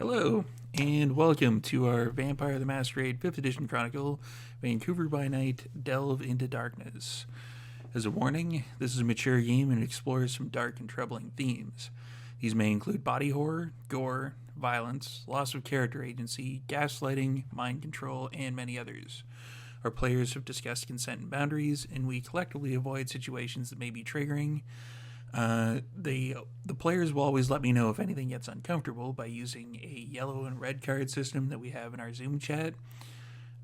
Hello, and welcome to our Vampire the Masquerade 5th Edition Chronicle, Vancouver by Night, Delve into Darkness. As a warning, this is a mature game and explores some dark and troubling themes. These may include body horror, gore, violence, loss of character agency, gaslighting, mind control, and many others. Our players have discussed consent and boundaries, and we collectively avoid situations that may be triggering. The players will always let me know if anything gets uncomfortable by using a yellow and red card system that we have in our Zoom chat.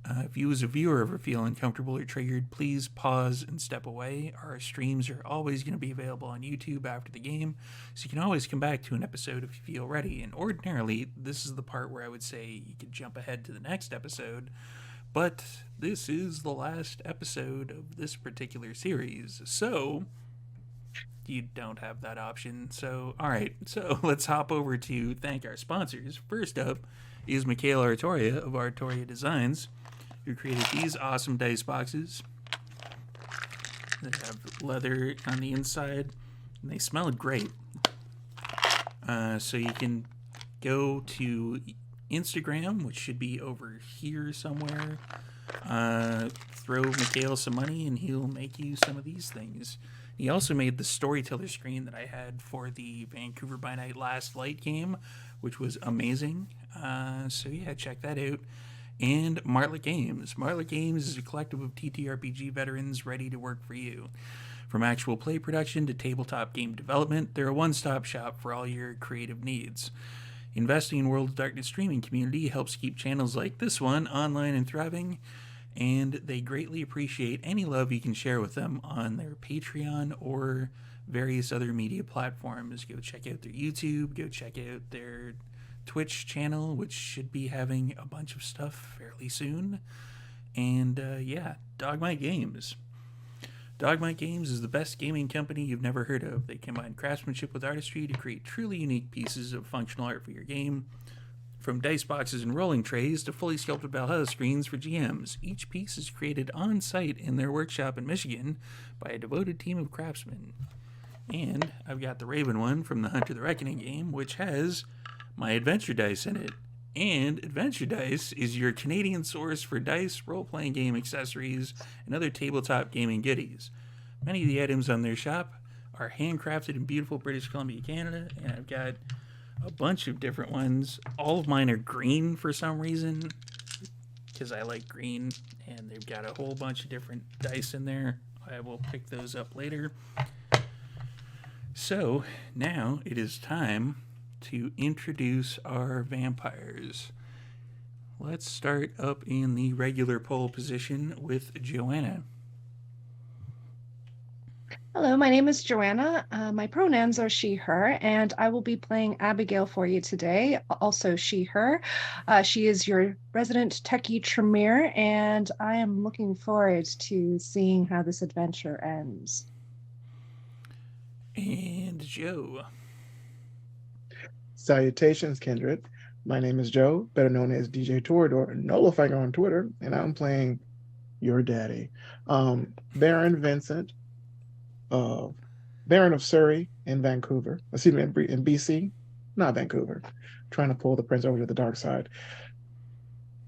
If you as a viewer ever feel uncomfortable or triggered, please pause and step away. Our streams are always going to be available on YouTube after the game, so you can always come back to an episode if you feel ready. And ordinarily, this is the part where I would say you could jump ahead to the next episode, but this is the last episode of this particular series, so you don't have that option. So, alright, so let's hop over to thank our sponsors. First up is Mikhail Artoria of Artoria Designs, who created these awesome dice boxes. They have leather on the inside, and they smell great. So you can go to Instagram, which should be over here somewhere. Throw Mikhail some money, and he'll make you some of these things. He also made the storyteller screen that I had for the Vancouver by Night Last Light game, which was amazing. So yeah, check that out. And Martlet Games. Martlet Games is a collective of TTRPG veterans ready to work for you. From actual play production to tabletop game development, they're a one-stop shop for all your creative needs. Investing in World of Darkness streaming community helps keep channels like this one online and thriving, and they greatly appreciate any love you can share with them on their Patreon or various other media platforms. Go check out their YouTube, go check out their Twitch channel, which should be having a bunch of stuff fairly soon. And yeah, Dogmite Games. Dogmite Games is the best gaming company you've never heard of. They combine craftsmanship with artistry to create truly unique pieces of functional art for your game. From dice boxes and rolling trays to fully sculpted Valhalla screens for GMs, each piece is created on site in their workshop in Michigan by a devoted team of craftsmen. And I've got the Raven one from the Hunter the Reckoning game, which has my Adventure Dice in it. And Adventure Dice is your Canadian source for dice, role-playing game accessories, and other tabletop gaming goodies. Many of the items on their shop are handcrafted in beautiful British Columbia, Canada, and I've got a bunch of different ones. All of mine are green for some reason, because I like green, and they've got a whole bunch of different dice in there. I will pick those up later. So, now it is time to introduce our vampires. Let's start up in the regular pole position with Joanna. Hello, my name is Joanna. My pronouns are she, her, and I will be playing Abigail for you today, also she, her. She is your resident techie Tremere, and I am looking forward to seeing how this adventure ends. And Joe. Salutations, Kindred. My name is Joe, better known as DJ Torador, Nullifier on Twitter, and I'm playing your daddy, Baron Vincent, Baron of Surrey in Vancouver. Excuse me, in BC, not Vancouver. Trying to pull the prince over to the dark side.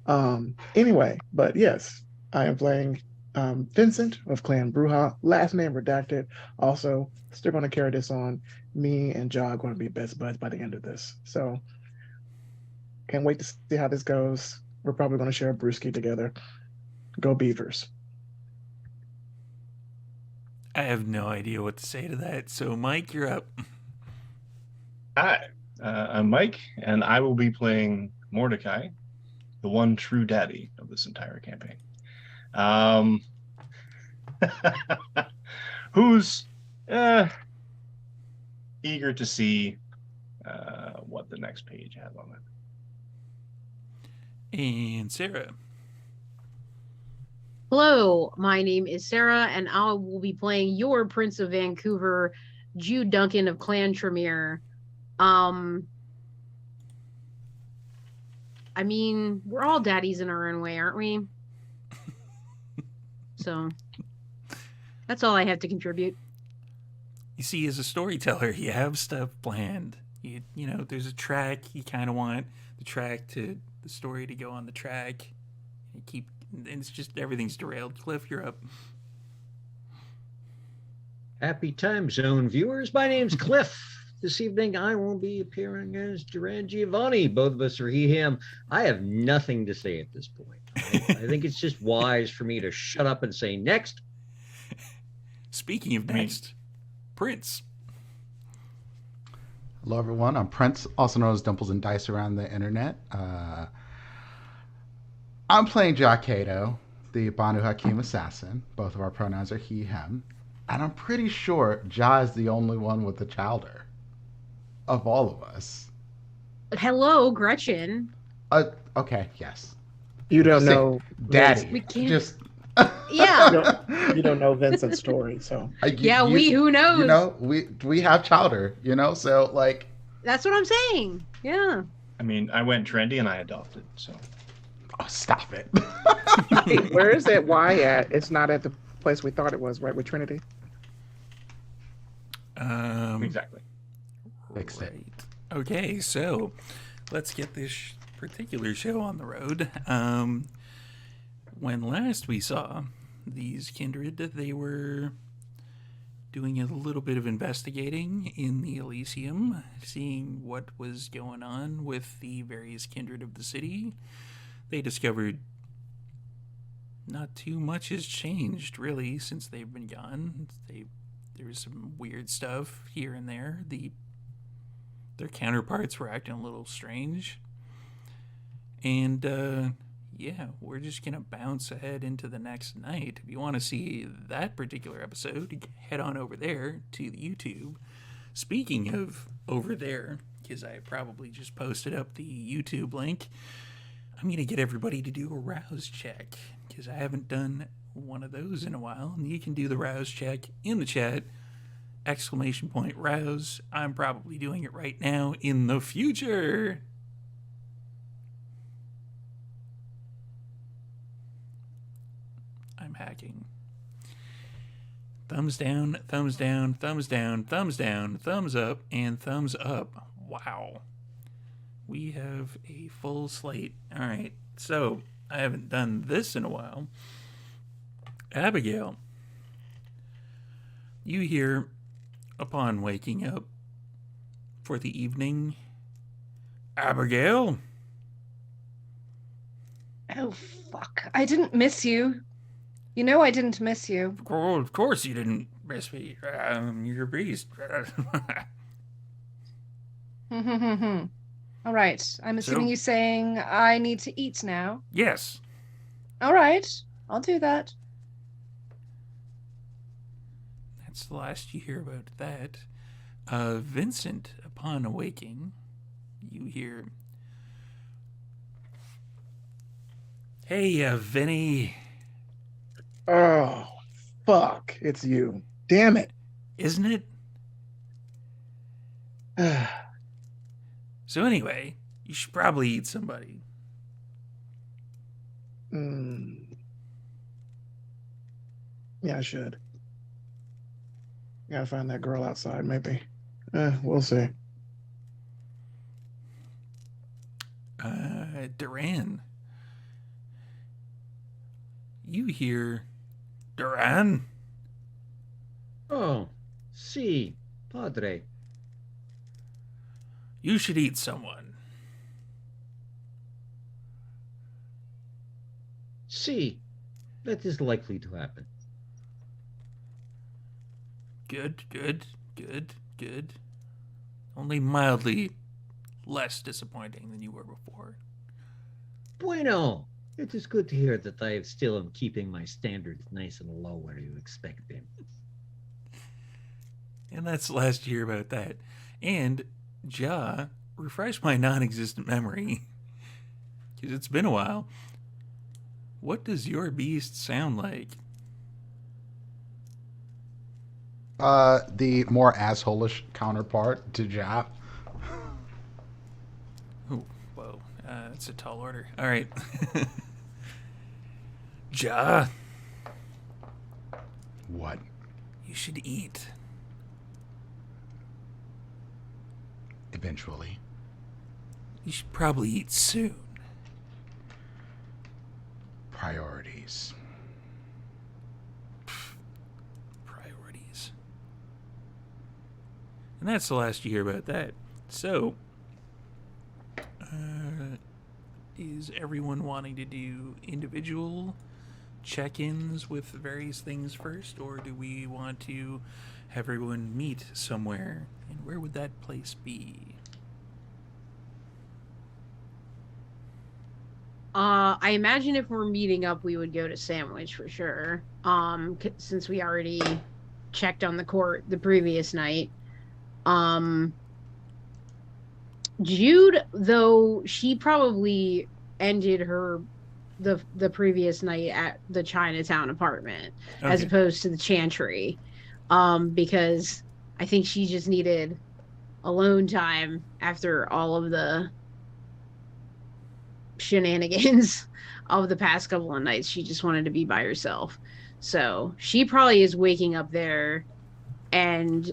Anyway, but yes, I am playing Vincent of Clan Bruja, last name redacted. Also, still going to carry this on. Me and Ja are going to be best buds by the end of this. So, can't wait to see how this goes. We're probably going to share a brewski together. Go Beavers. I have no idea what to say to that. So, Mike, you're up. Hi, I'm Mike, and I will be playing Mordecai, the one true daddy of this entire campaign. Who's eager to see what the next page has on it. And Sarah. Hello, my name is Sara, and I will be playing your Prince of Vancouver, Jude Duncan of Clan Tremere. I mean, we're all daddies in our own way, aren't we? So, that's all I have to contribute. You see, as a storyteller, you have stuff planned. You know, there's a track. You kind of want the story to go on the track. And it's just everything's derailed. Cliff, you're up. Happy Time Zone viewers. My name's Cliff. This evening, I will be appearing as Duran Giovanni. Both of us are he, him. I have nothing to say at this point. I think it's just wise for me to shut up and say next. Speaking of next, Prince. Hello, everyone. I'm Prince, also known as Dimples and Dice around the internet. I'm playing Jacado, the Banu Hakim assassin. Both of our pronouns are he, him. And I'm pretty sure Ja is the only one with a childer of all of us. Hello, Gretchen. Okay, yes. You don't know Daddy. We can't- Just Yeah. You don't know Vincent's story, so Who knows? You know, we have chowder, you know, so like. That's what I'm saying. Yeah. I mean, I went trendy and I adopted, so. Oh, stop it. Hey, where is that Y at? It's not at the place we thought it was, right, with Trinity? Exactly. Fix it. Right. Okay, so let's get this particular show on the road. When last we saw these kindred, they were doing a little bit of investigating in the Elysium, seeing what was going on with the various kindred of the city. They discovered not too much has changed, really, since they've been gone. There was some weird stuff here and there. Their counterparts were acting a little strange. And, yeah, we're just going to bounce ahead into the next night. If you want to see that particular episode, head on over there to the YouTube. Speaking of over there, because I probably just posted up the YouTube link, I'm going to get everybody to do a rouse check, because I haven't done one of those in a while. And you can do the rouse check in the chat. ! Rouse. I'm probably doing it right now in the future. I'm hacking. Thumbs down, thumbs down, thumbs down, thumbs down, thumbs up, and thumbs up. Wow. We have a full slate. All right. So, I haven't done this in a while. Abigail, you hear, upon waking up for the evening, Abigail? Oh, fuck. I didn't miss you. You know I didn't miss you. Oh, of course you didn't miss me. You're a beast. All right. I'm assuming you're saying I need to eat now. Yes. All right. I'll do that. That's the last you hear about that. Vincent, upon awaking, you hear, "Hey, Vinny. Oh, fuck. It's you. Damn it. Isn't it? So anyway, you should probably eat somebody." Yeah, I should. Gotta find that girl outside, maybe. We'll see. Duran. You hear, "Duran? Oh, si, padre. You should eat someone." Si, that is likely to happen. Good, good, good, good. Only mildly less disappointing than you were before. Bueno. It is good to hear that I still am keeping my standards nice and low where you expect them. And that's the last you hear about that. And, Ja, refresh my non-existent memory, because it's been a while. What does your beast sound like? The more asshole-ish counterpart to Ja. Oh, whoa. That's a tall order. All right. Ja, What? you should eat. eventually. You should probably eat soon. Priorities. Priorities. And that's the last you hear about that. So, is everyone wanting to do individual check-ins with various things first, or do we want to have everyone meet somewhere? And where would that place be? I imagine if we're meeting up, we would go to Sandwich for sure. Since we already checked on the court the previous night. Jude, though, she probably ended the previous night at the Chinatown apartment as Okay. opposed to the Chantry, because I think she just needed alone time after all of the shenanigans of the past couple of nights. She just wanted to be by herself. So she probably is waking up there and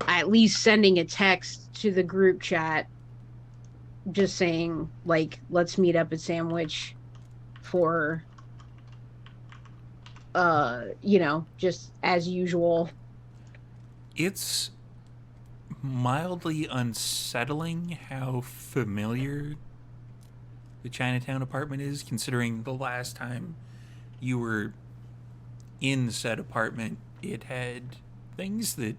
at least sending a text to the group chat just saying, like, let's meet up at Sandwich for just as usual. It's mildly unsettling how familiar the Chinatown apartment is, considering the last time you were in said apartment, it had things that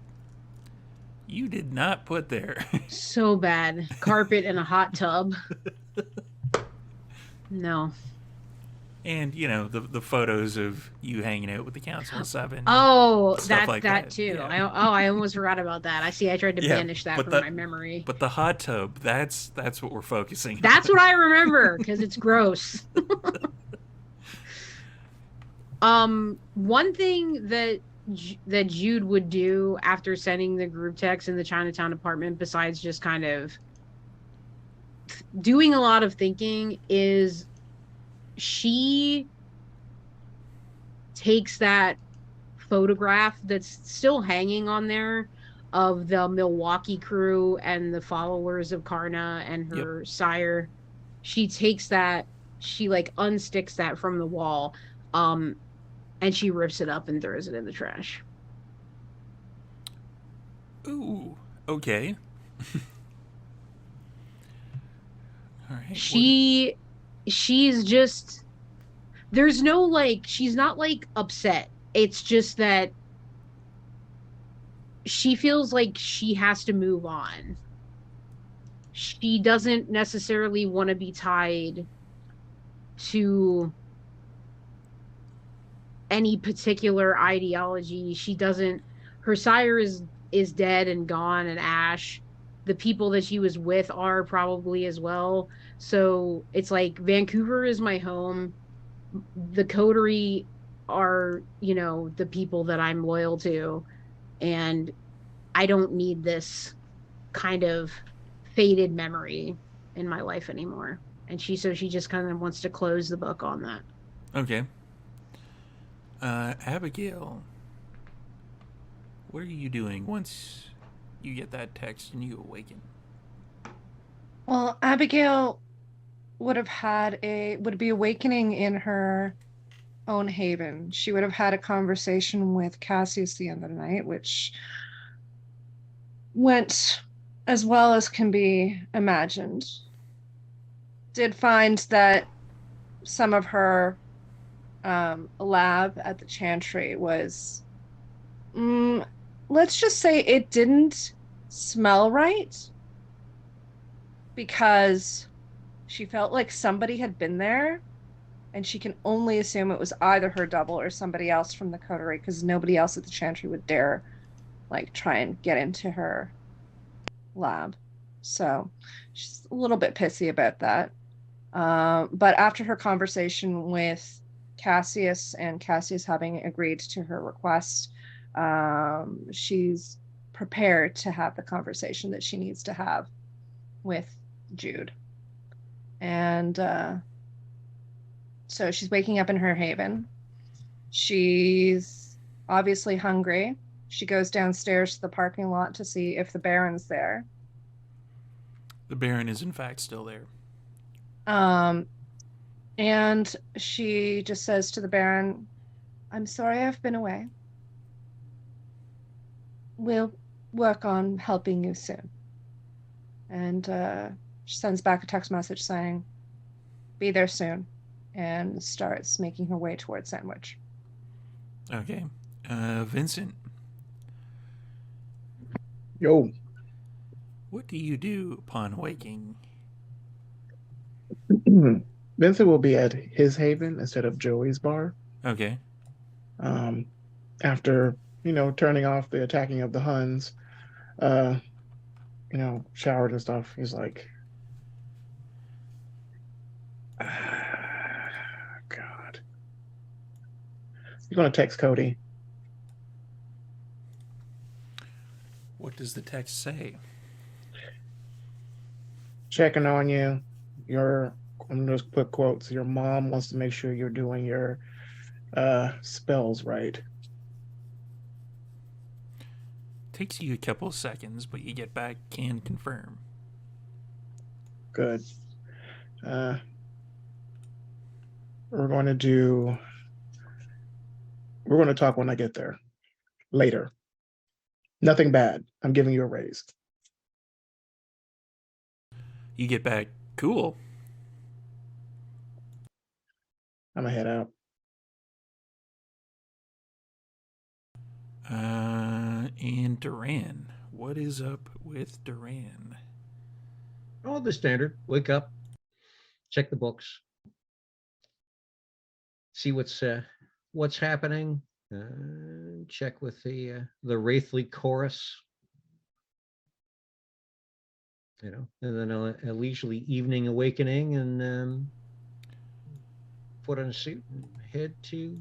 you did not put there. So bad. Carpet and a hot tub. No. And, you know, the photos of you hanging out with the Council of Seven. Oh, Stuff like that, too. yeah. I almost forgot about that. I tried to Yeah, banish that but from the- my memory. But the hot tub, that's what we're focusing That's on. what I remember because it's gross. One thing that Jude would do after sending the group text in the Chinatown apartment, besides just kind of doing a lot of thinking, is she takes that photograph that's still hanging on there of the Milwaukee crew and the followers of Karna and her sire. She takes that, she like unsticks that from the wall, and she rips it up and throws it in the trash. Ooh, okay. All right. She's just, there's no like, she's not like upset. It's just that she feels like she has to move on. She doesn't necessarily want to be tied to any particular ideology. She doesn't, her sire is dead and gone and ash. The people that she was with are probably as well. So it's like, Vancouver is my home. The coterie are, the people that I'm loyal to. And I don't need this kind of faded memory in my life anymore. And she just kind of wants to close the book on that. Okay. Abigail, what are you doing once you get that text and you awaken? Well, Abigail would be awakening in her own haven. She would have had a conversation with Cassius the end of the night, which went as well as can be imagined. Did find that some of her lab at the Chantry was, let's just say it didn't smell right, because she felt like somebody had been there, and she can only assume it was either her double or somebody else from the coterie, because nobody else at the Chantry would dare try and get into her lab. So she's a little bit pissy about that. But after her conversation with Cassius, and Cassius having agreed to her request, she's prepared to have the conversation that she needs to have with Jude. And so she's waking up in her haven. She's obviously hungry. She goes downstairs to the parking lot to see if the Baron's there. The Baron is in fact still there. And she just says to the Baron, I'm sorry I've been away. We'll work on helping you soon. And she sends back a text message saying, be there soon, and starts making her way towards Sandwich. Okay. Vincent, Yo, what do you do upon waking? Vincent will be at his haven instead of Joey's bar. Okay. After turning off the attacking of the Huns, uh, showered and stuff. He's like, God. He's gonna text Cody. What does the text say? Checking on you. I'm just put quotes. Your mom wants to make sure you're doing your spells right. Takes you a couple seconds, but you get back and confirm. Good. We're going to talk when I get there. Later. Nothing bad. I'm giving you a raise. You get back, cool. I'm gonna head out. And Duran. What is up with Duran? Oh, the standard. Wake up, check the books, see what's happening. Check with the Wraithly chorus. And then a leisurely evening awakening, and put on a suit and head to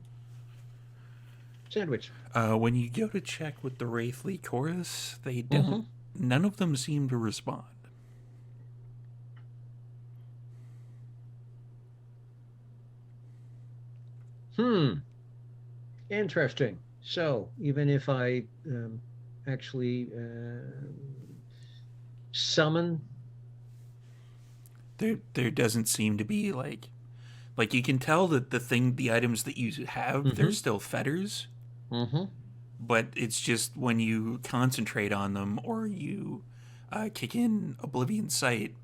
Sandwich. When you go to check with the Wraithly chorus, they don't. None of them seem to respond. Interesting. So even if I actually summon, there doesn't seem to be like you can tell that the items that you have, they're still fetters. But it's just when you concentrate on them or you kick in Oblivion Sight,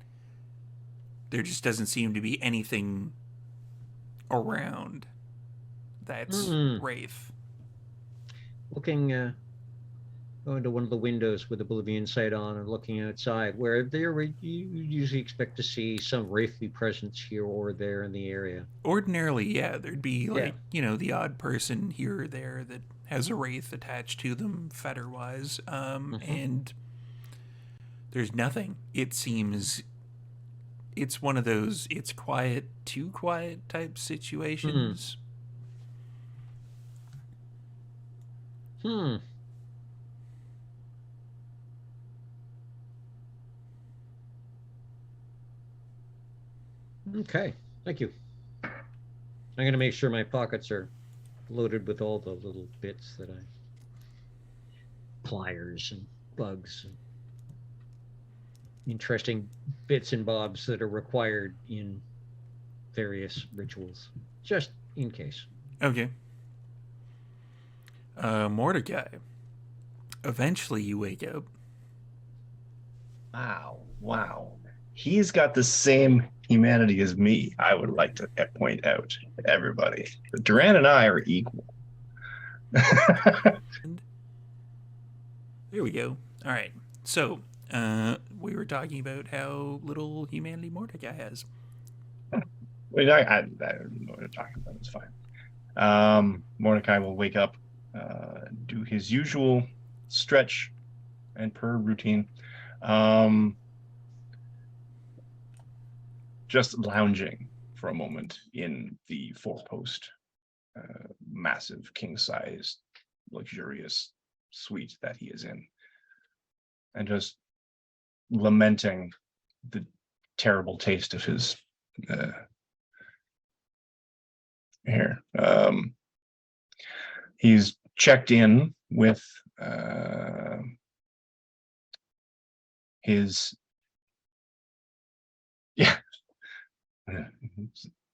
there just doesn't seem to be anything around that's Wraith. Looking going to one of the windows with Oblivion Sight on and looking outside, where you usually expect to see some Wraithly presence here or there in the area. Ordinarily, yeah, there'd be the odd person here or there that has a Wraith attached to them, fetter-wise, and there's nothing. It seems it's one of those it's quiet, too quiet type situations. Okay, thank you. I'm going to make sure my pockets are loaded with all the little bits that pliers and bugs and interesting bits and bobs that are required in various rituals, just in case. Okay. Mordecai. Eventually you wake up. Wow. He's got the same humanity as me, I would like to point out to everybody. But Duran and I are equal. There we go. All right. So, we were talking about how little humanity Mordecai has. Well, I don't know what you're talking about. It's fine. Mordecai will wake up, do his usual stretch and purr routine. Just lounging for a moment in the four-post, massive king-size, luxurious suite that he is in, and just lamenting the terrible taste of his hair. He's checked in with his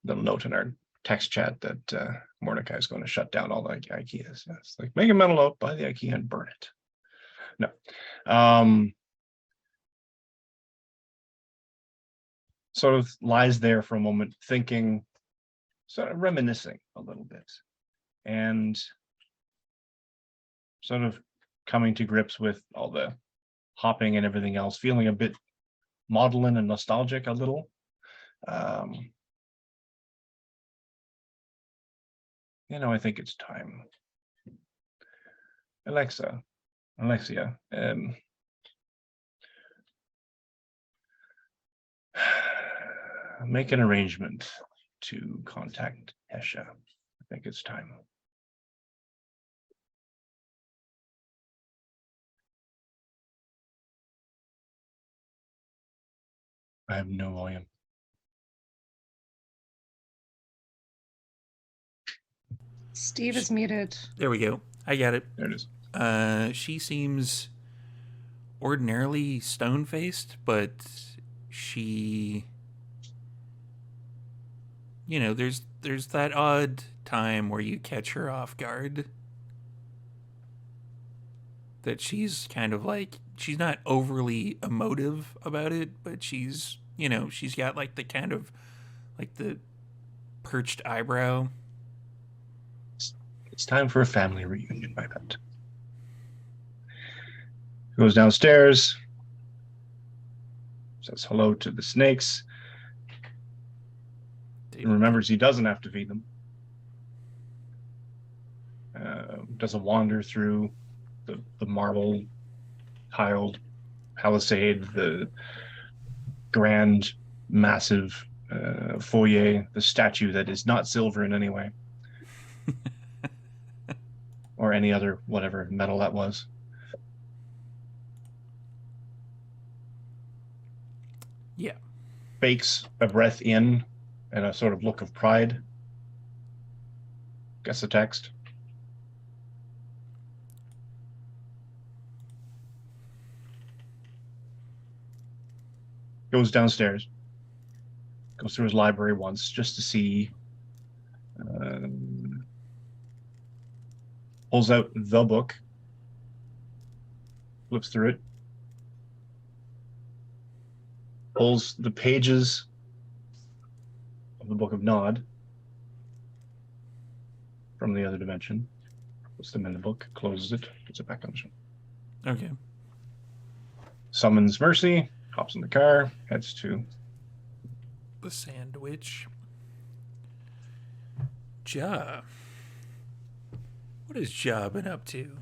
little note in our text chat that Mordecai is going to shut down all the IKEAs. It's like, make a mental note, buy the IKEA and burn it. No. Sort of lies there for a moment, thinking, sort of reminiscing a little bit, and sort of coming to grips with all the hopping and everything else, feeling a bit maudlin and nostalgic a little. I think it's time. Alexia, make an arrangement to contact Hesha. I think it's time. I have no volume. Steve is muted. There we go. I got it. There it is. She seems ordinarily stone-faced, but she, there's that odd time where you catch her off guard. That she's kind of like, she's not overly emotive about it, but she's got like the kind of like the perched eyebrow. It's time for a family reunion, my pet. Goes downstairs, says hello to the snakes, and remembers he doesn't have to feed them. Does a wander through the marble tiled palisade, the grand, massive foyer, the statue that is not silver in any way. Or any other whatever metal that was. Yeah. Bakes a breath in and a sort of look of pride. Guess the text. Goes downstairs. Goes through his library once just to see. Pulls out the book. Flips through it. Pulls the pages of the Book of Nod from the other dimension. Puts them in the book. Closes it. Puts it back on the shelf. Okay. Summons Mercy. Hops in the car. Heads to the sandwich. Ja. What has Ja been up to?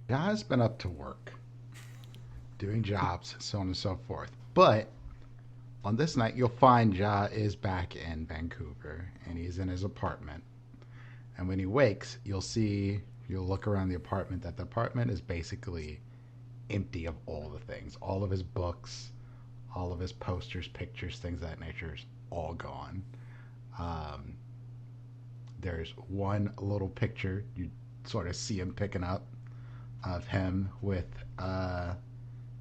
Ja's been up to work, doing jobs, so on and so forth. But on this night, you'll find Ja is back in Vancouver, and he's in his apartment. And when he wakes, you'll look around the apartment, that the apartment is basically empty of all the things. All of his books, all of his posters, pictures, things of that nature is all gone. There's one little picture you sort of see him picking up of him with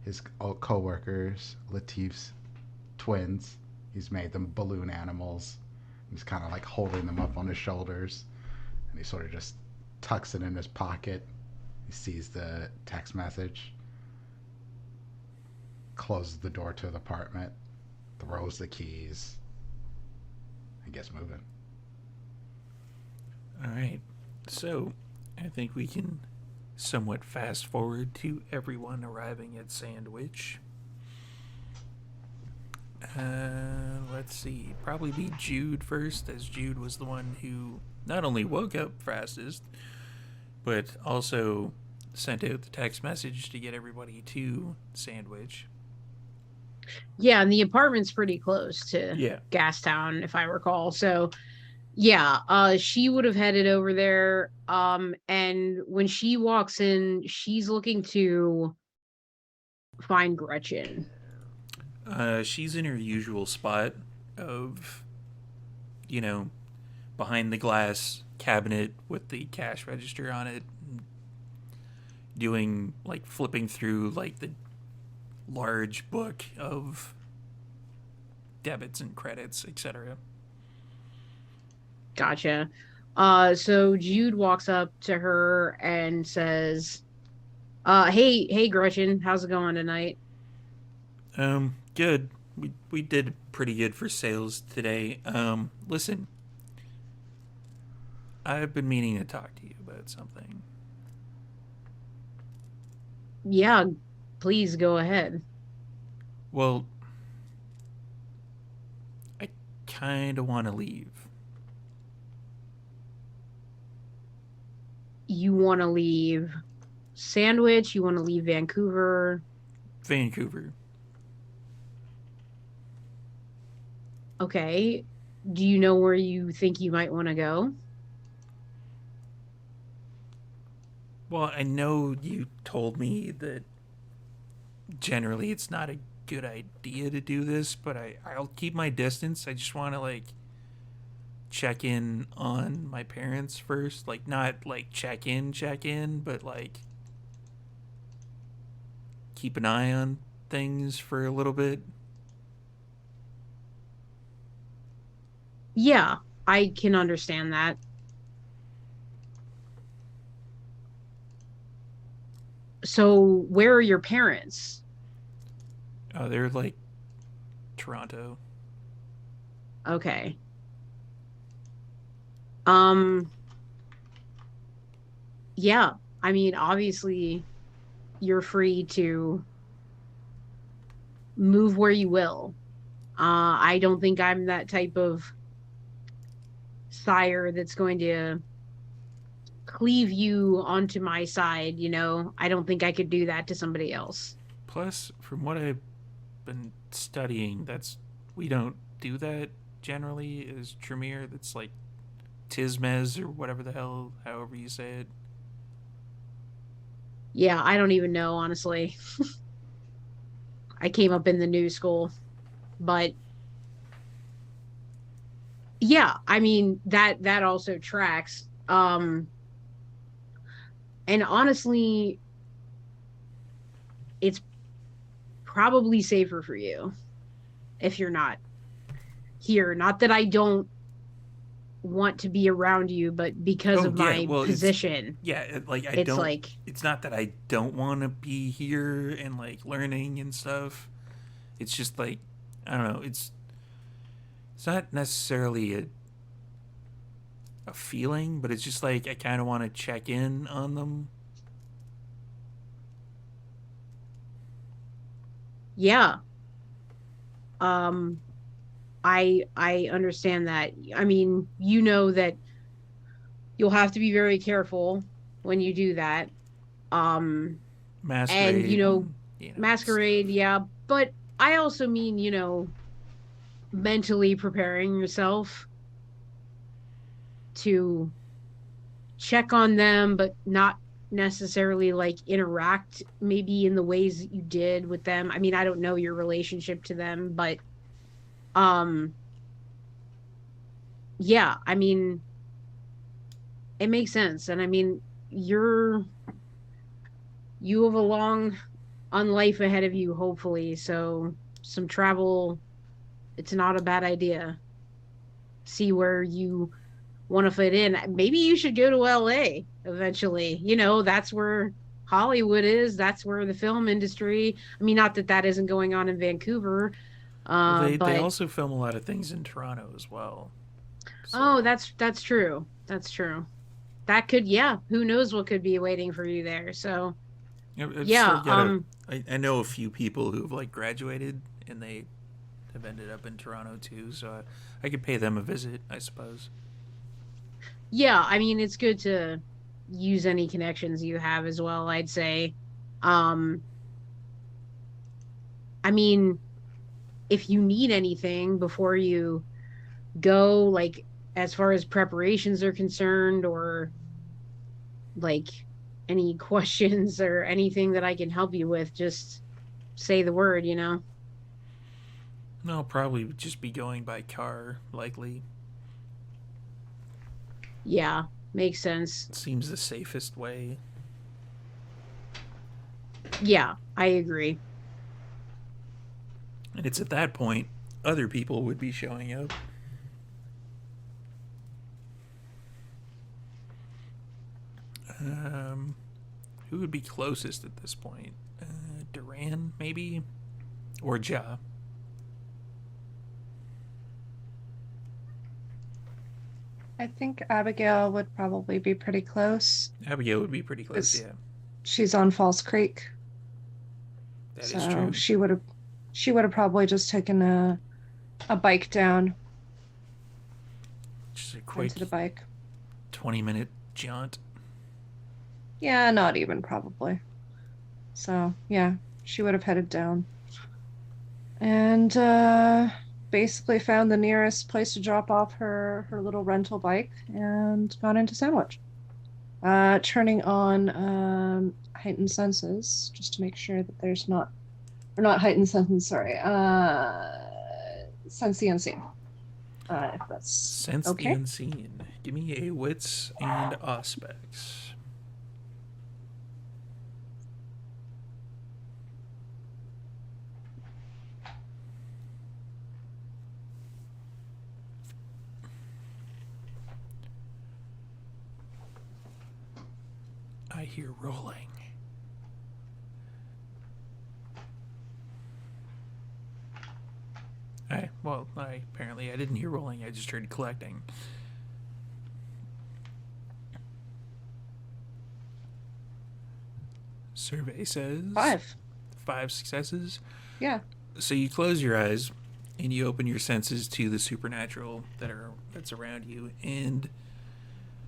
his co-workers, Latif's twins. He's made them balloon animals. He's kind of like holding them up on his shoulders, and he sort of just tucks it in his pocket. He sees the text message, closes the door to the apartment, throws the keys, and gets moving. All right. So, I think we can somewhat fast forward to everyone arriving at Sandwich. Let's see. Probably be Jude first, as Jude was the one who not only woke up fastest, but also sent out the text message to get everybody to Sandwich. Yeah, and the apartment's pretty close to Gastown, if I recall. So, yeah, she would have headed over there. And when she walks in, she's looking to find Gretchen. She's in her usual spot of, behind the glass cabinet with the cash register on it, doing, flipping through, the large book of debits and credits, etc. Gotcha. So Jude walks up to her and says, hey, Gretchen, how's it going tonight? Good. We did pretty good for sales today. Listen, I've been meaning to talk to you about something. Yeah, please go ahead. Well, I kind of want to leave. You want to leave Sandwich? You want to leave Vancouver? Vancouver. Okay. Do you know where you think you might want to go? Well, I know you told me that generally it's not a good idea to do this, but I'll keep my distance. I just want to, like, check in on my parents first. Like, not, like, check in, but, like, keep an eye on things for a little bit. Yeah, I can understand that. So, where are your parents? Oh, they're, like, Toronto. Okay. Um, yeah, I mean, obviously, you're free to move where you will. I don't think I'm that type of sire that's going to cleave you onto my side, you know. I don't think I could do that to somebody else. Plus, from what I've been studying, we don't do that generally as Tremere. That's like Tismez or whatever the hell, however you say it. Yeah, I don't even know, honestly. I came up in the new school, but yeah, I mean that also tracks. And honestly, it's probably safer for you if you're not here. Not that I don't want to be around you, but because Oh of yeah, my well position, like I it's don't. like, It's not that I don't want to be here and like learning and stuff. It's just like I don't know. It's not necessarily a feeling, but it's just like I kind of want to check in on them. yeah. Um, I understand that. I mean, you know that you'll have to be very careful when you do that. Um, and Masquerade, and, Masquerade, stuff. yeah, but I also mean, mentally preparing yourself to check on them, but not necessarily like interact maybe in the ways that you did with them. I mean, I don't know your relationship to them, but um yeah, I mean, it makes sense. And I mean, you have a long on life ahead of you, hopefully. So some travel, it's not a bad idea. See where you want to fit in. Maybe you should go to LA eventually. That's where Hollywood is. That's where the film industry. I mean, not that that isn't going on in Vancouver, Well, they but also film a lot of things in Toronto as well. oh, So that's true. That's true. That could, yeah. Who knows what could be waiting for you there? So I've still yeah. got I know a few people who've like graduated and they have ended up in Toronto too. So I could pay them a visit, I suppose. Yeah. I mean, it's good to use any connections you have as well. I'd say. Um, I mean, if you need anything before you go, like as far as preparations are concerned, or like any questions or anything that I can help you with, just say the word. No, I'll probably just be going by car, likely. Yeah, makes sense. It seems the safest way. Yeah, I agree. And it's at that point other people would be showing up. Who would be closest at this point? Duran, maybe? Or Ja? I think Abigail would probably be pretty close. Abigail would be pretty close, yeah. She's on Falls Creek. That is So true. she would have probably just taken a bike down. Just a quick Rented a bike. 20-minute jaunt. Yeah, not even probably. So yeah, she would have headed down. And basically found the nearest place to drop off her little rental bike and got into Sandwich. Turning on heightened senses just to make sure that there's not, or not heightened senses, sorry, sense the unseen. If that's Sense okay. the unseen. Give me a wits and aspects. I hear rolling. Apparently I didn't hear rolling. I just heard collecting. Survey says 5 successes. Yeah. So you close your eyes and you open your senses to the supernatural that's around you, and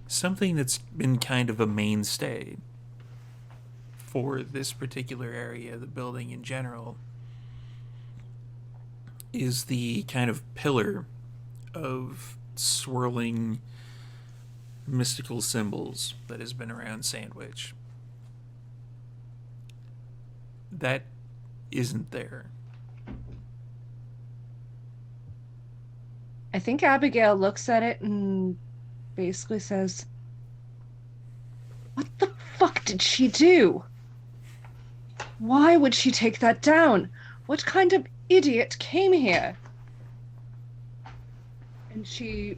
something that's been kind of a mainstay for this particular area, the building in general, is the kind of pillar of swirling mystical symbols that has been around Sandwich. That isn't there. I think Abigail looks at it and basically says, "What the fuck did she do? Why would she take that down? What kind of idiot came here?" And she's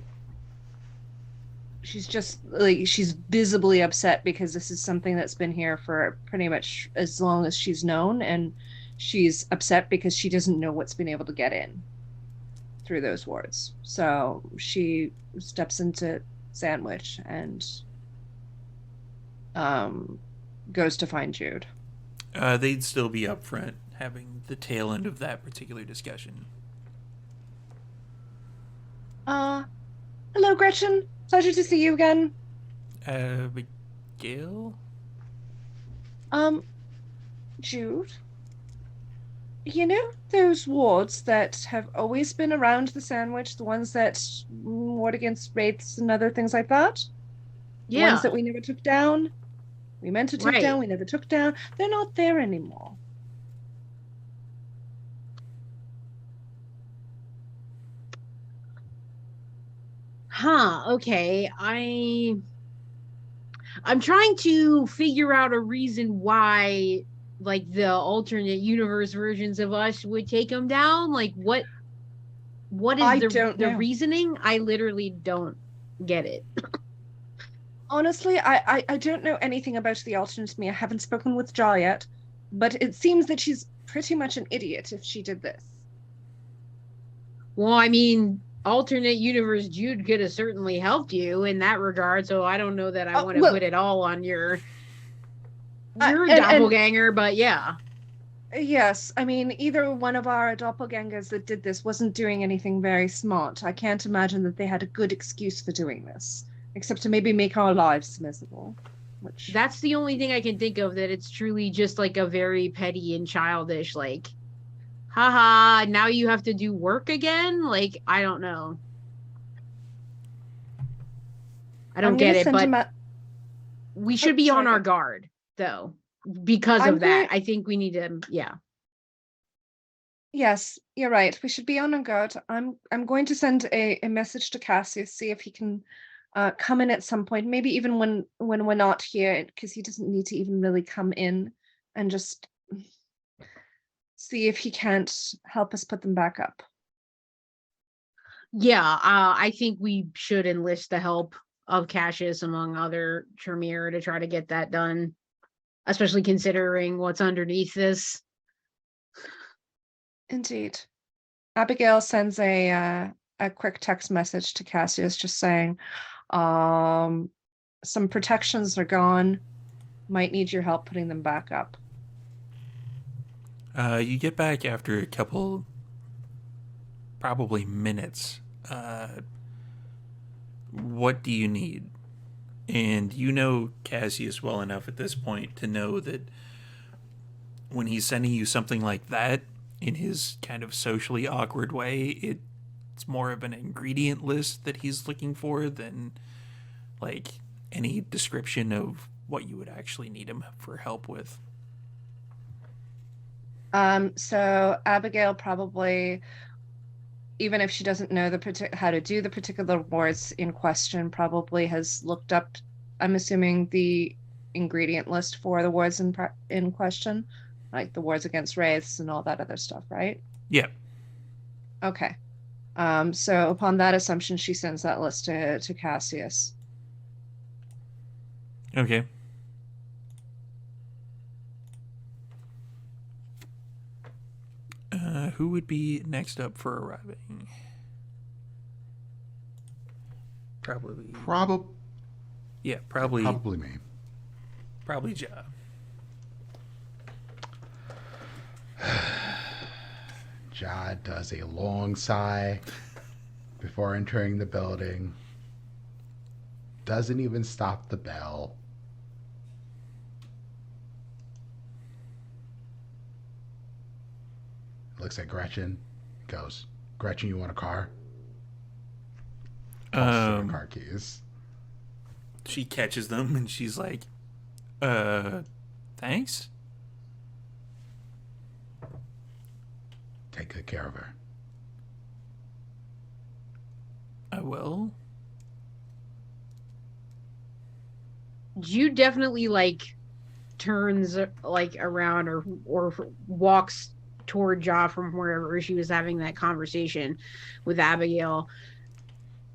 just like, she's visibly upset because this is something that's been here for pretty much as long as she's known, and she's upset because she doesn't know what's been able to get in through those wards. So she steps into Sandwich and goes to find Jude. They'd still be up front having the tail end of that particular discussion. Hello, Gretchen. Pleasure to see you again. Abigail? Jude. You know those wards that have always been around the Sandwich, the ones that ward against wraiths and other things like that? The Yeah. ones that we never took down? We meant to take Right. down, we never took down. They're not there anymore. Okay. I'm trying to figure out a reason why, like, the alternate universe versions of us would take them down. Like, what I is don't the know. reasoning? I literally don't get it. Honestly, I don't know anything about the alternate me. I haven't spoken with Jaw yet, but it seems that she's pretty much an idiot if she did this. Well, I mean, alternate universe Jude could have certainly helped you in that regard, so I don't know that I want to put it all on your doppelganger, but yeah. Yes, I mean, either one of our doppelgangers that did this wasn't doing anything very smart. I can't imagine that they had a good excuse for doing this, except to maybe make our lives miserable. Which That's the only thing I can think of, that it's truly just like a very petty and childish, like, haha, now you have to do work again? Like, I don't know. I don't get it, but we should be on our guard, though, because of that. I think we need to, yeah. Yes, you're right. We should be on our guard. I'm going to send a message to Cassius, see if he can come in at some point, maybe even when we're not here, because he doesn't need to even really come in, and just see if he can't help us put them back up. Yeah, I think we should enlist the help of Cassius among other Tremere to try to get that done, especially considering what's underneath this. Indeed. Abigail sends a quick text message to Cassius just saying, some protections are gone. Might need your help putting them back up. You get back after a couple, probably minutes. What do you need? And you know Cassius well enough at this point to know that when he's sending you something like that in his kind of socially awkward way, it's more of an ingredient list that he's looking for than like any description of what you would actually need him for help with. So Abigail probably, even if she doesn't know how to do the particular wards in question, probably has looked up, I'm assuming, the ingredient list for the wards in question, like the wards against wraiths and all that other stuff, right? Yeah. Okay. So upon that assumption, she sends that list to Cassius. Okay. Who would be next up for arriving? Probably. Yeah, probably. Probably me. Probably Ja. Ja does a long sigh before entering the building. Doesn't even stop the bell. Looks at Gretchen. Goes, Gretchen, you want a car? Tosses her the car keys. She catches them and she's like, thanks? Take good care of her. I will. Jude definitely like turns like around or walks toward Ja from wherever she was having that conversation with Abigail,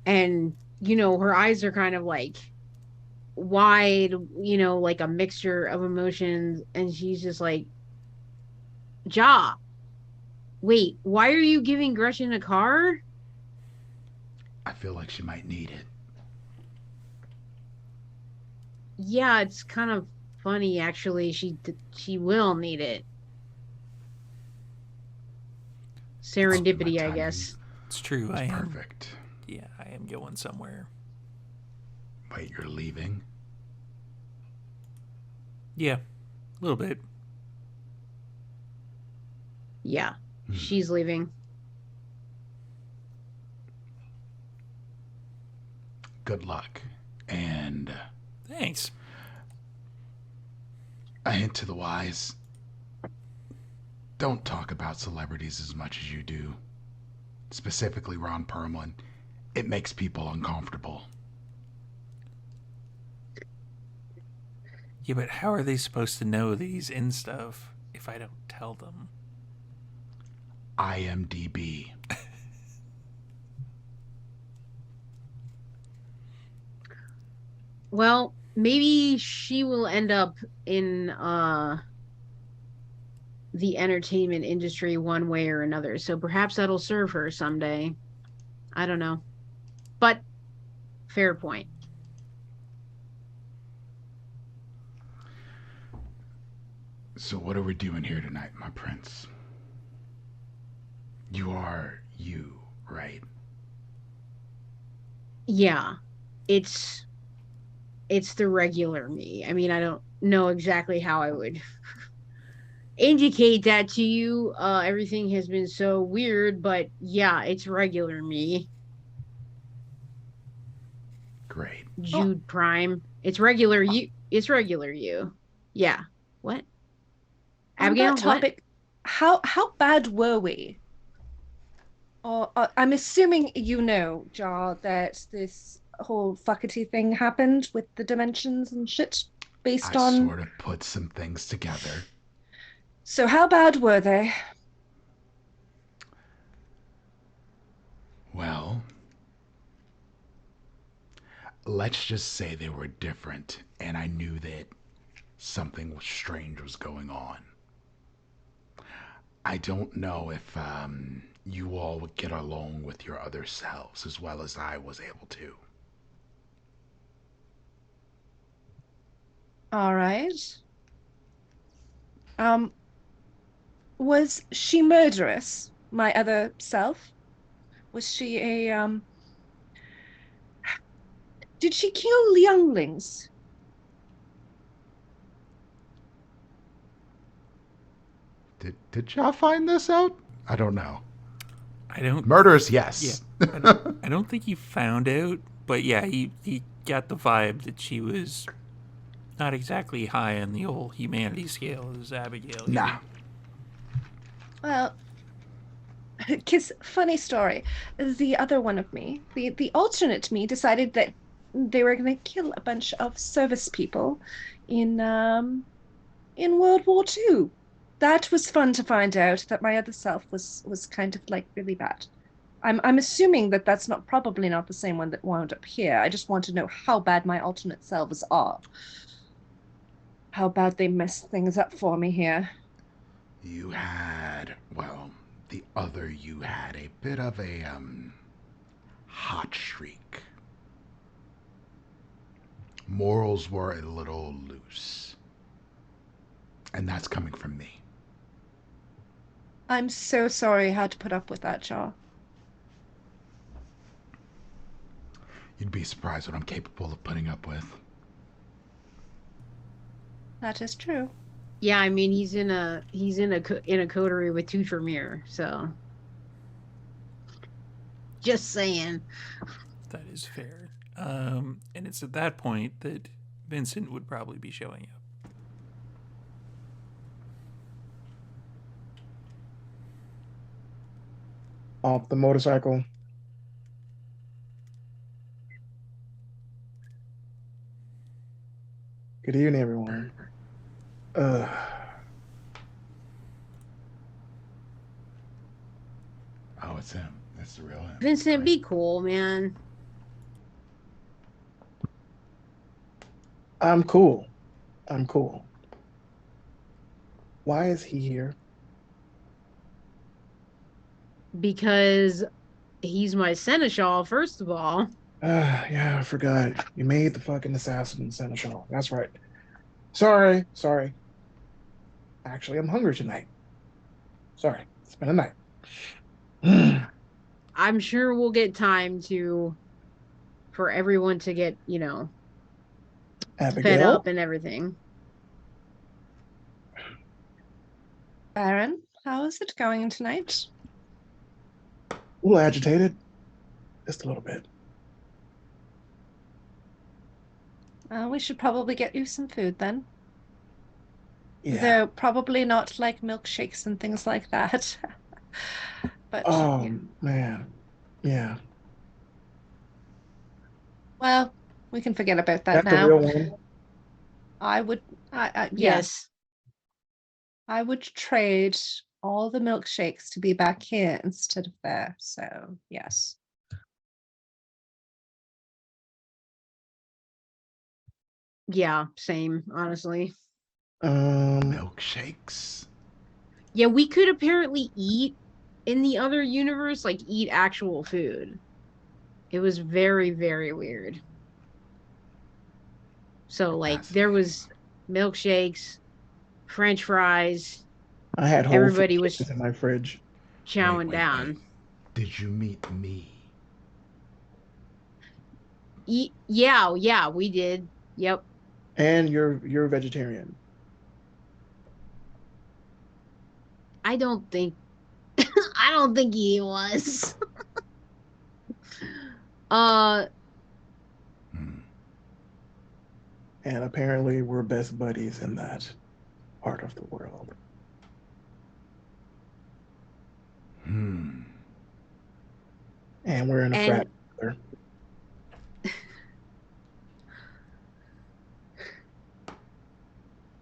and her eyes are kind of like wide, like a mixture of emotions, and she's just like, Ja, wait, why are you giving Gretchen a car? I feel like she might need it. Yeah, it's kind of funny actually. She will need it. Serendipity, I guess. It's true. I am. Perfect. Yeah, I am going somewhere. Wait, you're leaving? Yeah, a little bit. Yeah, she's leaving. Good luck. And Thanks. a hint to the wise. Don't talk about celebrities as much as you do. Specifically Ron Perlman. It makes people uncomfortable. Yeah, but how are they supposed to know that he's in stuff if I don't tell them? IMDb. Well, maybe she will end up in the entertainment industry one way or another. So perhaps that'll serve her someday. I don't know. But fair point. So what are we doing here tonight, my prince? You are you, right? Yeah. It's the regular me. I mean, I don't know exactly how I would indicate that to you. Everything has been so weird, but yeah, it's regular me. Great. Jude Prime. It's regular you. It's regular you. Yeah. What? Abigail, On that topic, what? How bad were we? Or I'm assuming Ja, that this whole fuckety thing happened with the dimensions and shit based I on. sort of put some things together. So how bad were they? Well, let's just say they were different, and I knew that something strange was going on. I don't know if you all would get along with your other selves as well as I was able to. All right. Um, was she murderous, my other self? Was she did she kill younglings? Did y'all find this out? I don't know. I don't. Murders, Yeah, yes. I don't think he found out, but yeah, he got the vibe that she was not exactly high on the old humanity scale as Abigail. Nah. Well, because funny story, the other one of me, the alternate me, decided that they were going to kill a bunch of service people in World War II. That was fun to find out that my other self was kind of like really bad. I'm assuming that that's not probably not the same one that wound up here. I just want to know how bad my alternate selves are. How bad they messed things up for me here. You had, well, the other you had a bit of a hot streak. Morals were a little loose. And that's coming from me. I'm so sorry I had to put up with that, Shaw. You'd be surprised what I'm capable of putting up with. That is true. Yeah, I mean he's in a coterie with two Tremere, so just saying. That is fair. And it's at that point that Vincent would probably be showing up. Off the motorcycle. Good evening, everyone. Oh, it's him. That's the real him. Vincent, Great. be cool, man. I'm cool. I'm cool. Why is he here? Because he's my seneschal, first of all. Yeah, I forgot. You made the fucking assassin seneschal. That's right. Sorry. Actually, I'm hungry tonight. Sorry. It's been a night. I'm sure we'll get time for everyone to get, fed Abigail? up and everything. Baron, how is it going tonight? A little agitated. Just a little bit. We should probably get you some food then. Yeah. Though probably not like milkshakes and things like that. But Oh, yeah. man. Yeah. Well, we can forget about that That's the now. real one. Yeah, Yes. I would trade all the milkshakes to be back here instead of there. So, yes. Yeah, same, honestly. Milkshakes. Yeah, we could apparently eat in the other universe, like eat actual food. It was very, very weird. So, like, there was milkshakes, French fries. I had whole Everybody food was chips in my fridge. chowing down. Did you meet me? Yeah, we did. Yep. And you're a vegetarian. I don't think I don't think he was. And apparently we're best buddies in that part of the world. And we're in a frat together.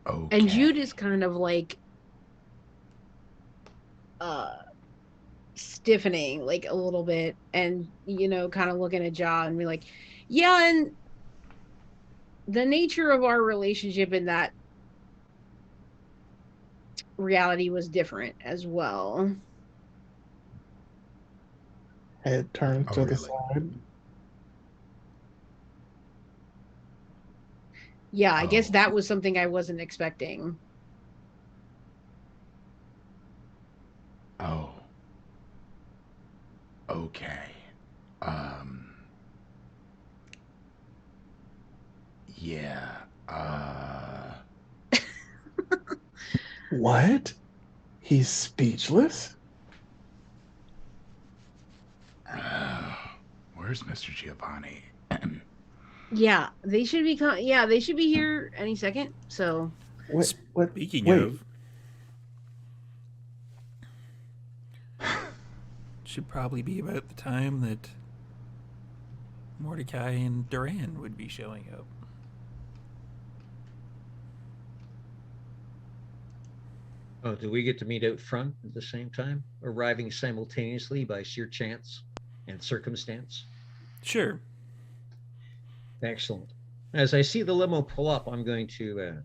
Okay. And Jude is kind of like stiffening like a little bit and kind of looking at Ja and be like, yeah, and the nature of our relationship in that reality was different as well. Head turned Oh, to the really? side. Yeah, I guess Oh. that was something I wasn't expecting. Oh. Okay. Um. Yeah. What? He's speechless? Where's Mr. Giovanni? Yeah, they should be they should be here any second. So What? Speaking Wait. of, should probably be about the time that Mordecai and Duran would be showing up. Oh, do we get to meet out front at the same time, arriving simultaneously by sheer chance and circumstance? Sure. Excellent. As I see the limo pull up, I'm going to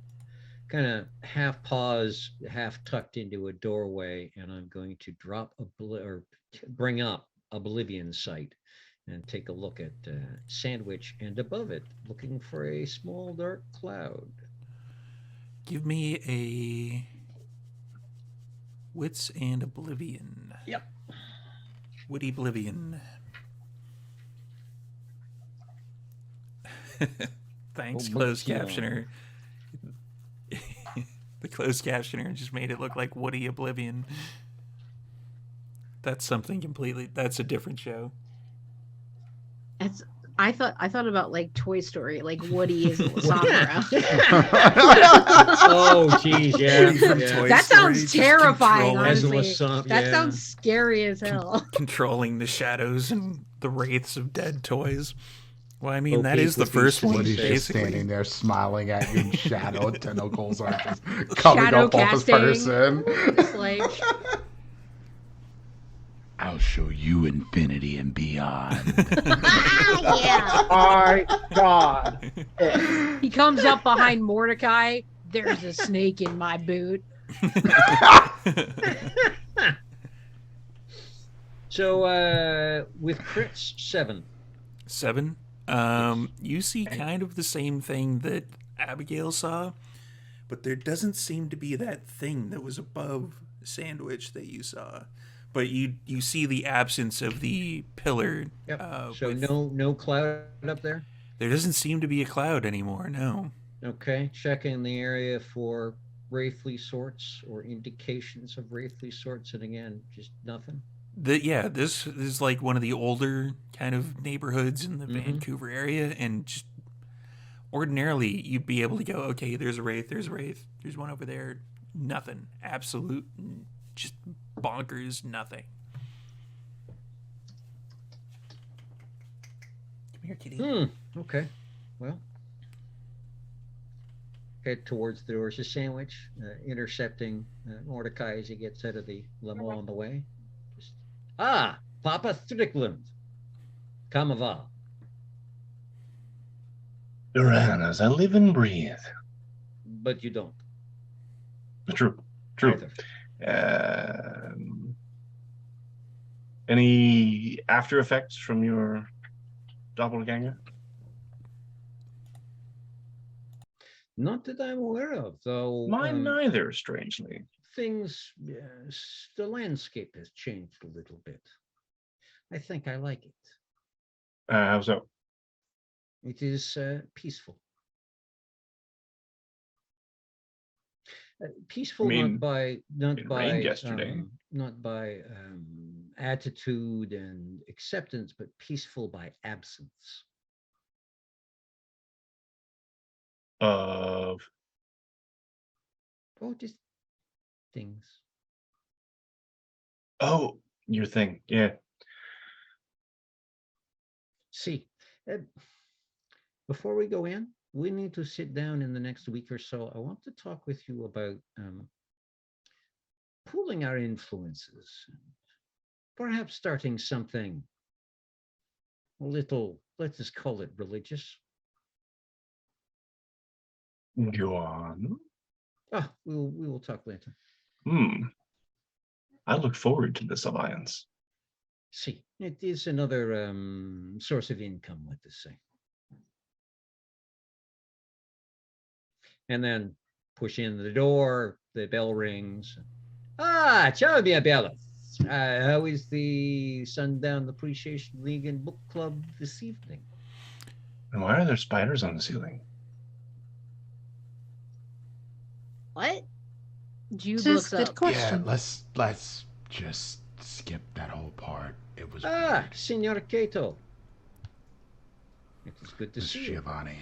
kind of half pause, half tucked into a doorway, and I'm going to bring up Oblivion Sight and take a look at Sandwich, and above it, looking for a small dark cloud. Give me a Wits and Oblivion. Yep. Witty Oblivion. Thanks, closed captioner. The closed captioner just made it look like Woody Oblivion. That's something completely. That's a different show. that's I thought about like Toy Story, like Woody is Sara. Oh, geez, yeah. From yeah. Toy That Story, sounds just terrifying, controlling- honestly. That sounds scary as hell. controlling the shadows and the wraiths of dead toys. Well, I mean, Oh, that Pete is the would be first one, Woody's just basically. standing there smiling at you, and shadow tentacles are just coming Shadow up on the casting. person. Just like I'll show you infinity and beyond. yeah. My God. Yes. He comes up behind Mordecai. There's a snake in my boot. So with crits 7. 7. You see kind of the same thing that Abigail saw, but there doesn't seem to be that thing that was above Sandwich that you saw. But you see the absence of the pillar. Yep. So with- no cloud up there. There doesn't seem to be a cloud anymore. No. Okay. Checking the area for wraithly sorts or indications of wraithly sorts, and again, just nothing. This is like one of the older kind of neighborhoods in the Mhm. Vancouver area, and just ordinarily you'd be able to go, okay, there's a wraith, there's one over there. Nothing. Absolute, just bonkers nothing. Come here, kitty. Okay. Well, head towards the doors of Sandwich, intercepting Mordecai as he gets out of the limo on the way. Papa Strickland. Comment va? Joanna's, I live and breathe. But you don't. True. Either. Any after effects from your doppelganger? Not that I'm aware of, though. Mine neither, strangely. Things, yes, the landscape has changed a little bit. I think I like it. How so? It is peaceful. Peaceful, I mean, not it by rained yesterday. not by attitude and acceptance, but peaceful by absence. Of Oh, just things. your thing, yeah. See, before we go in, we need to sit down in the next week or so. I want to talk with you about pooling our influences, perhaps starting something a little, let's just call it religious. Joanna? We will talk later. I look forward to this alliance. See, it is another source of income, let us say. And then push in the door, the bell rings. Ciao, mia bella. How is the Sundown Appreciation League and Book Club this evening? And why are there spiders on the ceiling? What? Jude This is looks a good up. question. Yeah, let's just skip that whole part. It was Signor Cato. It is good to Miss see you. Giovanni.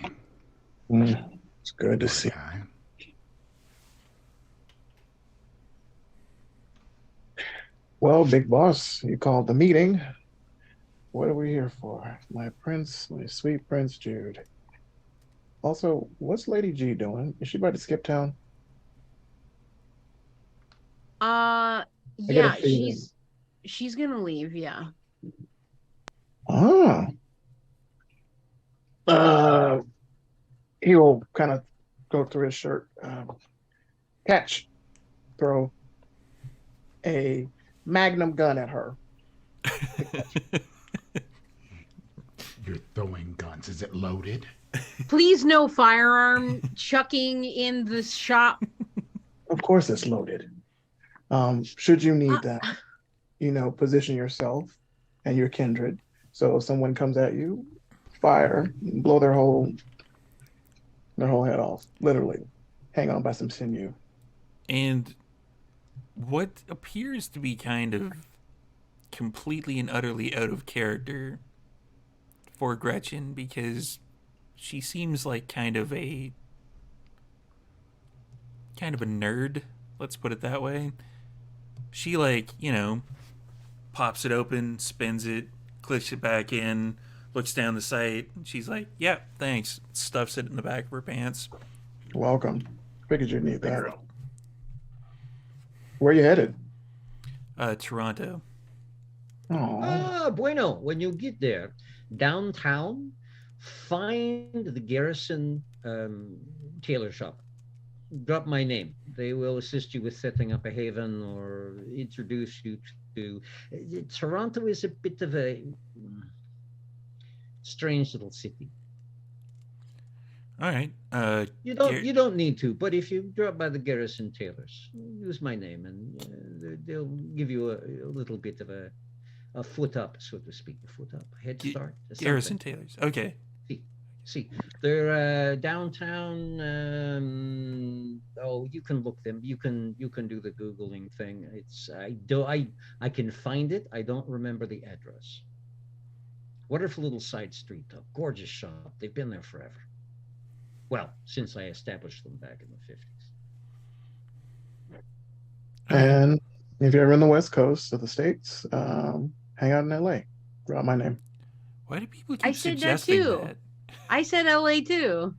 It's good to see. Mordecai. Well, big boss, you called the meeting. What are we here for? My prince, my sweet Prince Jude. Also, what's Lady G doing? Is she about to skip town? I get a Yeah, feeling. she's gonna leave, yeah. Ah. He will kind of go through his shirt. Catch. Throw a magnum gun at her. You're throwing guns. Is it loaded? Please no firearm chucking in the shop. Of course it's loaded. Should you need that, position yourself and your kindred. So if someone comes at you, fire, blow their whole head off. Literally. Hang on by some sinew. And what appears to be kind of completely and utterly out of character for Gretchen, because she seems like kind of a nerd, let's put it that way. She pops it open, spins it, clicks it back in, looks down the sight, and she's like, "Yeah, thanks." Stuffs it in the back of her pants. Welcome. Figured you'd need that. Girl. Where you headed? Toronto. Oh, Bueno. When you get there, downtown, find the Garrison tailor shop. Drop my name. They will assist you with setting up a haven or introduce you to. Toronto is a bit of a strange little city. All right. You don't need to, but if you drop by the Garrison Tailors, use my name, and they'll give you a little bit of a foot up, so to speak, a foot up, a head start. Garrison Taylors. Okay. See, they're downtown. You can look them. You can do the Googling thing. I can find it. I don't remember the address. Wonderful little side street, though. Gorgeous shop. They've been there forever. Well, since I established them back in the 50s. and if you're ever in the West Coast of the States, hang out in LA. Drop my name. Why do people keep I said that suggesting too. that? I said LA too.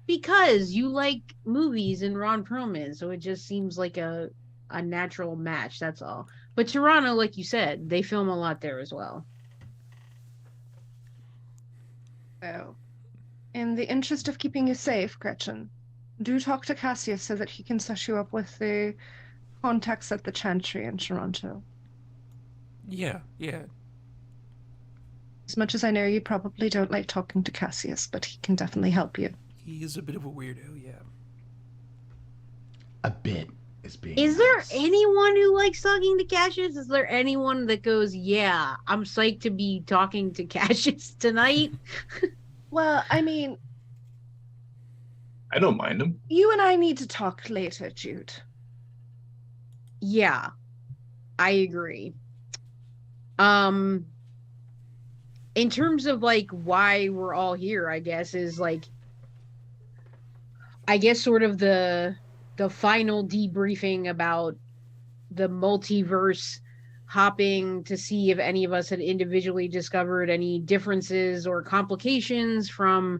Because you like movies and Ron Perlman, so it just seems like a natural match, that's all. But Toronto, like you said, they film a lot there as well. So, in the interest of keeping you safe, Gretchen, do talk to Cassius so that he can set you up with the contacts at the Chantry in Toronto. Yeah. As much as I know you probably don't like talking to Cassius, but he can definitely help you. He is a bit of a weirdo, yeah. A bit is being. Is there nice. anyone who likes talking to Cassius? Is there anyone that goes, yeah, I'm psyched to be talking to Cassius tonight? Well, I mean, I don't mind him. you and I need to talk later, Jude. Yeah, I agree. In terms of like why we're all here, I guess is like, I guess sort of the final debriefing about the multiverse hopping to see if any of us had individually discovered any differences or complications from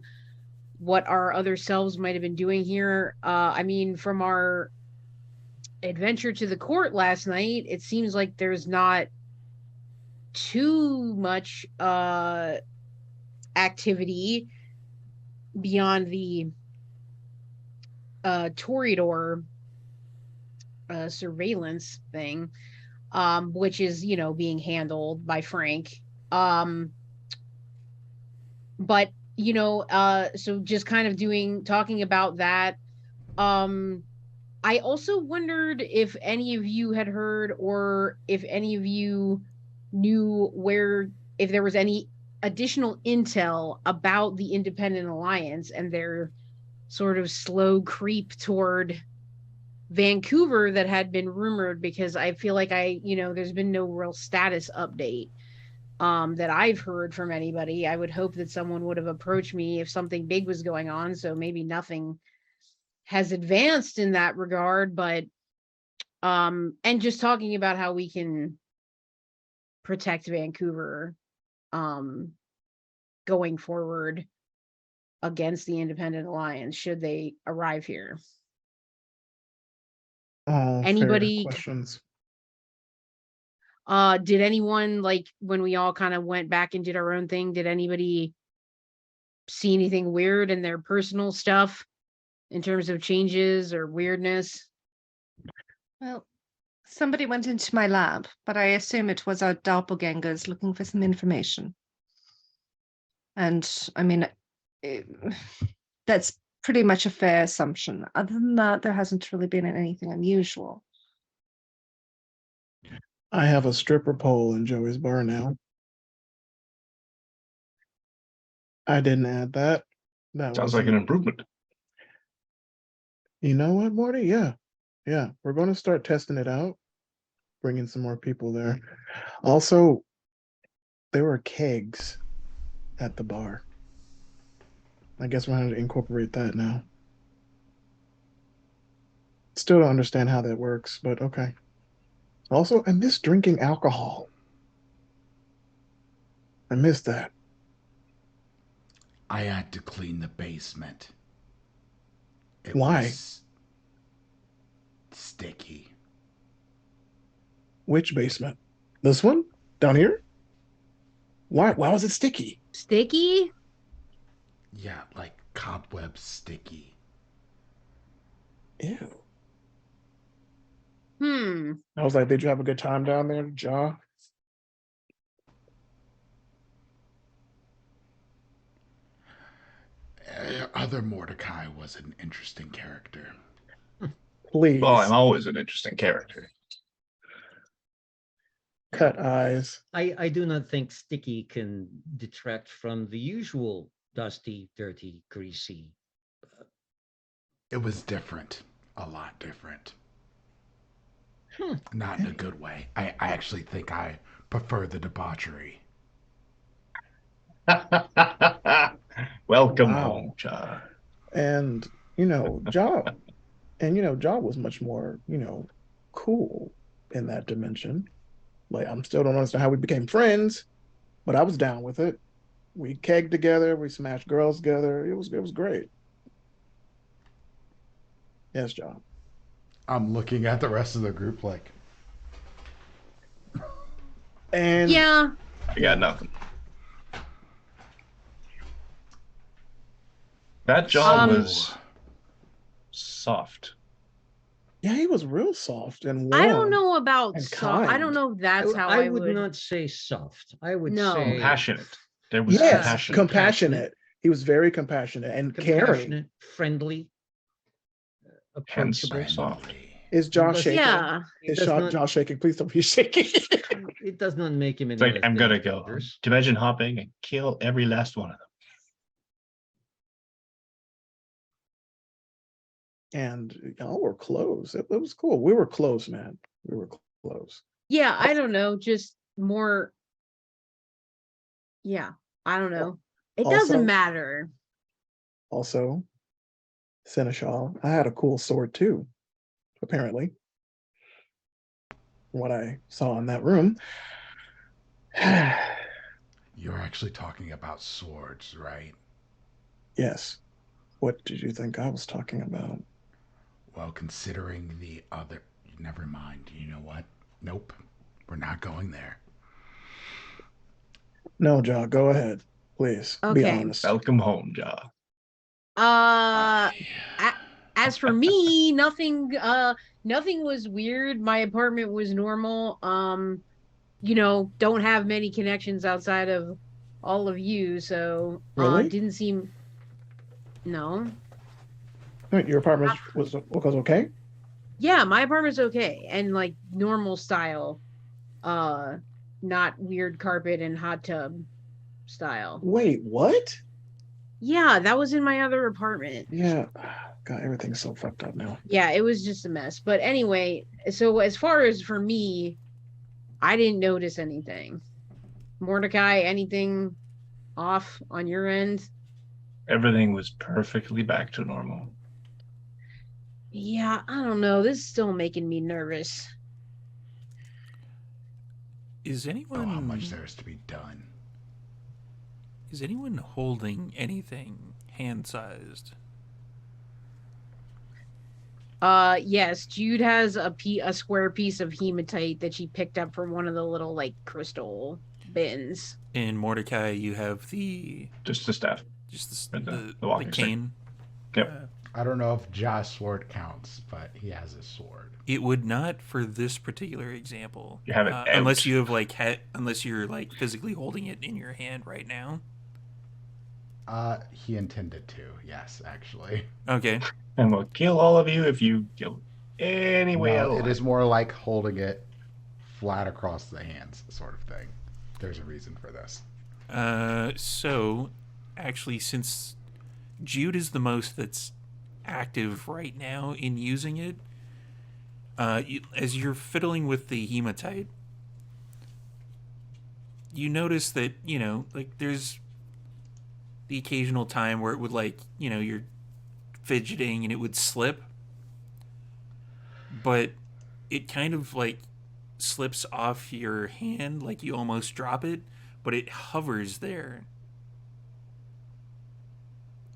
what our other selves might have been doing here. I mean, from our adventure to the court last night, it seems like there's not too much activity beyond the Toreador surveillance thing, which is, being handled by Frank. Um, but, so just kind of talking about that. Um, I also wondered if any of you had heard or if any of you knew if there was any additional intel about the Independent Alliance and their sort of slow creep toward Vancouver that had been rumored, because I feel like there's been no real status update that I've heard from anybody. I would hope that someone would have approached me if something big was going on, so maybe nothing has advanced in that regard, but and just talking about how we can protect Vancouver going forward against the Independent Alliance should they arrive here. All fair Anybody questions. did anyone, like, when we all kind of went back and did our own thing, did anybody see anything weird in their personal stuff in terms of changes or weirdness? Well, somebody went into my lab, but I assume it was our doppelgangers looking for some information. And I mean, that's pretty much a fair assumption. Other than that, there hasn't really been anything unusual. I have a stripper pole in Joey's bar now. I didn't add that. That Sounds was like an improvement. You know what, Morty? Yeah. We're going to start testing it out, bringing some more people there. Also, there were kegs at the bar. I guess we're going to incorporate that now. Still don't understand how that works, but okay. Also, I miss drinking alcohol. I miss that. I had to clean the basement. It Why? was sticky. Which basement? This one? Down here? Why was it sticky? Sticky? Yeah, like cobweb sticky. Ew. I was like, did you have a good time down there, Ja? Other Mordecai was an interesting character. Please. Well, I'm always an interesting character. Cut eyes. I do not think sticky can detract from the usual dusty, dirty, greasy. It was different. A lot different. Not in a good way. I actually think I prefer the debauchery. Welcome Wow. home, Ja. And, Ja was much more, cool in that dimension. Like, I'm still don't understand how we became friends, but I was down with it. We kegged together, we smashed girls together. It was great. Yes, John. I'm looking at the rest of the group like. And yeah, I got nothing. That John was soft. yeah, he was real soft and warm. I don't know about and soft. I don't kind. know if that's how I would not say soft. I would No. say Compassionate. There was Yes, compassion. He was very compassionate and caring. compassionate, friendly, Hence approachable. soft. Is Josh But shaking? Yeah. Is does not- Josh shaking? Please don't be shaking. It does not make him any It's like, less I'm gonna go. dangerous. To imagine hopping and kill every last one of them. And y'all were close. It was cool. We were close, man. We were close. Yeah, I don't know. Just more. Yeah, I don't know. It Also- doesn't matter. Also, Seneschal, I had a cool sword too, apparently. From what I saw in that room. You're actually talking about swords, right? Yes. What did you think I was talking about? Well, considering the other. Never mind. You know what? Nope. We're not going there. No, John, go ahead. Please. Be Okay. honest. Welcome home, Ja. As as for me, nothing was weird. My apartment was normal. Don't have many connections outside of all of you, so Really? didn't seem no. Your apartment was okay? Yeah, my apartment's okay and like normal style. Uh Not weird carpet and hot tub style. Wait, what? Yeah, that was in my other apartment. Yeah. God, everything's so fucked up now. Yeah, it was just a mess. But anyway, so as far as for me, I didn't notice anything. Mordecai, anything off on your end? Everything was perfectly back to normal. Yeah, I don't know. This is still making me nervous. Is Oh, anyone how much there is to be done. Is anyone holding anything hand-sized? Yes, Jude has a square piece of hematite that she picked up from one of the little like crystal bins. And Mordecai, you have Just the staff. just And the walking stick. cane. Yep. I don't know if Ja's sword counts, but he has a sword. It would not for this particular example. You have it out. unless you have unless you're like physically holding it in your hand right now. He intended to, yes, actually. Okay. And we'll kill all of you if you kill any way No, out of it line. is more like holding it flat across the hands, sort of thing. There's a reason for this. So actually, since Jude is the most that's active right now in using it, as you're fiddling with the hematite, you notice that, like there's the occasional time where it would you're fidgeting and it would slip, but it kind of like slips off your hand, like you almost drop it, but it hovers there.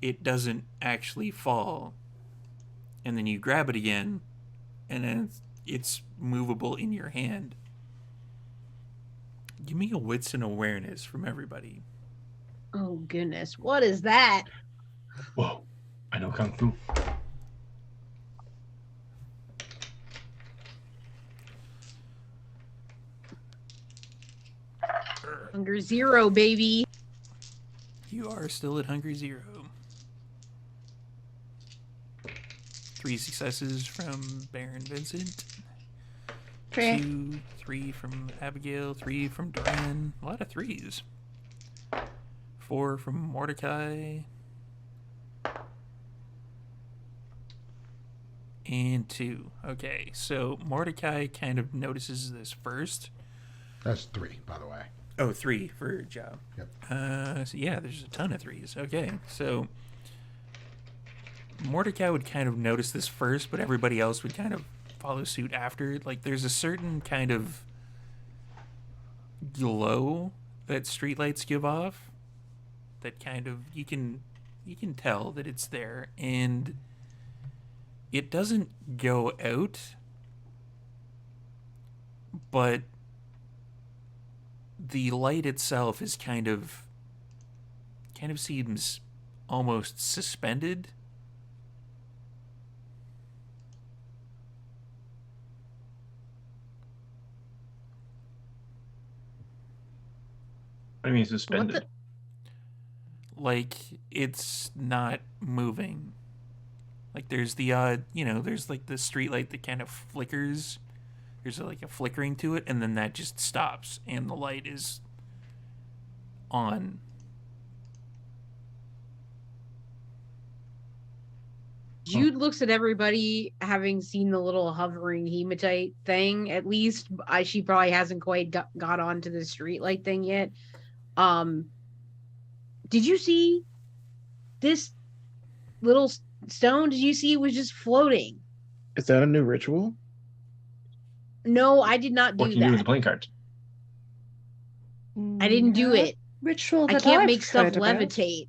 It doesn't actually fall. And then you grab it again, and then it's movable in your hand. Give me a wits and awareness from everybody. Oh goodness, what is that? Whoa, I know Kung Fu. Hunger 0, baby. You are still at Hungry 0. 3 successes from Baron Vincent. 2, 3 from Abigail, 3 from Duran. A lot of 3s. 4 from Mordecai. And 2. Okay, so Mordecai kind of notices this first. That's 3, by the way. Oh, 3 for job. Yep. So yeah, there's a ton of 3s. Okay, so Mordecai would kind of notice this first, but everybody else would kind of follow suit after. Like, there's a certain kind of glow that streetlights give off that kind of you can tell that it's there, and it doesn't go out, but the light itself is kind of seems almost suspended. What do you mean suspended? Like it's not moving. Like there's the odd, there's like the street light that kind of flickers. There's like a flickering to it, and then that just stops, and the light is on. Jude looks at everybody, having seen the little hovering hematite thing. At least, she probably hasn't quite got onto the streetlight thing yet. Did you see this little stone? Did you see it was just floating? Is that a new ritual? No, I did not do What can you do with the that. playing cards? I didn't do it. Ritual I that can't I've make stuff heard about. levitate.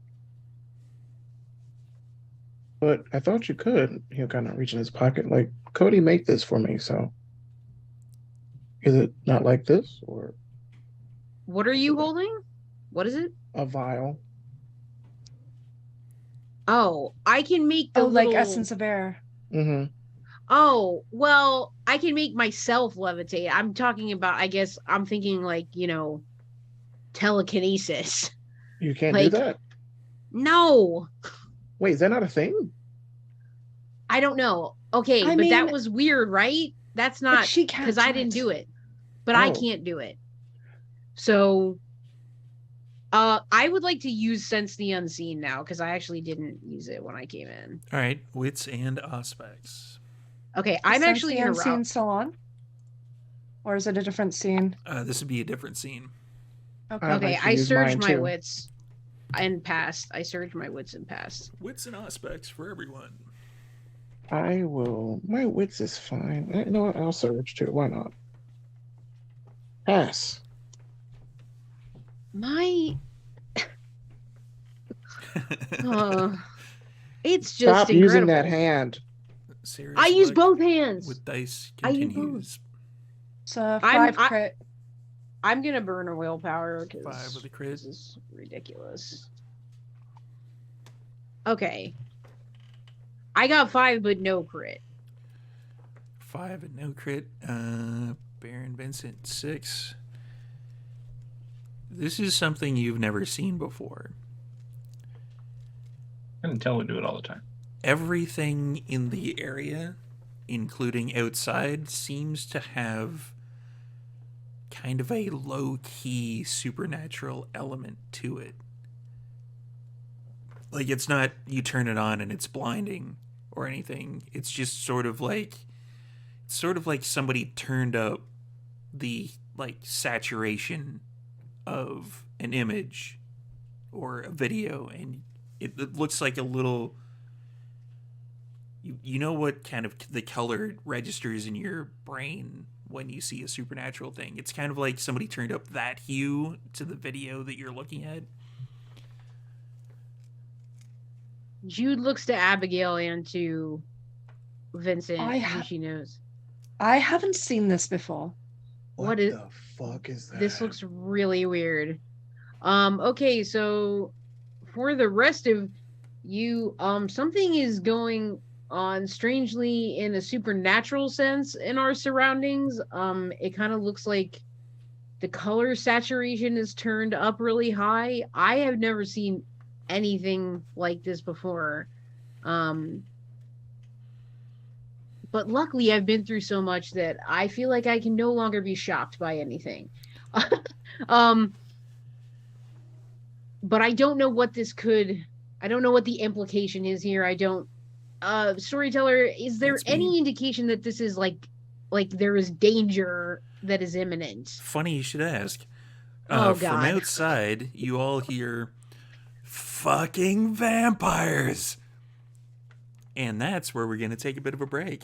But I thought you could. He'll kind of reach in his pocket, like, Cody, make this for me. So, is it not like this, or What are you holding? What is it? a vial? Oh, I can make the Oh, like little... Essence of Air. Mm-hmm. Oh, well, I can make myself levitate. I'm talking about, I guess, I'm thinking like, telekinesis. You can't do Like, that. no, Wait, is that not a thing? I don't know. Okay, I but that mean, was weird, right? That's but not she can't because I do didn't it. do it, but I Oh, can't do it. So, I would like to use Sense the Unseen now because I actually didn't use it when I came in. All right, wits and aspects. Okay, Is I'm Sense actually the gonna Unseen route. still on? Or is it a different scene? This would be a different scene. Okay. I'd Okay, like to I use surged mine my too. wits and passed. I surged my wits and passed. Wits and aspects for everyone. I will. My wits is fine. You know what? I'll surge too. Why not? Pass. My it's just Stop using incredible. that hand. Serious I use luck both hands. with dice I use both. continues. It's a I'm- 5 crit. I'm gonna burn a willpower 5 because with a crit. this is ridiculous. Okay. I got 5, but no crit. 5 and no crit. Baron Vincent 6. This is something you've never seen before. I can tell we do it all the time. Everything in the area, including outside, seems to have kind of a low-key supernatural element to it. Like, it's not you turn it on and it's blinding or anything. It's just sort of like somebody turned up the saturation of an image or a video, and it looks like a little. You know what kind of the color registers in your brain when you see a supernatural thing? It's kind of like somebody turned up that hue to the video that you're looking at. Jude looks to Abigail and to Vincent, I who ha- she knows. I haven't seen this before. What is- the fuck is that? This looks really weird. Okay, so for the rest of you, something is going on strangely in a supernatural sense in our surroundings. It kind of looks like the color saturation is turned up really high. I have never seen anything like this before. But luckily I've been through so much that I feel like I can no longer be shocked by anything. But I don't know what I don't know what the implication is here. I don't storyteller, is there That's me. any indication that this is like there is danger that is imminent? Funny you should ask. Oh, From God. outside, you all hear fucking vampires. And that's where we're going to take a bit of a break.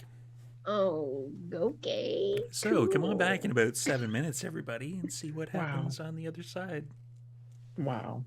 Oh, okay. So come on back in cool. about 7 minutes, everybody, and see what Wow. happens on the other side. Wow.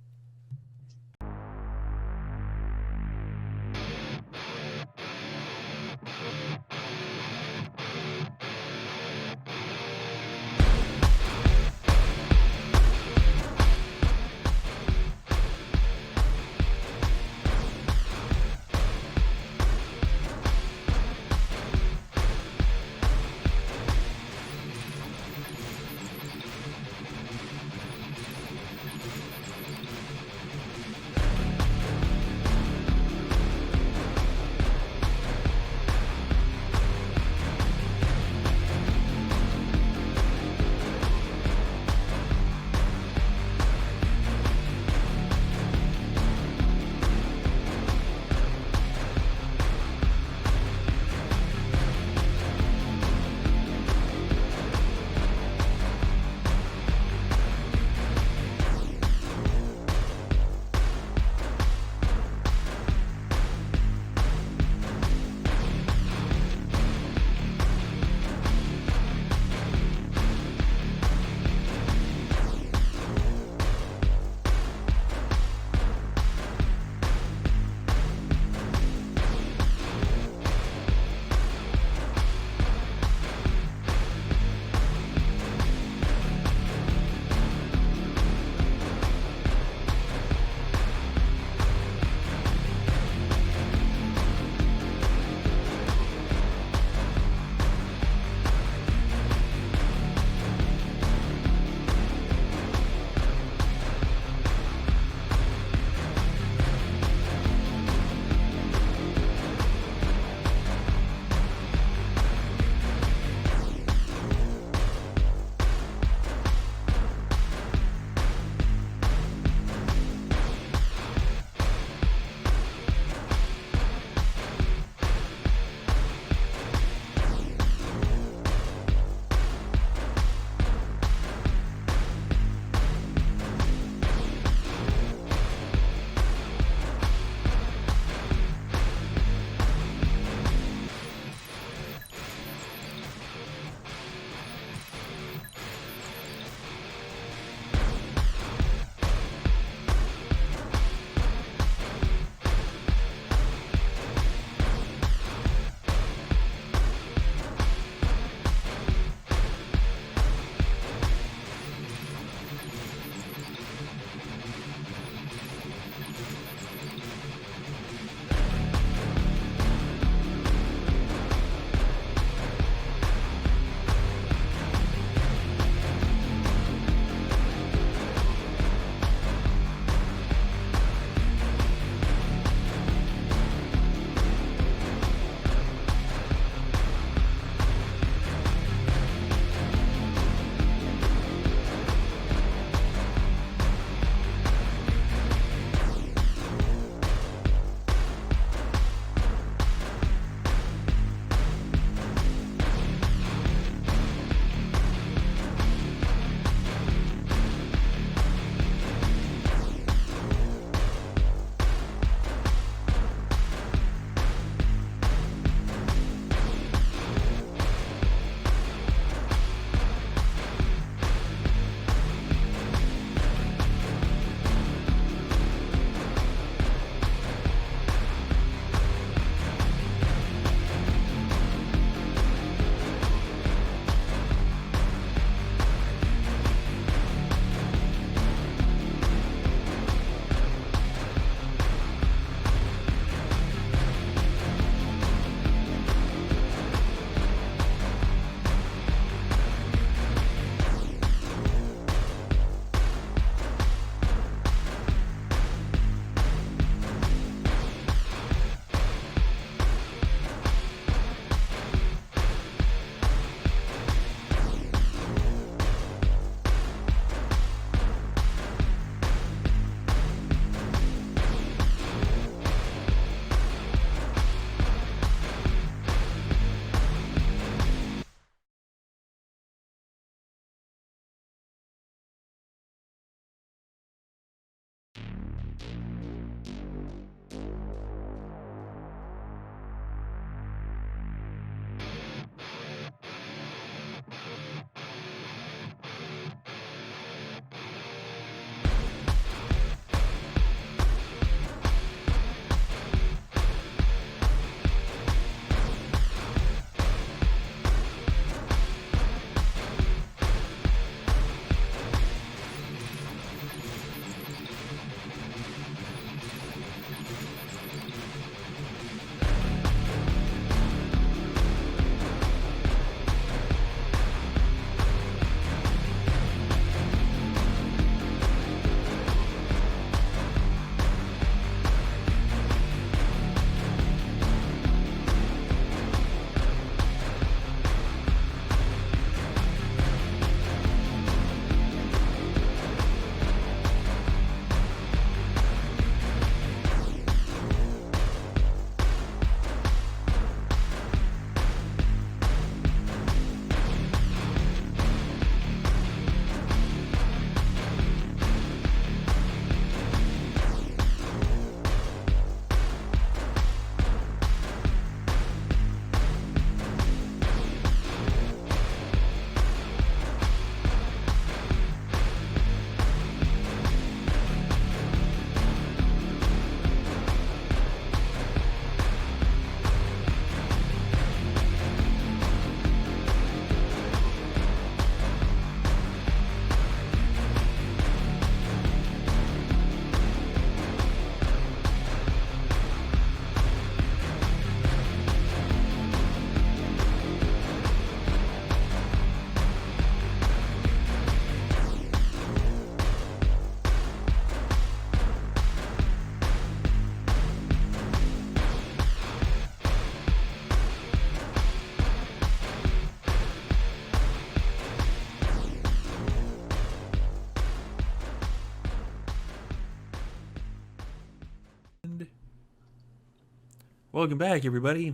Welcome back, everybody.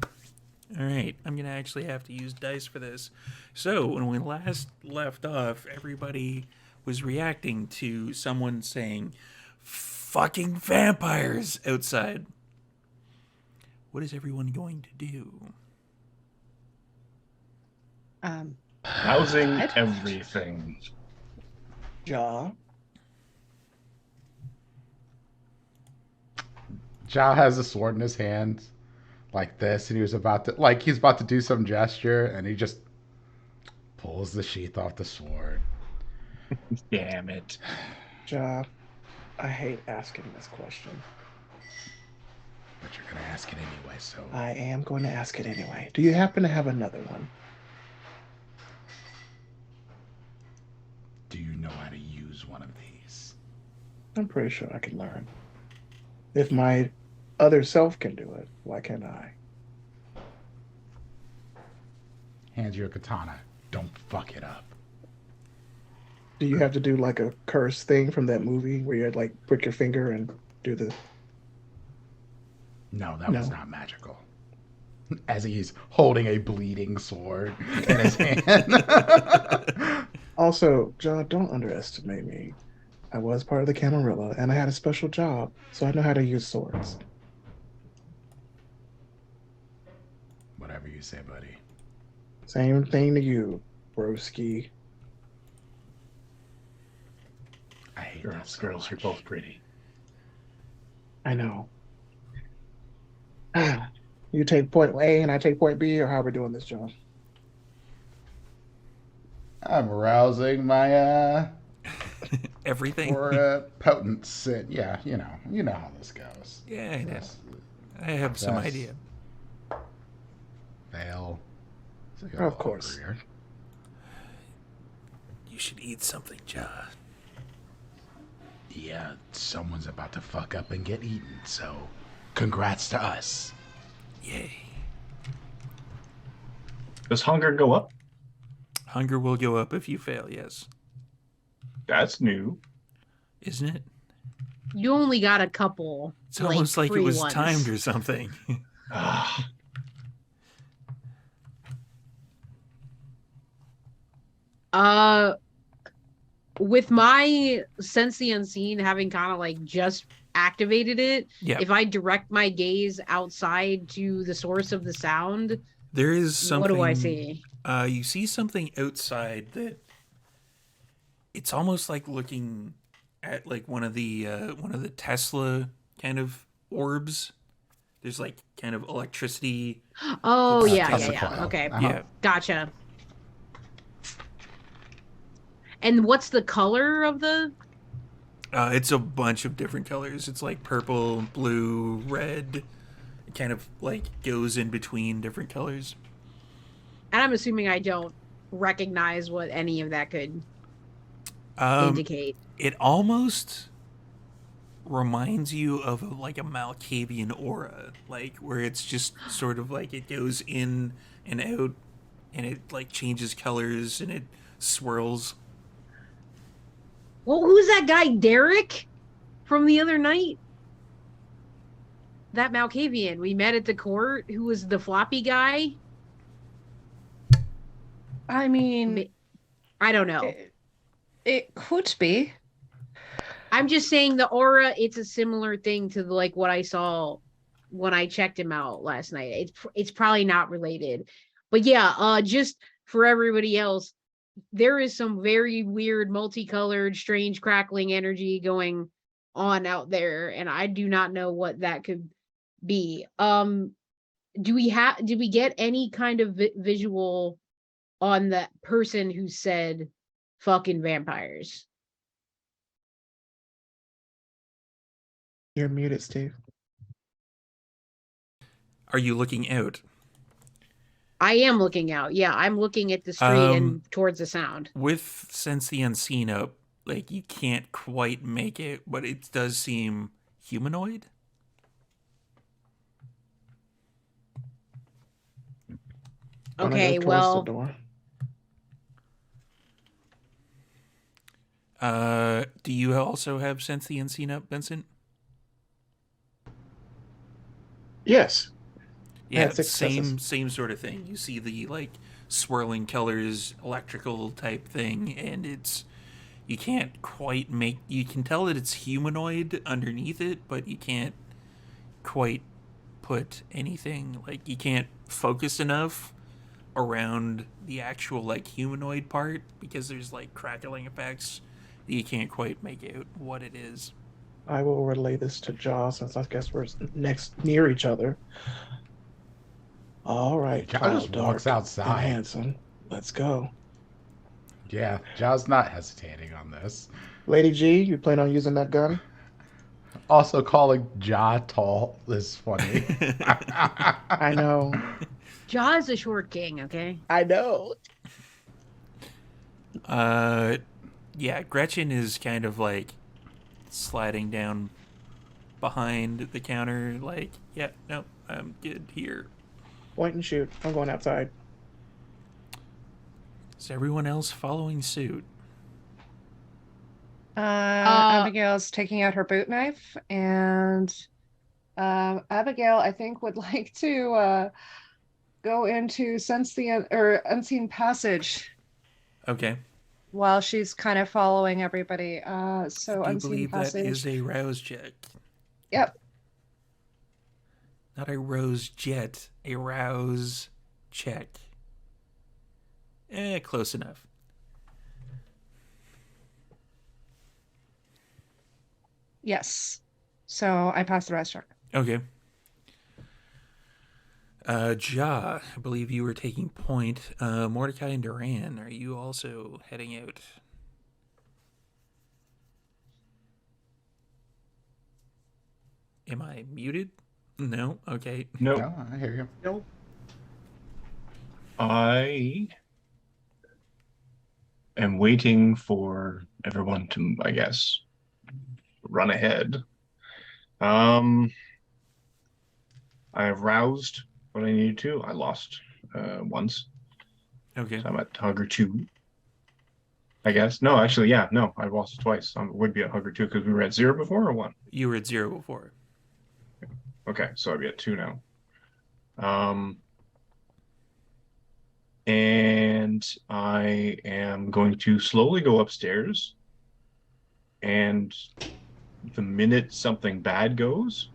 All right, I'm going to actually have to use dice for this. So, when we last left off, everybody was reacting to someone saying, fucking vampires outside. What is everyone going to do? Housing I'd- everything. Ja. Ja has a sword in his hand, like this, and he's about to do some gesture, and he just pulls the sheath off the sword. Damn it. Ja, I hate asking this question. But you're gonna ask it anyway, so I am going to ask it anyway. Do you happen to have another one? do you know how to use one of these? I'm pretty sure I can learn. If my other self can do it, why can't I? Hands you a katana. Don't fuck it up. Do you have to do like a curse thing from that movie where you like prick your finger and do the? No, that was No. not magical. As he's holding a bleeding sword in his hand. Also, John, don't underestimate me. I was part of the Camarilla and I had a special job, so I know how to use swords. Whatever you say, buddy. Same thing to you, broski. I hate that Girls, so girls, much. you're both pretty. I know. You take point A and I take point B, or how are we doing this, John? I'm arousing my Everything? for potent sin. Yeah, you know how this goes. Yeah, I know. Yes. I have some Yes. idea. Fail. So you're Of a little course. hungrier. You should eat something, Ja. Yeah, someone's about to fuck up and get eaten, so congrats to us. Yay. Does hunger go up? Hunger will go up if you fail, yes. That's new. Isn't it? You only got a couple. It's almost like it free was ones. timed or something. Ah, With my sense the unseen having kind of like just activated it, Yeah. if I direct my gaze outside to the source of the sound, There is something. what do I see? You see something outside that it's almost like looking at like one of the Tesla kind of orbs. There's like kind of electricity. Oh It's yeah, Tesla yeah, yeah. coil. Okay, Uh-huh. Yeah. gotcha. And what's the color of the? It's a bunch of different colors. It's like purple, blue, red. It kind of like goes in between different colors. And I'm assuming I don't recognize what any of that could indicate. It almost reminds you of like a Malkavian aura, like where it's just sort of like it goes in and out, and it like changes colors and it swirls. Well, who's that guy, Derek, from the other night? That Malkavian we met at the court, who was the floppy guy. I mean, I don't know. it could be. I'm just saying the aura. It's a similar thing to like what I saw when I checked him out last night. It's probably not related, but yeah. Just for everybody else, there is some very weird, multicolored, strange, crackling energy going on out there, and I do not know what that could be. Did we get any kind of visual on the person who said "fucking vampires"? You're muted, Steve. Are you looking out? I am looking out. Yeah, I'm looking at the street and towards the sound. With Sense the Unseen up, like you can't quite make it, but it does seem humanoid. Wanna Okay, go towards well, the door? Do you also have Sense the Unseen up, Vincent? Yes. I Yeah, had 6 successes. same sort of thing. You see the like swirling colors, electrical type thing, and it's you can't quite make. You can tell that it's humanoid underneath it, but you can't quite put anything like you can't focus enough around the actual like humanoid part because there's like crackling effects that you can't quite make out what it is. I will relay this to Jaw since I guess we're next near each other. All right, Jaw Cloud just walks Dark and outside. Hanson. Let's go. Yeah, Jaw's not hesitating on this. Lady G, you plan on using that gun? Also, calling Jaw tall is funny. I know. Jaw is a short king, okay? I know. Yeah, Gretchen is kind of like sliding down behind the counter, like, yeah, no, I'm good here. Point and shoot. I'm going outside. Is everyone else following suit? Abigail's taking out her boot knife, and Abigail, I think, would like to go into sense the or unseen passage Okay. while she's kind of following everybody. I So do unseen believe that passage. is a rouse check. Yep. Not a rose jet, a rouse check. Close enough. Yes. So I passed the rest check. Okay. Ja, I believe you were taking point. Mordecai and Duran, are you also heading out? Am I muted? No? Okay. No, No, I hear you. Nope. I am waiting for everyone to, I guess, run ahead. I have roused what I needed to. I lost once. Okay. So I'm at Hugger 2. I guess. No, actually, yeah, no, I lost twice. I would be at Hugger 2 because we were at 0 before or 1? You were at 0 before. Okay, so I'd be at 2 now. And I am going to slowly go upstairs. And the minute something bad goes,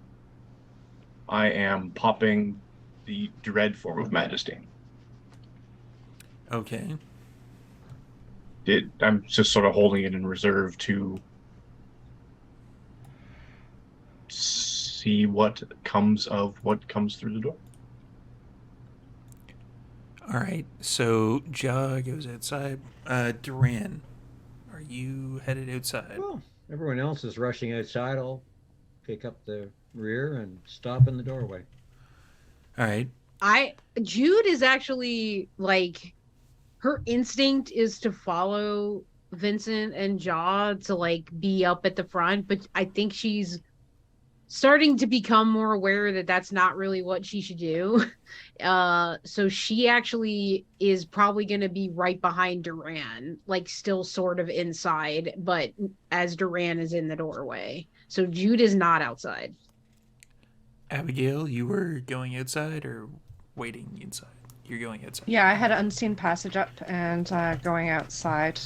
I am popping the dread form of majesty. Okay. I'm just sort of holding it in reserve to see what comes through the door. All right. So Ja goes outside. Duran, are you headed outside? Well, everyone else is rushing outside. I'll pick up the rear and stop in the doorway. All right. Jude is actually like her instinct is to follow Vincent and Jaw to like be up at the front, but I think she's starting to become more aware that that's not really what she should do. So she actually is probably going to be right behind Duran, like still sort of inside, but as Duran is in the doorway. So Jude is not outside. Abigail, you were going outside or waiting inside? You're going outside. Yeah, I had an unseen passage up and going outside,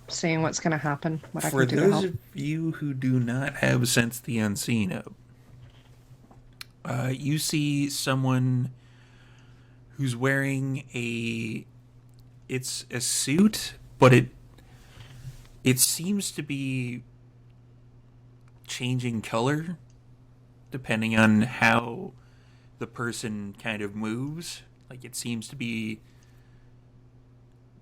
seeing what's going to happen, what I For can do to those help. of you who do not have Sense the Unseen up, you see someone who's wearing it's a suit, but it seems to be changing color depending on how the person kind of moves. Like it seems to be.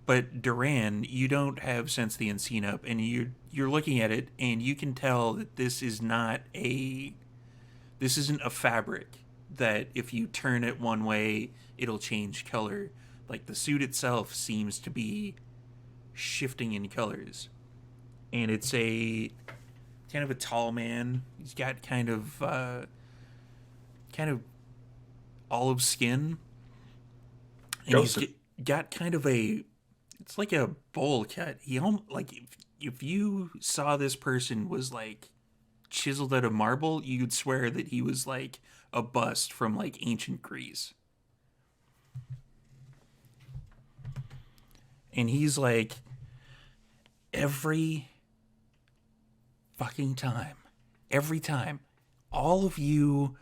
But Duran, you don't have Sense the Unseen up, and you're looking at it, and you can tell that this isn't a fabric that if you turn it one way, it'll change color. Like the suit itself seems to be shifting in colors, and it's a kind of a tall man. He's got kind of olive skin, and Joseph. he's got kind of a. It's like a bowl cut. He like if you saw this person was like chiseled out of marble, you'd swear that he was like a bust from like ancient Greece. And he's like, every fucking time, every time, all of you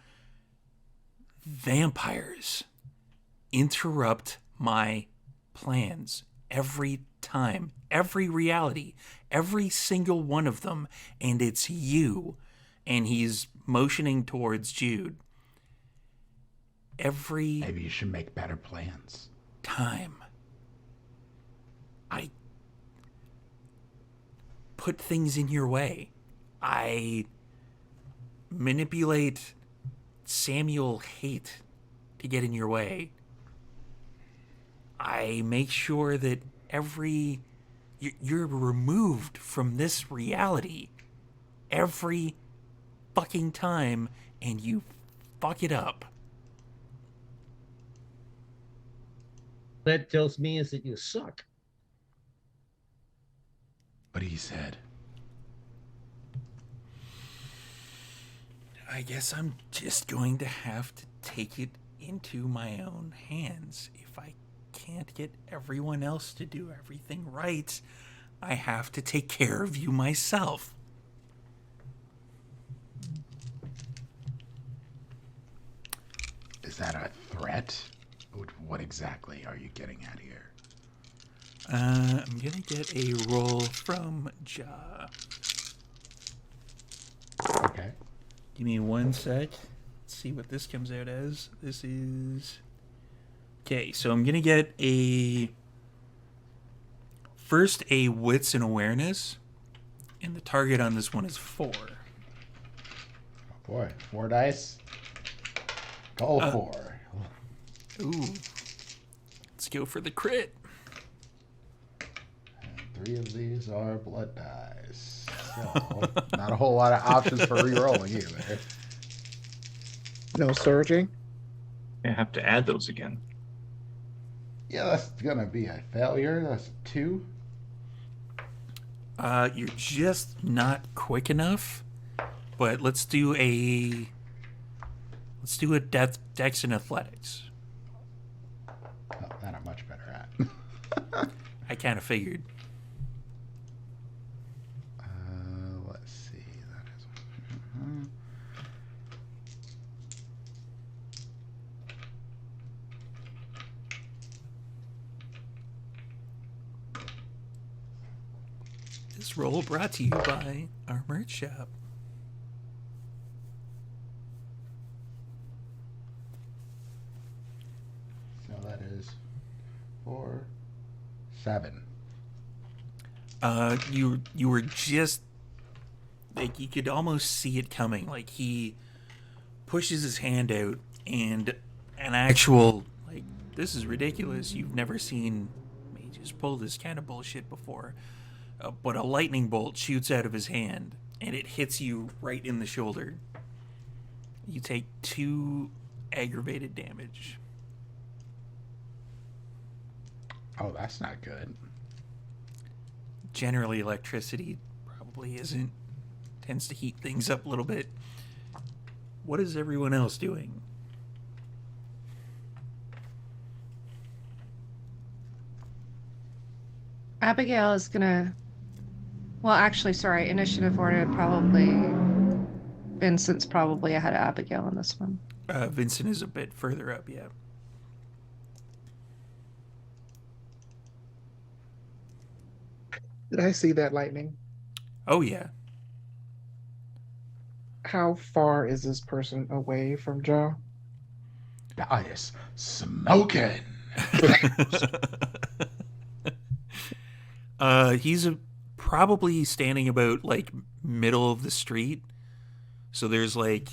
vampires interrupt my plans every time, every reality, every single one of them, and it's you. And he's motioning towards Jude. Every Maybe you should make better plans. time I put things in your way, I manipulate Samuel hate to get in your way. I make sure that you're removed from this reality every fucking time, and you fuck it up. That tells me is that you suck. But he said, I guess I'm just going to have to take it into my own hands. If I can't get everyone else to do everything right, I have to take care of you myself. is that a threat? What exactly are you getting at here? I'm gonna get a roll from Ja. Okay. Give me 1 sec. Let's see what this comes out as. This is... Okay, so I'm gonna get first a wits and awareness, and the target on this one is 4. Oh boy, 4 dice. Go 4. Ooh. Let's go for the crit. And 3 of these are blood dice. So, not a whole lot of options for re-rolling either. No surging. I have to add those again. Yeah, that's gonna be a failure. That's 2. You're just not quick enough, but let's do a dex and athletics. Oh, that I'm much better at. I kind of figured. Let's see. That is. This roll brought to you by our merch shop. So that is 4, 7. You were just like, you could almost see it coming. Like, he pushes his hand out, and an actual, like, this is ridiculous. You've never seen mages pull this kind of bullshit before. But a lightning bolt shoots out of his hand, and it hits you right in the shoulder. You take 2 aggravated damage. Oh, that's not good. Generally, electricity probably isn't. Tends to heat things up a little bit. What is everyone else doing? Abigail is gonna. Well, actually, sorry. Initiative order probably. Vincent's probably ahead of Abigail on this one. Vincent is a bit further up, yeah. Did I see that lightning? Oh, yeah. How far is this person away from Joe? That is smoking. He's probably standing about, like, middle of the street. So there's, like,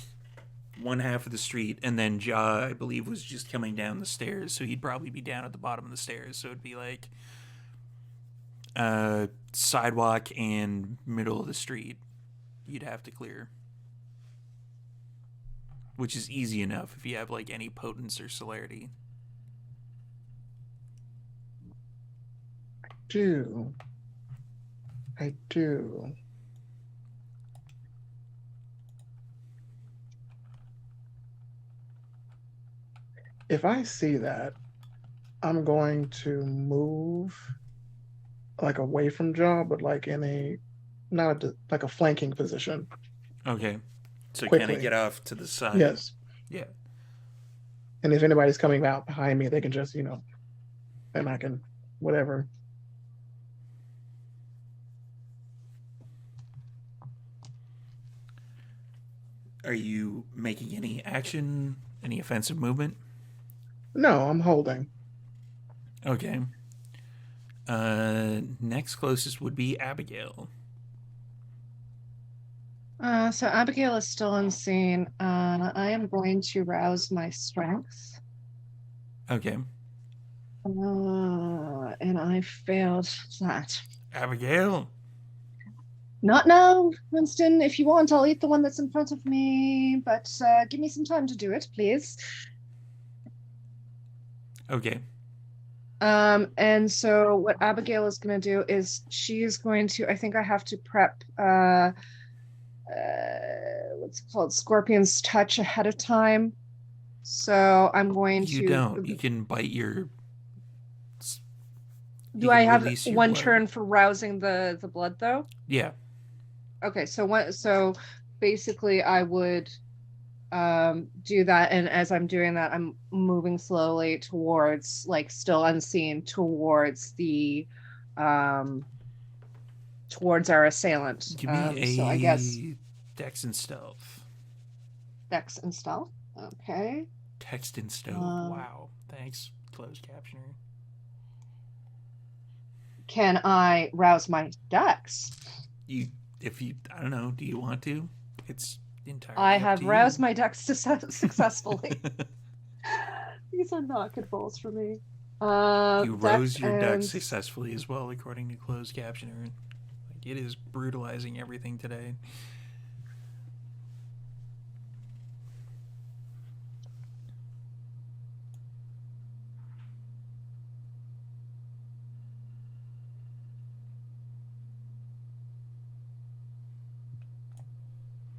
one half of the street, and then Ja, I believe, was just coming down the stairs, so he'd probably be down at the bottom of the stairs. So it'd be, like, sidewalk and middle of the street you'd have to clear. Which is easy enough if you have, like, any potence or celerity. I do. if I see that, I'm going to move like away from Jaw, but like in a not a, like a flanking position Okay. So kind of quickly. get off to the side. Yes. Yeah. And if anybody's coming out behind me, they can just, and I can, whatever. Are you making any action, any offensive movement? No, I'm holding. Okay. Next closest would be Abigail. So Abigail is still unseen. I am going to rouse my strength. Okay. And I failed that. Abigail. Not now, Winston. If you want, I'll eat the one that's in front of me, but give me some time to do it, please. Okay. And so what Abigail is going to do is she's going to, I think I have to prep what's it called, Scorpion's Touch ahead of time. So I'm going You to. don't. You can bite your. Do I have release your one blood. turn for rousing the blood though? Yeah. Okay, so basically I would do that, and as I'm doing that, I'm moving slowly towards, like, still unseen, towards the towards our assailant. Give me a So I guess Dex and Stealth. Dex and stealth. Okay. Text and Stealth. Wow. Thanks, closed captioner. Can I rouse my Dex? I don't know, do you want to? It's entirely I up have to roused you. my Dex successfully. These are not good rolls for me. You rose your Dex and... successfully as well, according to closed captioner. Like, it is brutalizing everything today.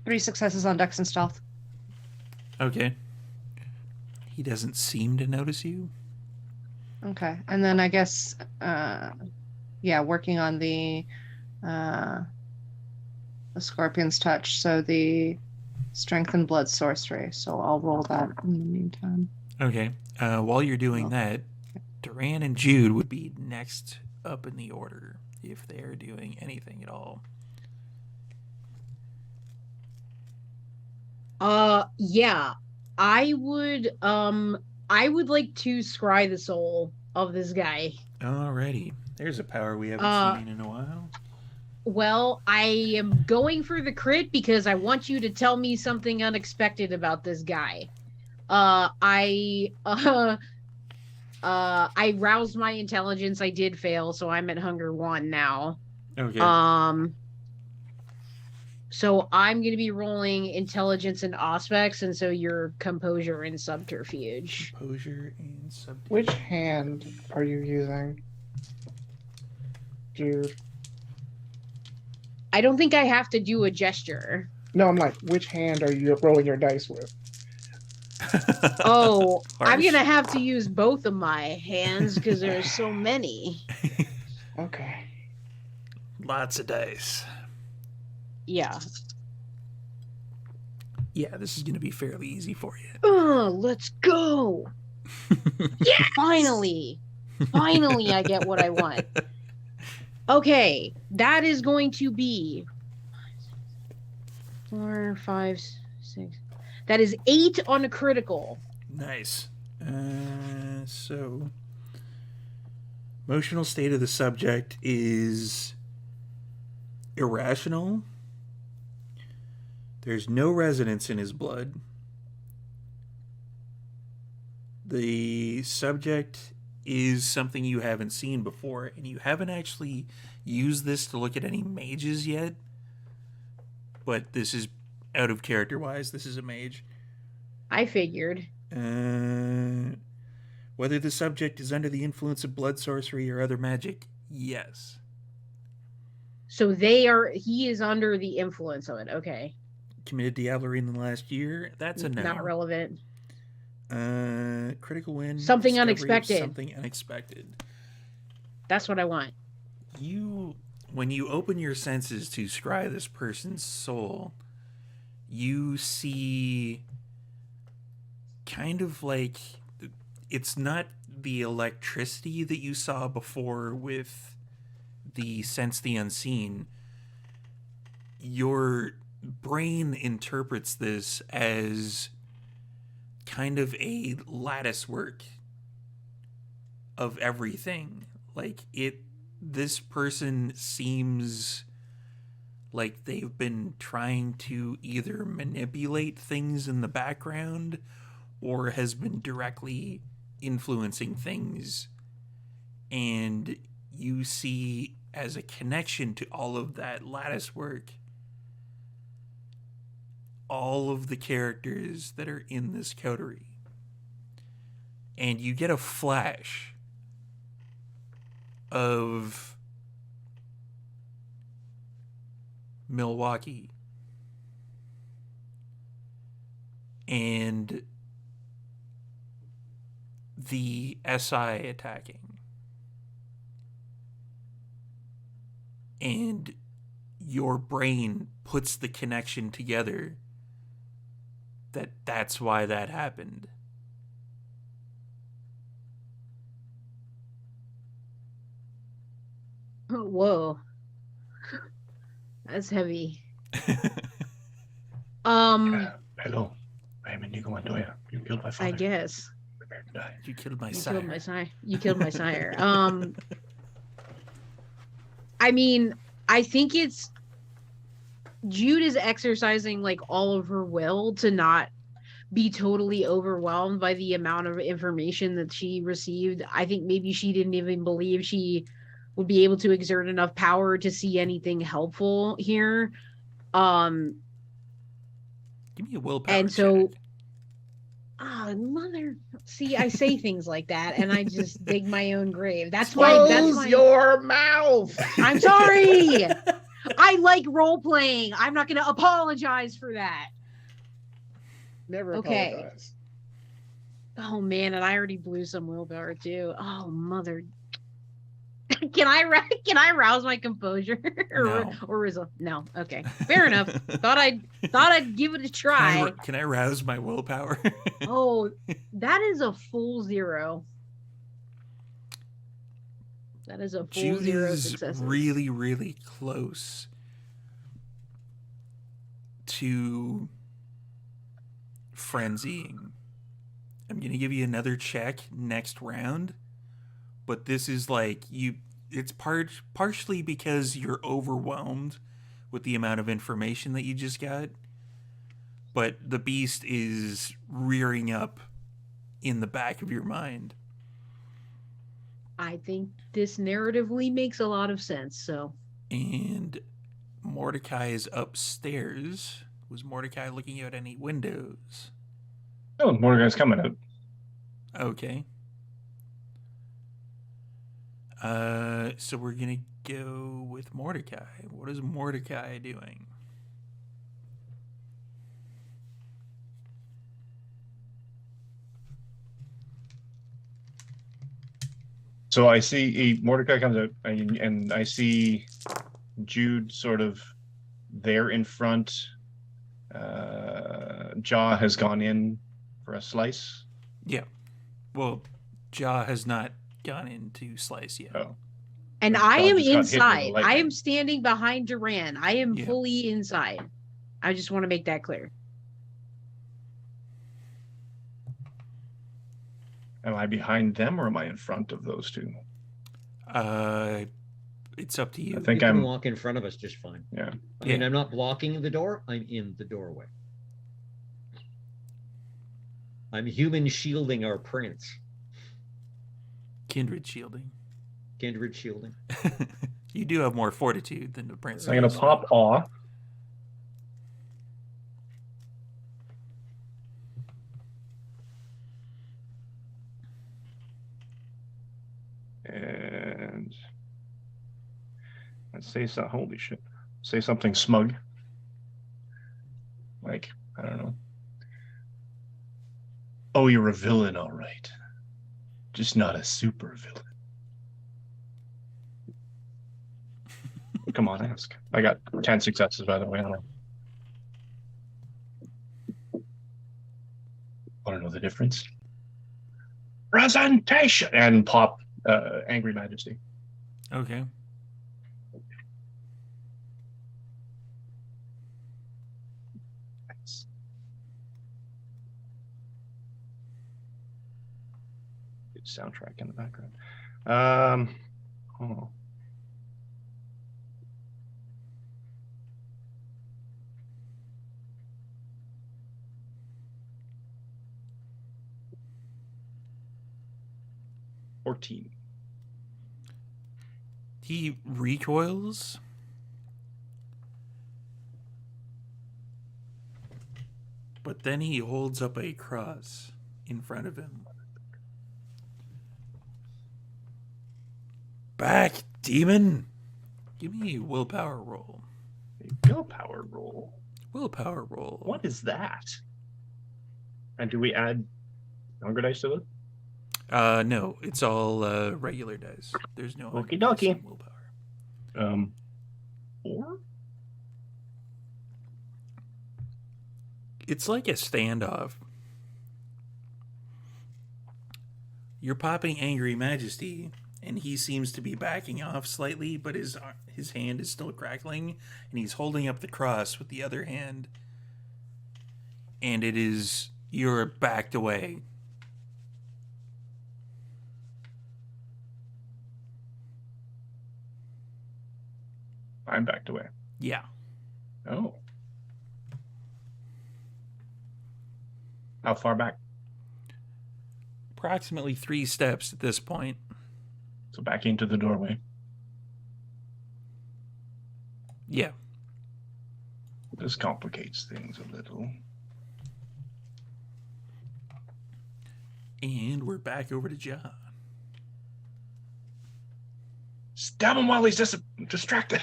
Three successes on Dex and stealth. Okay. He doesn't seem to notice you. Okay, and then I guess, working on the Scorpion's Touch, so the Strength and Blood Sorcery. So I'll roll that in the meantime. Okay. While you're doing that, Duran and Jude would be next up in the order if they're doing anything at all. Yeah. I would like to scry the soul of this guy. Alrighty. There's a power we haven't seen in a while. Well, I am going for the crit because I want you to tell me something unexpected about this guy. I roused my intelligence. I did fail, so I'm at hunger 1 now. Okay. So I'm going to be rolling intelligence and aspects, and so your composure and subterfuge. Composure and subterfuge. Which hand are you using? Jude. I don't think I have to do a gesture. No, I'm like, which hand are you rolling your dice with? Oh, I'm going to have to use both of my hands because there's so many. Okay. Lots of dice. Yeah. Yeah, this is going to be fairly easy for you. Let's go. Yeah, finally. Finally, I get what I want. Okay, that is going to be 4, 5, 6. That is 8 on a critical. Nice. So, emotional state of the subject is irrational. There's no resonance in his blood. The subject is something you haven't seen before, and you haven't actually used this to look at any mages yet. But this is out of character wise. This is a mage. I figured. Whether the subject is under the influence of blood sorcery or other magic, yes. So he is under the influence of it. Okay. Committed diablerie in the last year, that's a no. Not relevant. Critical win. Something discovery of unexpected. Something unexpected. That's what I want. When you open your senses to scry this person's soul, you see kind of like, it's not the electricity that you saw before with the sense the unseen. Your brain interprets this as kind of a lattice work of everything. Like, this person seems like they've been trying to either manipulate things in the background or has been directly influencing things. And you see, as a connection to all of that lattice work, all of the characters that are in this coterie. And you get a flash of Milwaukee and the SI attacking. And your brain puts the connection together that's why that happened. Oh, whoa. That's heavy. Hello. I am Inigo Montoya. You killed my father. I guess. Prepare to die. You killed my You sire. killed my sire. You killed my sire. I mean, I think it's Jude is exercising like all of her will to not be totally overwhelmed by the amount of information that she received. I think maybe she didn't even believe she would be able to exert enough power to see anything helpful here. Give me a willpower And so check. mother, see, I say things like that and I just dig my own grave. That's Close my your mouth. I'm sorry. I like role playing. I'm not going to apologize for that. Never Okay. apologize. Oh man, and I already blew some willpower too. Oh mother. Can I rouse my composure? No. or is it no? Okay, fair enough. thought I'd give it a try. Can I rouse my willpower? Oh, that is a full 0. That is a full Jude 0 is successes. really, really close to frenzying. I'm gonna give you another check next round, but this is like it's partially because you're overwhelmed with the amount of information that you just got, but the beast is rearing up in the back of your mind. I think this narratively makes a lot of sense. So, And Mordecai is upstairs. Was Mordecai looking out any windows? Oh, Mordecai's coming out. Okay. So we're gonna go with Mordecai. What is Mordecai doing? So I see Mordecai comes out, and I see Jude sort of there in front. Jaw has gone in for a slice. Yeah. Well, Jaw has not gone into slice yet. Oh. and Jaw I am just got hit with the inside. I lightning. am standing behind Duran. I am Yeah. fully inside. I just want to make that clear. Am I behind them or am I in front of those two? It's up to you. I think You can I'm. walk in front of us just fine. Yeah. I mean, Yeah. I'm not blocking the door. I'm in the doorway. I'm human shielding our prince. Kindred shielding. Kindred shielding. You do have more fortitude than the prince. I'm gonna does. pop off. And let's say so. Holy shit! Say something smug. Like, I don't know. Oh, you're a villain, all right. Just not a super villain. Come on, ask. I got 10 successes, by the way. I don't want to know the difference. Presentation! And pop Angry Majesty. Okay. Nice. Good soundtrack in the background. Oh. $14. He recoils. But then he holds up a cross in front of him. Back, demon! Give me a willpower roll. A willpower roll. Willpower roll. What is that? And do we add Hunger Dice to it? No, it's all regular dice. There's no Okie dice dokie. in willpower. 4? It's like a standoff. You're popping Angry Majesty, and he seems to be backing off slightly, but his hand is still crackling, and he's holding up the cross with the other hand. And you're backed away. I'm backed away. Yeah. Oh. How far back? Approximately 3 steps at this point. So back into the doorway. Yeah. This complicates things a little. And we're back over to John. Stab him while he's distracted.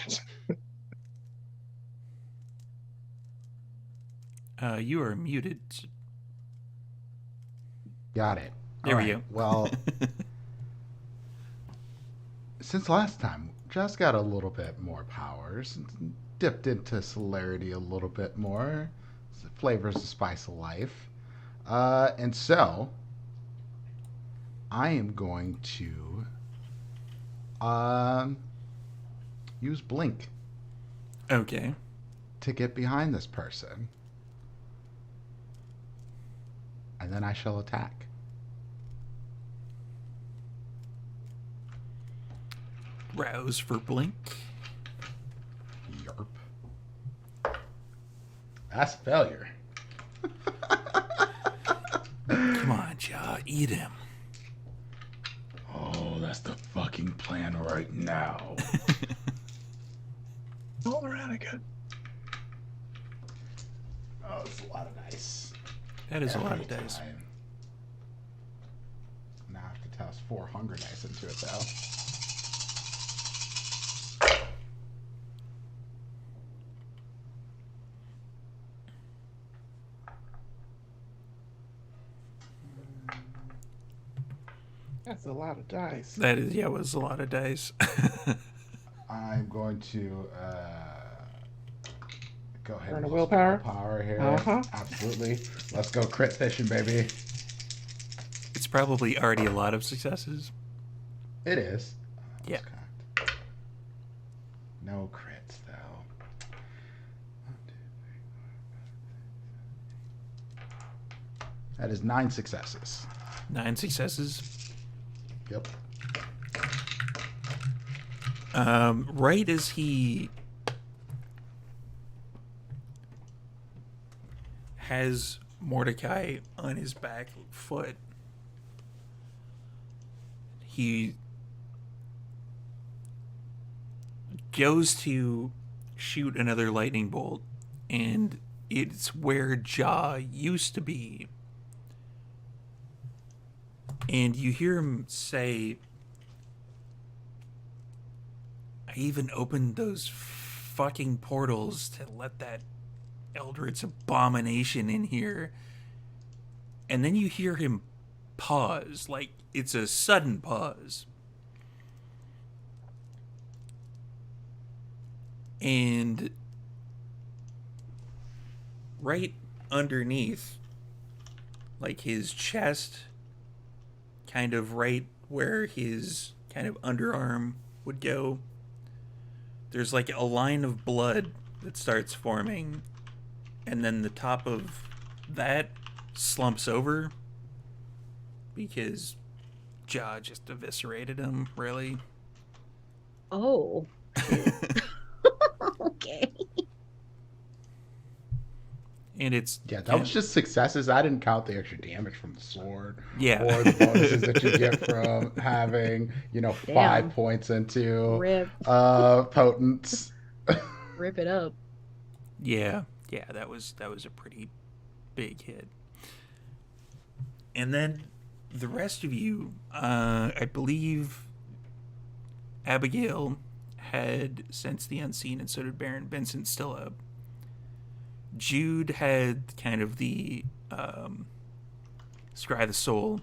You are muted. Got it. There All we right, go. Well, since last time, just got a little bit more powers, dipped into celerity a little bit more, flavors the spice of life, and so I am going to use blink Okay. to get behind this person, and then I shall attack. Rouse for blink. Yarp. That's a failure. Come on, Jaw, eat him. Oh, that's the fucking plan right now. All around again. Oh, it's a lot of dice. That is a lot of Every dice. time. Now I have to toss 4 hunger dice into it, though. That's a lot of dice. That is, yeah, it was a lot of dice. I'm going to go ahead Earn and a use willpower? willpower here. Uh-huh. Absolutely. Let's go crit fishing, baby. It's probably already a lot of successes. It is. Yeah. No crits, though. 1, 2, 3, 4, 5, 6. That is 9 successes. 9 successes. Yep. Right as he has Mordecai on his back foot, he goes to shoot another lightning bolt, and it's where Jaw used to be. And you hear him say, I even opened those fucking portals to let that Eldritch abomination in here. And then you hear him pause, like it's a sudden pause. And right underneath, like his chest, kind of right where his kind of underarm would go, there's like a line of blood that starts forming, and then the top of that slumps over because Jaw just eviscerated him, really. Oh. Okay. And it's Yeah, that was just successes. I didn't count the extra damage from the sword. Yeah. Or the bonuses that you get from having, 5 points into Rip. potence. Rip it up. Yeah, that was a pretty big hit. And then the rest of you, I believe Abigail had sensed the unseen, and so did Baron. Vincent's still up. Jude had kind of the Scry the Soul.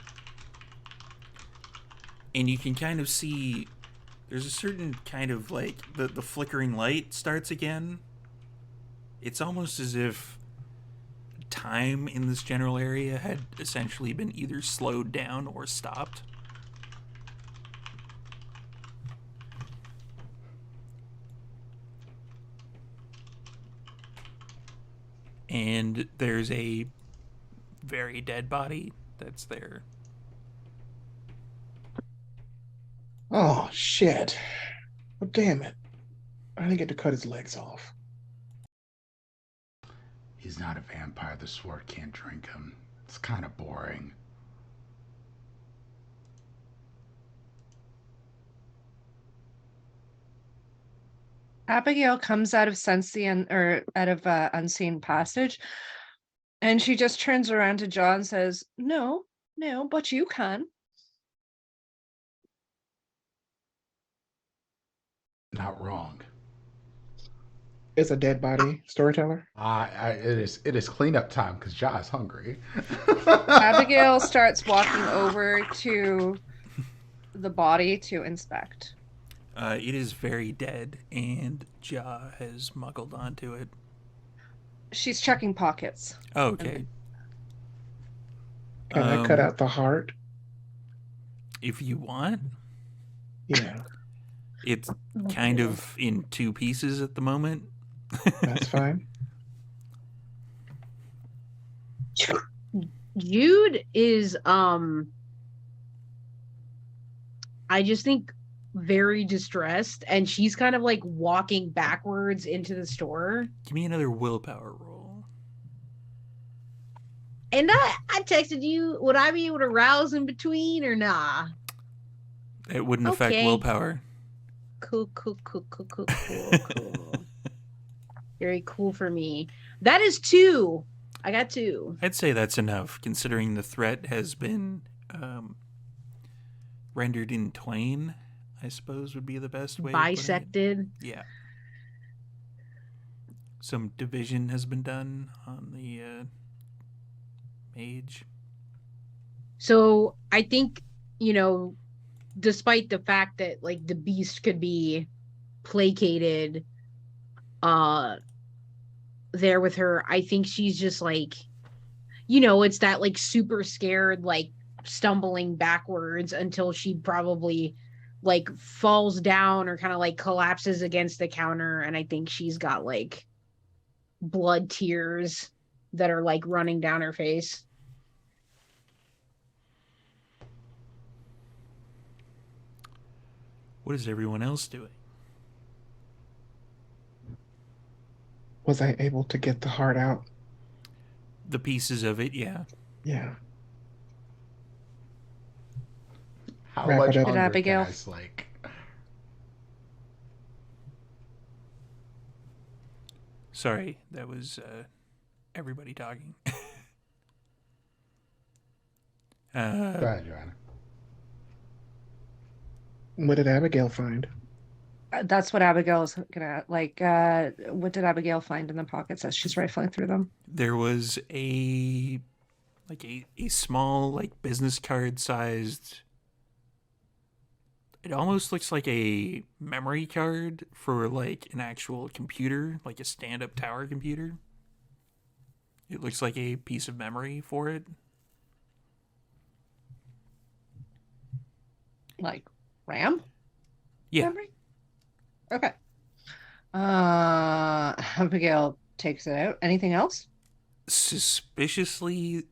And you can kind of see there's a certain kind of like the flickering light starts again. It's almost as if time in this general area had essentially been either slowed down or stopped. And there's a very dead body that's there. Oh, shit. Oh, damn it. I didn't get to cut his legs off. He's not a vampire. The sword can't drink him. It's kind of boring. Abigail comes out of unseen passage, and she just turns around to John and says, "No, but you can." Not wrong. It's a dead body storyteller. It is cleanup time because Ja's hungry. Abigail starts walking over to the body to inspect. It is very dead, and Ja has muggled onto it. She's checking pockets. Okay. Can I cut out the heart? If you want. Yeah. It's kind of in 2 pieces at the moment. That's fine. Jude is I just think very distressed, and she's kind of like walking backwards into the store. Give me another willpower roll. And I texted you, would I be able to rouse in between or nah? It wouldn't affect willpower. Cool. Very cool for me. That is 2. I got 2. I'd say that's enough, considering the threat has been rendered in twain, I suppose would be the best way. Bisected. Yeah. Some division has been done on the mage. So I think, despite the fact that like the beast could be placated there with her, I think she's just like, it's that like super scared, like stumbling backwards until she probably like falls down or kind of like collapses against the counter, and I think she's got like blood tears that are like running down her face. What is everyone else doing? Was I able to get the heart out? The pieces of it, yeah. Yeah. How Wrap much it up. hunger Abigail. can I slake? Sorry, that was everybody talking. Go ahead, Joanna. What did Abigail find? That's what Abigail's gonna like. What did Abigail find in the pockets as she's rifling through them? There was a like a small, like business card sized. It almost looks like a memory card for like an actual computer, like a stand up tower computer. It looks like a piece of memory for it. Like RAM Yeah. memory? Okay. Abigail takes it out. Anything else? Suspiciously,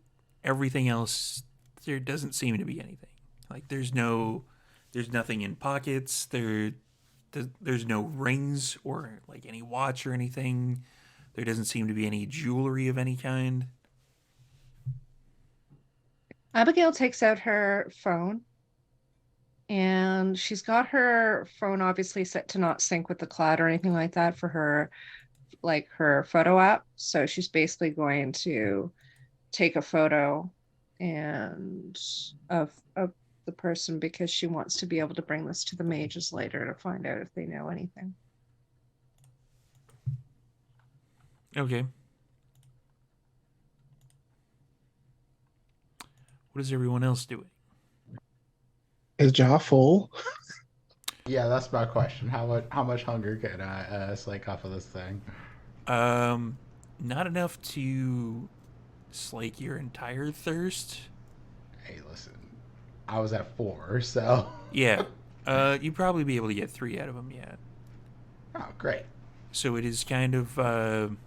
everything else, there doesn't seem to be anything. Like there's nothing in pockets. There's no rings or like any watch or anything. There doesn't seem to be any jewelry of any kind. Abigail takes out her phone, and she's got her phone obviously set to not sync with the cloud or anything like that for her, like her photo app. So she's basically going to take a photo and of the person because she wants to be able to bring this to the mages later to find out if they know anything. Okay. What is everyone else doing? Is Jaw full? Yeah, that's my question. How much hunger can I slake off of this thing? Not enough to slake your entire thirst. Hey, listen, I was at 4, so Yeah. You'd probably be able to get 3 out of them yet. oh, great. So it is kind of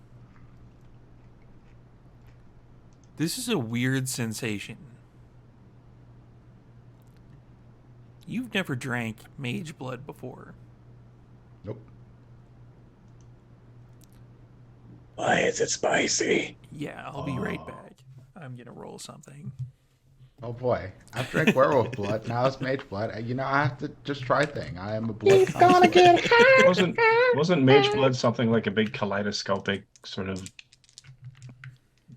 this is a weird sensation. You've never drank mage blood before. Nope. Why is it spicy? Yeah, I'll be right back. I'm gonna roll something. Oh boy, I've drank werewolf blood. Now it's mage blood. You know, I have to just try thing. I am a blood. He's gonna connoisseur. get high. Wasn't mage blood something like a big kaleidoscopic sort of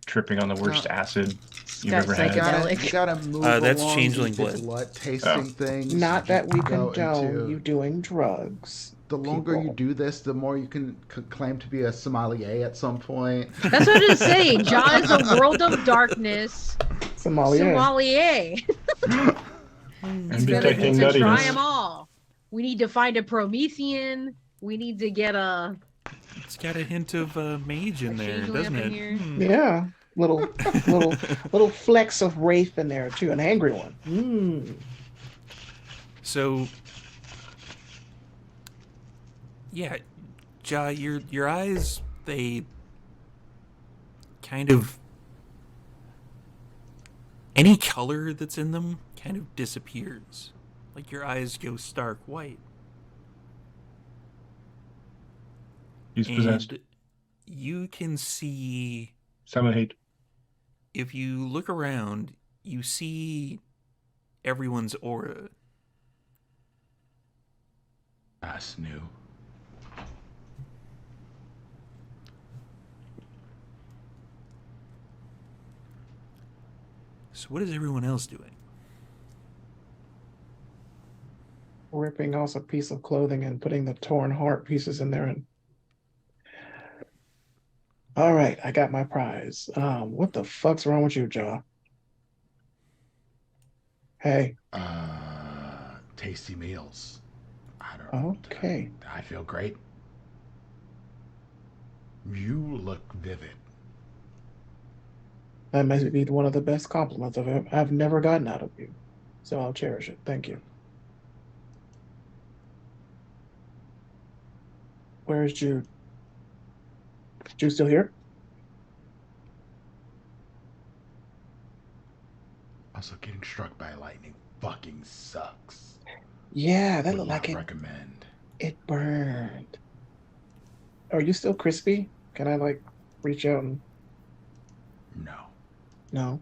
tripping on the worst acid you've ever had? psychedelic. You gotta move That's along changeling these blood. tasting things. Not that we go condone into- you doing drugs. The longer you people. do this, the more you can claim to be a sommelier at some point. That's what I'm saying. John is a world of darkness Somalia. sommelier. And He's detecting gonna try nuttiness. them all. We need to find a Promethean. We need to get a It's got a hint of mage in there, changeling doesn't up in it? here. Yeah. Little flecks of wraith in there too, an angry one. So, yeah, Ja, your eyes, they kind of, any color that's in them kind of disappears. Like your eyes go stark white. He's possessed. And you can see, Summon hate. if you look around, you see everyone's aura. That's new. So what is everyone else doing? Ripping off a piece of clothing and putting the torn heart pieces in there. And all right, I got my prize. What the fuck's wrong with you, Jaw? Hey, Tasty meals. I don't know. okay. I feel great. You look vivid. That must be one of the best compliments I've never gotten out of you. So I'll cherish it. Thank you. Where's Jude? Jude still here? Also, getting struck by lightning fucking sucks. Yeah, that Would looked like not it. recommend. It burned. Are you still crispy? Can I like reach out and No. no?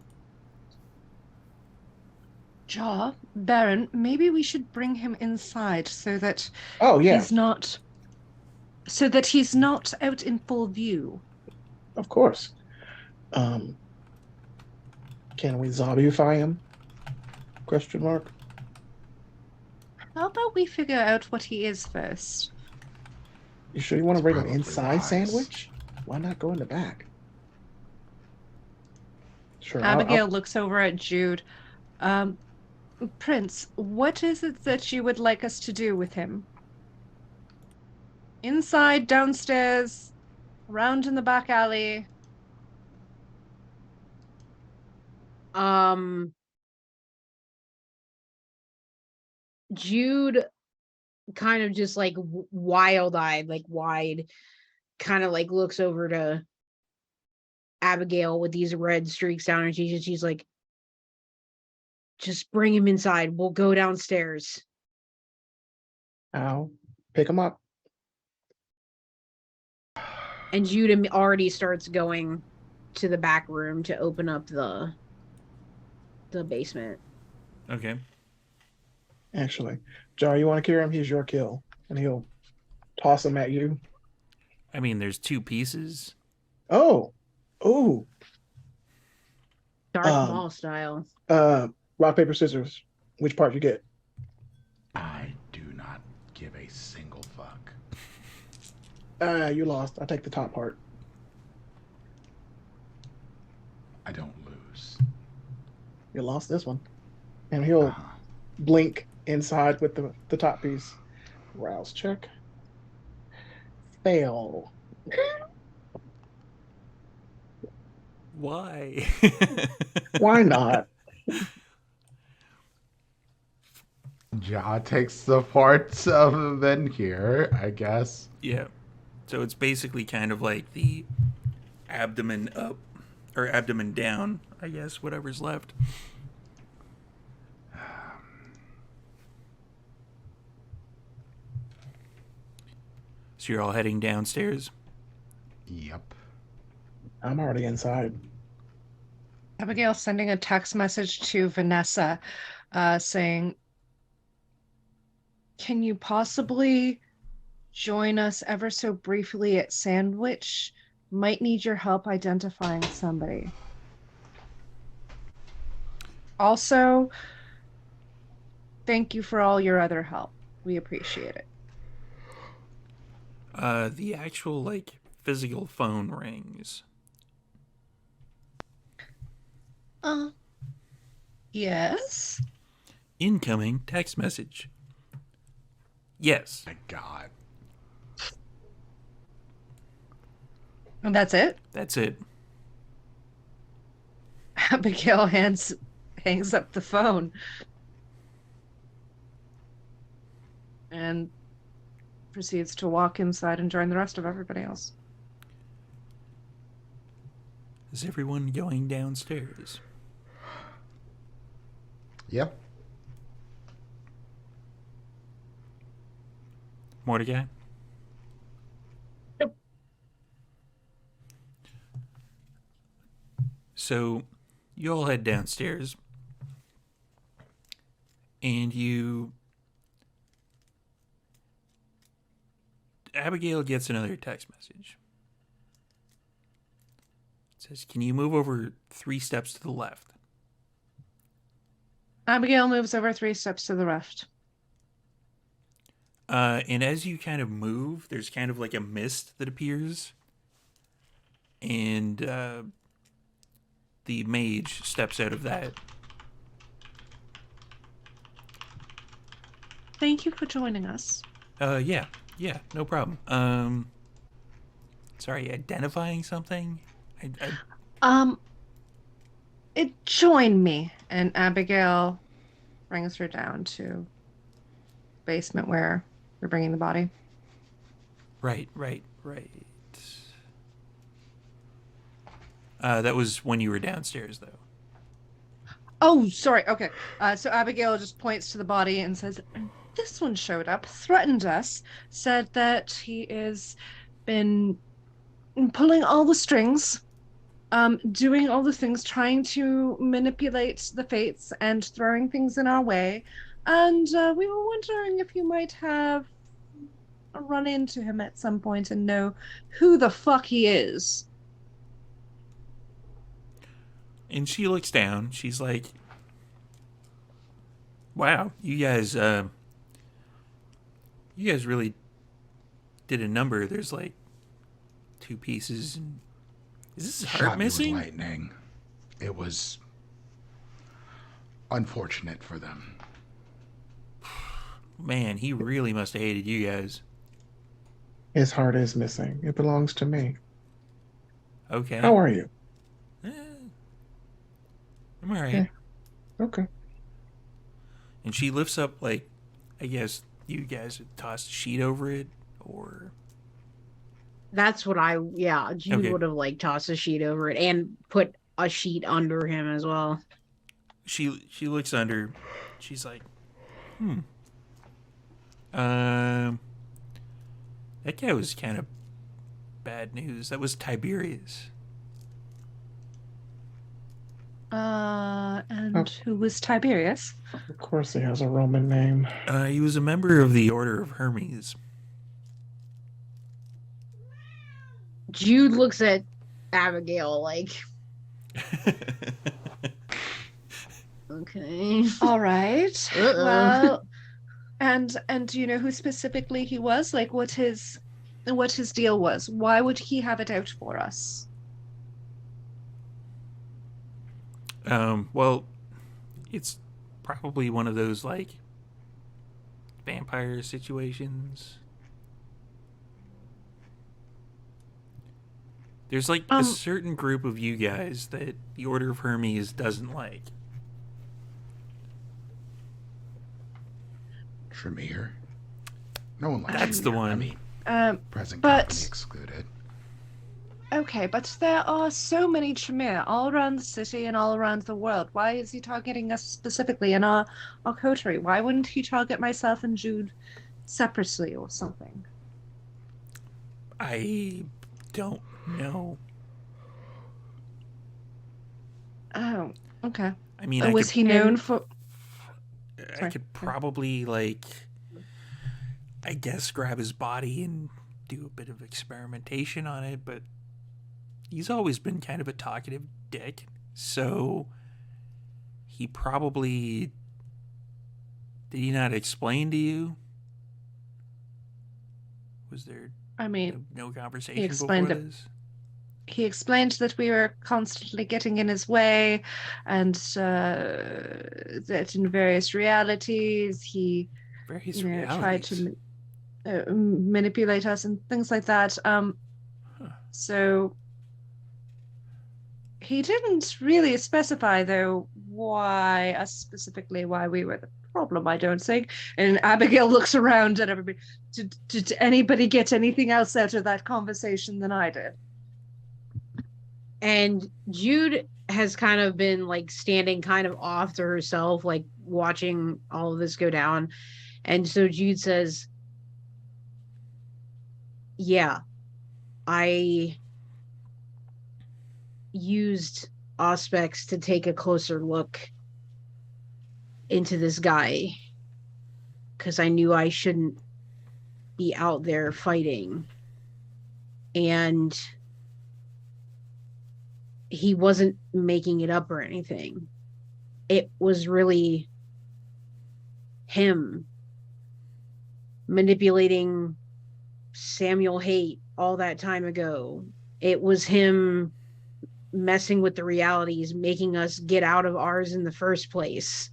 Jaw, Baron, maybe we should bring him inside so that Oh yeah, he's not out in full view. of course. Can we zombify him? Question mark. How about we figure out what he is first? You sure you want to It's bring him probably inside wise. sandwich? Why not go in the back? Sure. Abigail looks over at Jude. Um, Prince, what is it that you would like us to do with him? Inside, downstairs, around in the back alley. Jude kind of just like wild-eyed, like wide, kind of like looks over to Abigail with these red streaks down her cheeks, and she's like, just bring him inside. We'll go downstairs. I'll pick him up. And Jude already starts going to the back room to open up the basement. Okay. Actually, Jar, you want to carry him? He's your kill, and he'll toss him at you. I mean, there's 2 pieces. Oh, Dark Maul style. rock paper scissors. Which part you get? I do not give a single fuck. You lost. I take the top part. I don't lose. You lost this one, and he'll blink inside with the top piece. Rouse check. Fail. Why? Why not? Ja takes the parts of Venkir, I guess. Yeah. So it's basically kind of like the abdomen up or abdomen down, I guess, whatever's left. So you're all heading downstairs? Yep. I'm already inside. Abigail sending a text message to Vanessa saying, can you possibly join us ever so briefly at Sandwich? Might need your help identifying somebody. Also, thank you for all your other help. We appreciate it. The actual, like, physical phone rings. Yes? Incoming text message. Yes. My God. And that's it? That's it. Abigail hangs up the phone and proceeds to walk inside and join the rest of everybody else. Is everyone going downstairs? Yep. Mordecai? Yep. So, you all head downstairs, and Abigail gets another text message. It says, can you move over 3 steps to the left? Abigail moves over 3 steps to the left. And as you kind of move, there's kind of like a mist that appears. And the mage steps out of that. Thank you for joining us. Yeah, no problem. Sorry, identifying something? Join me. And Abigail brings her down to basement where we're bringing the body. Right. That was when you were downstairs, though. Oh, sorry. Okay. So Abigail just points to the body and says, this one showed up, threatened us, said that he has been pulling all the strings, doing all the things, trying to manipulate the fates and throwing things in our way. And we were wondering if you might have run into him at some point and know who the fuck he is. And she looks down. She's like, wow, you guys really did a number. There's like 2 pieces. And is this heart Shot me with missing? lightning. It was unfortunate for them. Man, he really must have hated you guys. His heart is missing. It belongs to me. Okay. How are you? Eh, I'm alright. Yeah. Okay. And she lifts up, like, I guess you guys would toss a sheet over it, or... That's what Jude Okay. would have like tossed a sheet over it and put a sheet under him as well. She looks under. She's like, that guy was kind of bad news. That was Tiberius. And who was Tiberius? Of course, he has a Roman name. He was a member of the Order of Hermes. Jude looks at Abigail like, okay. All right. Uh-oh. Well, and do you know who specifically he was? Like what his deal was? Why would he have it out for us? Well, it's probably one of those, like, vampire situations. There's, like, a certain group of you guys that the Order of Hermes doesn't like. Tremere. No one likes That's the Tremere. one. I mean, present but- company excluded. Okay, but there are so many Tremere all around the city and all around the world. Why is he targeting us specifically in our coterie? Why wouldn't he target myself and Jude separately or something? I don't know. Oh, okay. I mean, Was he known for... I Sorry. could probably, like, I guess grab his body and do a bit of experimentation on it, but he's always been kind of a talkative dick, so he probably... Did he not explain to you? Was there I mean, no conversation explained before it. this? he explained that we were constantly getting in his way and that in various realities he Various tried realities. to manipulate us and things like that. So he didn't really specify, though, why us specifically, why we were the problem, I don't think. And Abigail looks around at everybody. Did anybody get anything else out of that conversation than I did? And Jude has kind of been like standing kind of off to herself, like watching all of this go down. And so Jude says, yeah, I used Auspex to take a closer look into this guy because I knew I shouldn't be out there fighting. And he wasn't making it up or anything. It was really him manipulating Samuel Haight all that time ago. It was him messing with the realities, making us get out of ours in the first place.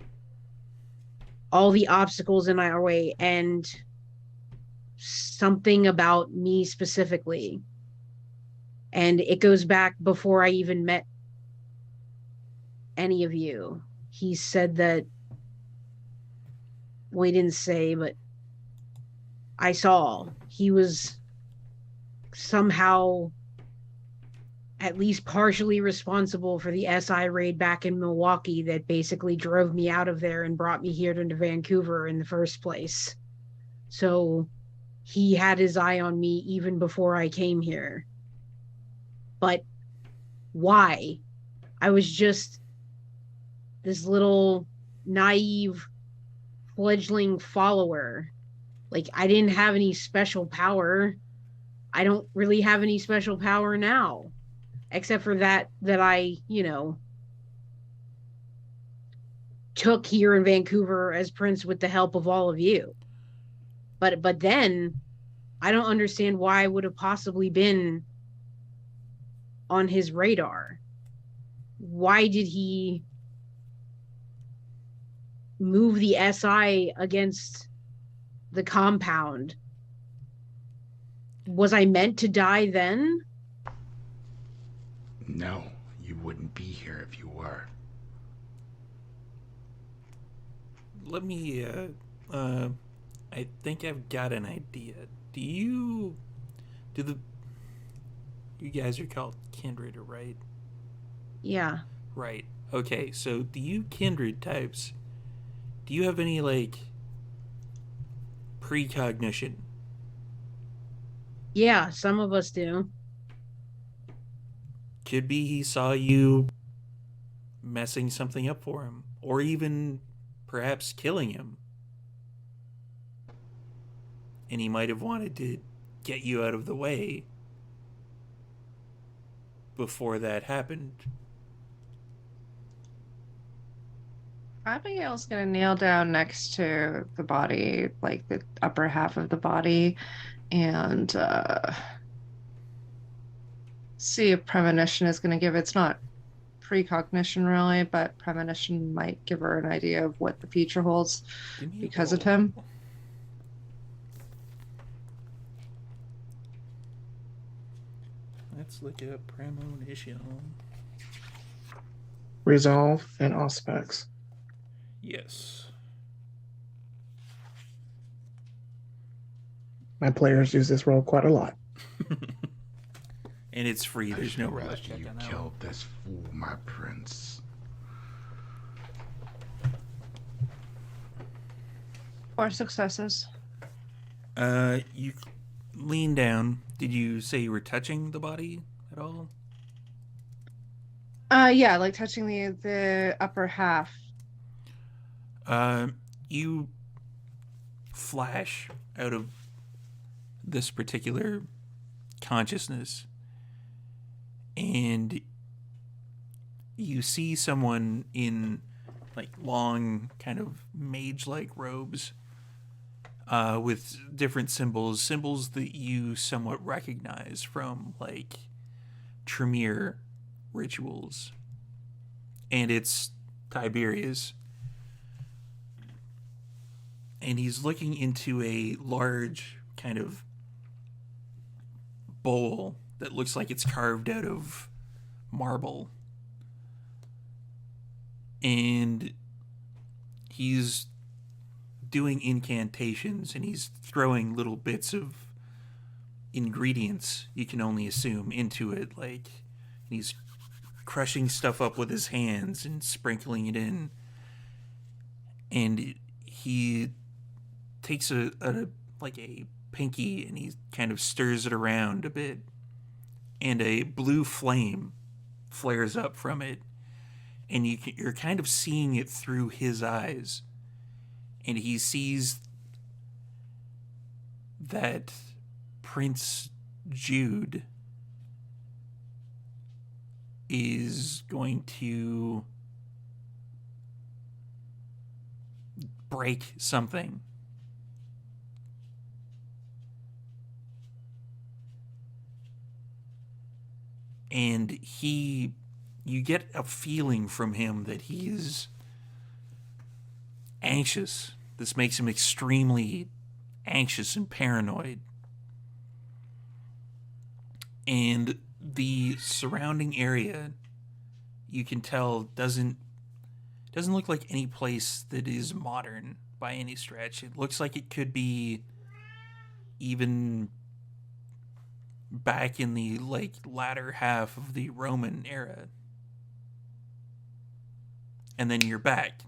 All the obstacles in our way, and something about me specifically. And it goes back before I even met any of you. He said that, well, he didn't say, but I saw he was somehow at least partially responsible for the SI raid back in Milwaukee that basically drove me out of there and brought me here to Vancouver in the first place. So he had his eye on me even before I came here. But why? I was just this little naive fledgling follower. Like, I didn't have any special power. I don't really have any special power now, except for that I, took here in Vancouver as Prince with the help of all of you. But then I don't understand why I would have possibly been on his radar. why did he move the SI against the compound? Was I meant to die then? No, you wouldn't be here if you were. Let me, I think I've got an idea. Do you guys are called kindred, right? Yeah. Right. Okay, so do you kindred types, do you have any, like, precognition? Yeah, some of us do. Could be he saw you messing something up for him, or even perhaps killing him. And he might have wanted to get you out of the way before that happened. Abigail's gonna kneel down next to the body, like the upper half of the body, and see if premonition is gonna give. It's not precognition really, but premonition might give her an idea of what the future holds Give me a because of roll. him. Let's look at premonition. Resolve and aspects. Yes. My players use this roll quite a lot. And it's free. I There's should no have roll asked check you on that one. killed this fool, my prince. 4 successes. You lean down. Did you say you were touching the body at all? Yeah, like touching the upper half. You flash out of this particular consciousness, and you see someone in like long, kind of mage-like robes, with different symbols that you somewhat recognize from like Tremere rituals, and it's Tiberius. And he's looking into a large kind of bowl that looks like it's carved out of marble. And he's doing incantations, and he's throwing little bits of ingredients, you can only assume, into it. Like, he's crushing stuff up with his hands and sprinkling it in. And he takes a pinky, and he kind of stirs it around a bit, and a blue flame flares up from it, and you're kind of seeing it through his eyes, and he sees that Prince Jude is going to break something. And you get a feeling from him that he's anxious. This makes him extremely anxious and paranoid. And the surrounding area, you can tell, doesn't look like any place that is modern by any stretch. It looks like it could be even back in the like latter half of the Roman era. And then you're back.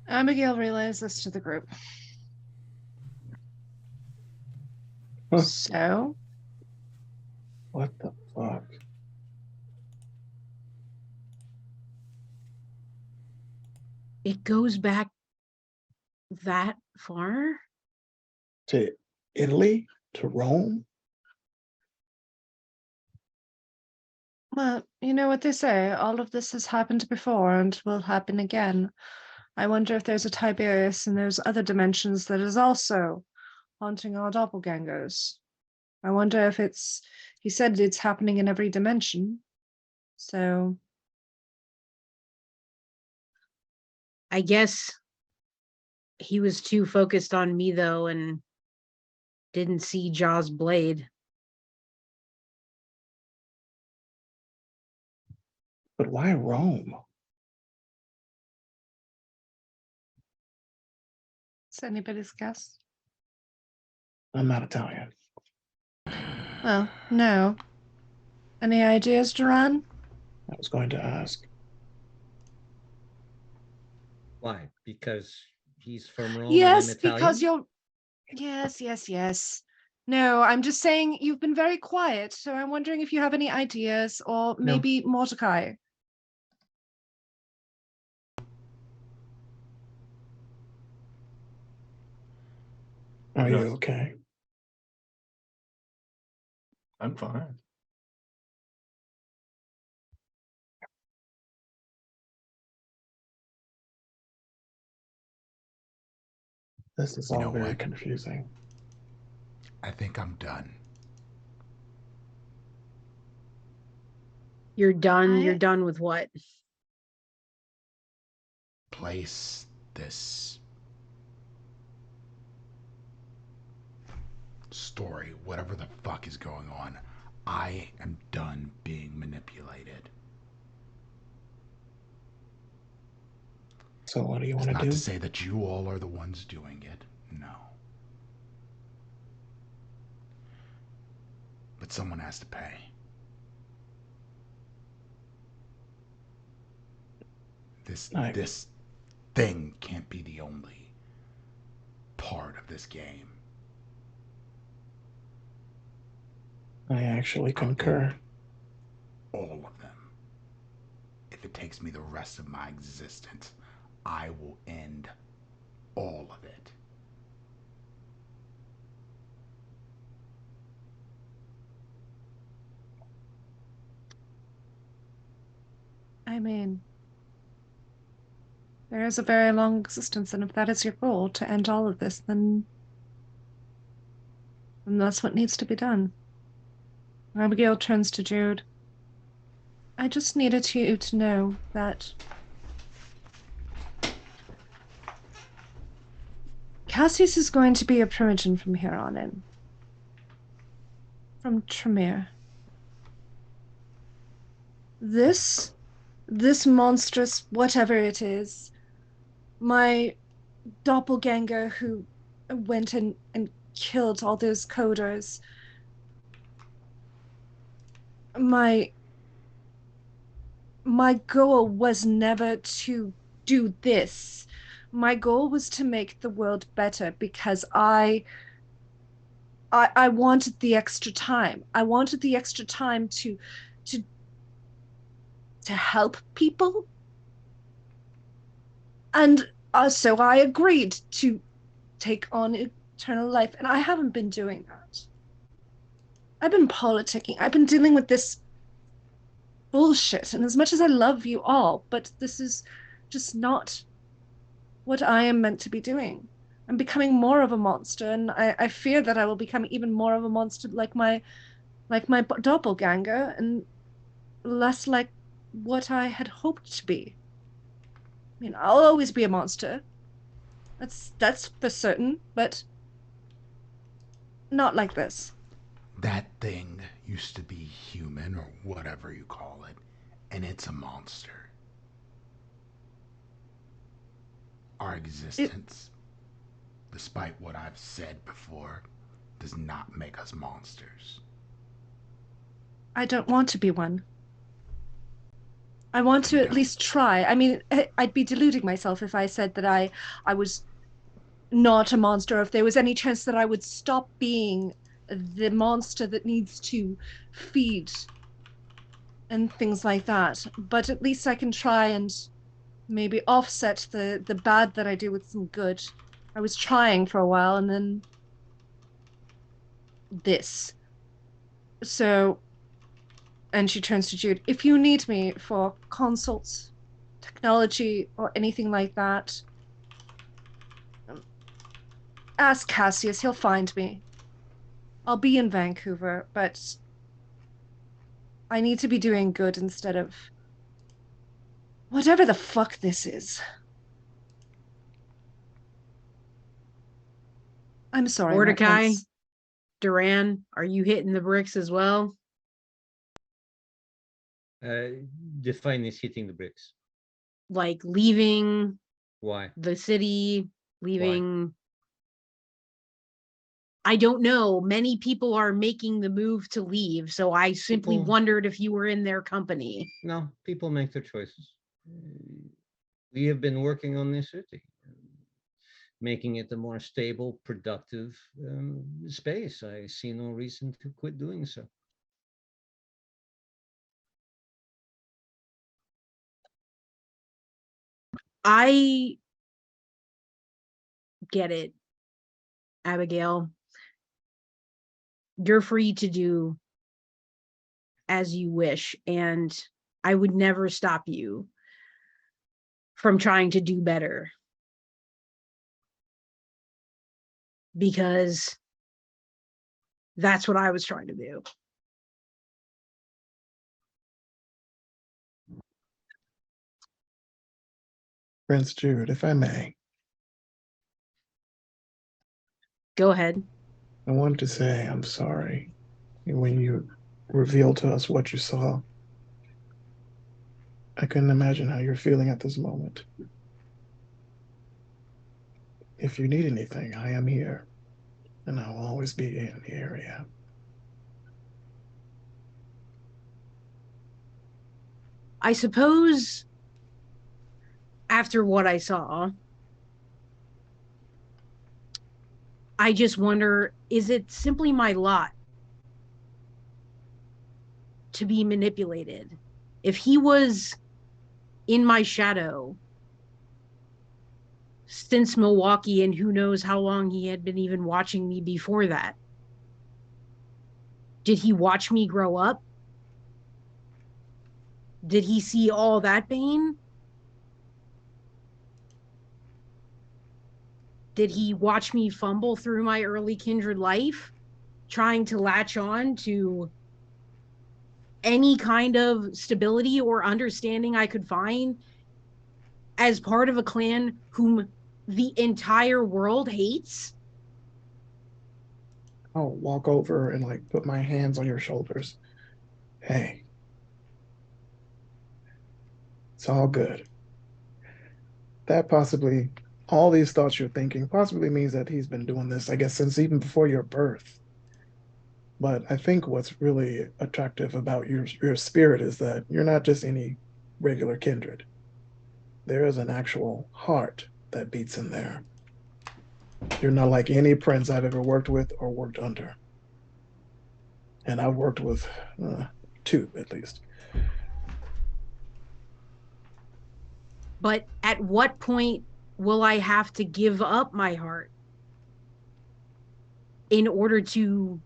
Abigail relays this to the group. Huh. So, What the fuck? It goes back that far? To Italy? To Rome? well, you know what they say, all of this has happened before and will happen again. I wonder if there's a Tiberius in those other dimensions that is also haunting our doppelgangers. I wonder if it's. He said it's happening in every dimension. So. I guess he was too focused on me, though, and didn't see Jaw's blade. But why Rome? Is anybody's guess? I'm not Italian. Well, no. Any ideas, Duran? I was going to ask. Why? Because he's from Rome Yes, and I'm Italian? because you're. Yes. No, I'm just saying you've been very quiet, so I'm wondering if you have any ideas, or maybe Mordecai. Are you Yes. okay? I'm fine. This is You all know very what? confusing. I think I'm done. You're done. I- You're done with what? Place this story, whatever the fuck is going on. I am done being manipulated. So what do you It's want not to to do? say that you all are the ones doing it. No. But someone has to pay. This thing can't be the only part of this game. I actually concur. All of them. If it takes me the rest of my existence, I will end all of it. I mean, there is a very long existence, and if that is your goal, to end all of this, then that's what needs to be done. Abigail turns to Jude. I just needed you to know that Cassius is going to be a primogen from here on in. From Tremere. This monstrous whatever it is, my doppelganger who went and killed all those coders, my goal was never to do this. My goal was to make the world better because I wanted the extra time. I wanted the extra time to help people. And so I agreed to take on eternal life. And I haven't been doing that. I've been politicking. I've been dealing with this bullshit. And as much as I love you all, but this is just not what I am meant to be doing. I'm becoming more of a monster, and I fear that I will become even more of a monster like my doppelganger, and less like what I had hoped to be. I mean, I'll always be a monster. That's for certain, but not like this. That thing used to be human, or whatever you call it, and it's a monster. Our existence, despite what I've said before, does not make us monsters. I don't want to be one. I want to at least try. I mean, I'd be deluding myself if I said that I was not a monster, if there was any chance that I would stop being the monster that needs to feed and things like that. But at least I can try and maybe offset the bad that I do with some good. I was trying for a while, and then this. So, and she turns to Jude. If you need me for consults, technology, or anything like that, ask Cassius. He'll find me. I'll be in Vancouver, but I need to be doing good instead of whatever the fuck this is. I'm sorry, my Mordecai, prince. Duran, are you hitting the bricks as well? Define is hitting the bricks. Like leaving Why? the city, leaving. I don't know. Many people are making the move to leave, so I simply wondered if you were in their company. No, people make their choices. We have been working on this city, making it a more stable, productive space. I see no reason to quit doing so. I get it, Abigail. You're free to do as you wish, and I would never stop you from trying to do better. Because that's what I was trying to do. Prince Jude, if I may. Go ahead. I wanted to say I'm sorry when you revealed to us what you saw. I couldn't imagine how you're feeling at this moment. If you need anything, I am here, and I will always be in the area. I suppose after what I saw, I just wonder, is it simply my lot to be manipulated? If he was in my shadow since Milwaukee, and who knows how long he had been even watching me before that, did he watch me grow up? Did he see all that pain? Did he watch me fumble through my early kindred life, trying to latch on to any kind of stability or understanding I could find as part of a clan whom the entire world hates? I'll walk over and like put my hands on your shoulders. Hey, it's all good. That possibly, all these thoughts you're thinking possibly means that he's been doing this, I guess, since even before your birth. But I think what's really attractive about your spirit is that you're not just any regular kindred. There is an actual heart that beats in there. You're not like any prince I've ever worked with or worked under. And I've worked with two at least. But at what point will I have to give up my heart in order to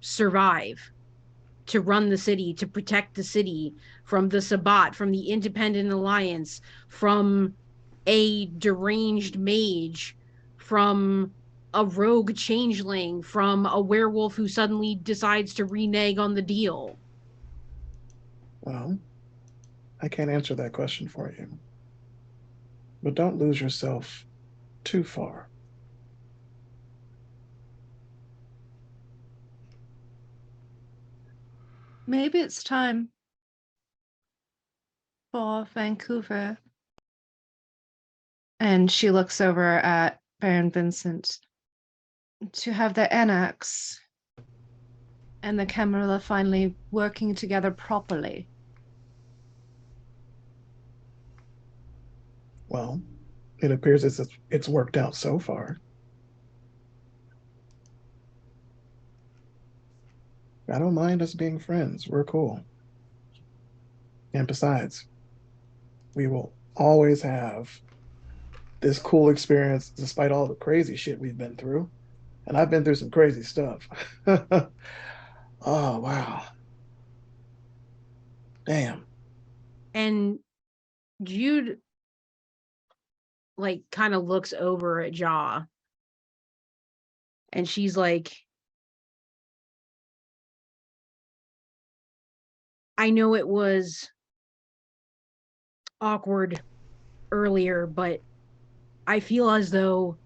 survive, to run the city, to protect the city from the Sabbat, from the Independent Alliance, from a deranged mage, from a rogue changeling, from a werewolf who suddenly decides to renege on the deal? Well, I can't answer that question for you. But don't lose yourself too far. Maybe it's time for Vancouver. And she looks over at Baron Vincent to have the Annex and the Camarilla finally working together properly. Well, it appears it's worked out so far. I don't mind us being friends. We're cool. And besides, we will always have this cool experience despite all the crazy shit we've been through. And I've been through some crazy stuff. Oh, wow. Damn. And Jude like kind of looks over at Jaw, and she's like, I know it was awkward earlier, but I feel as though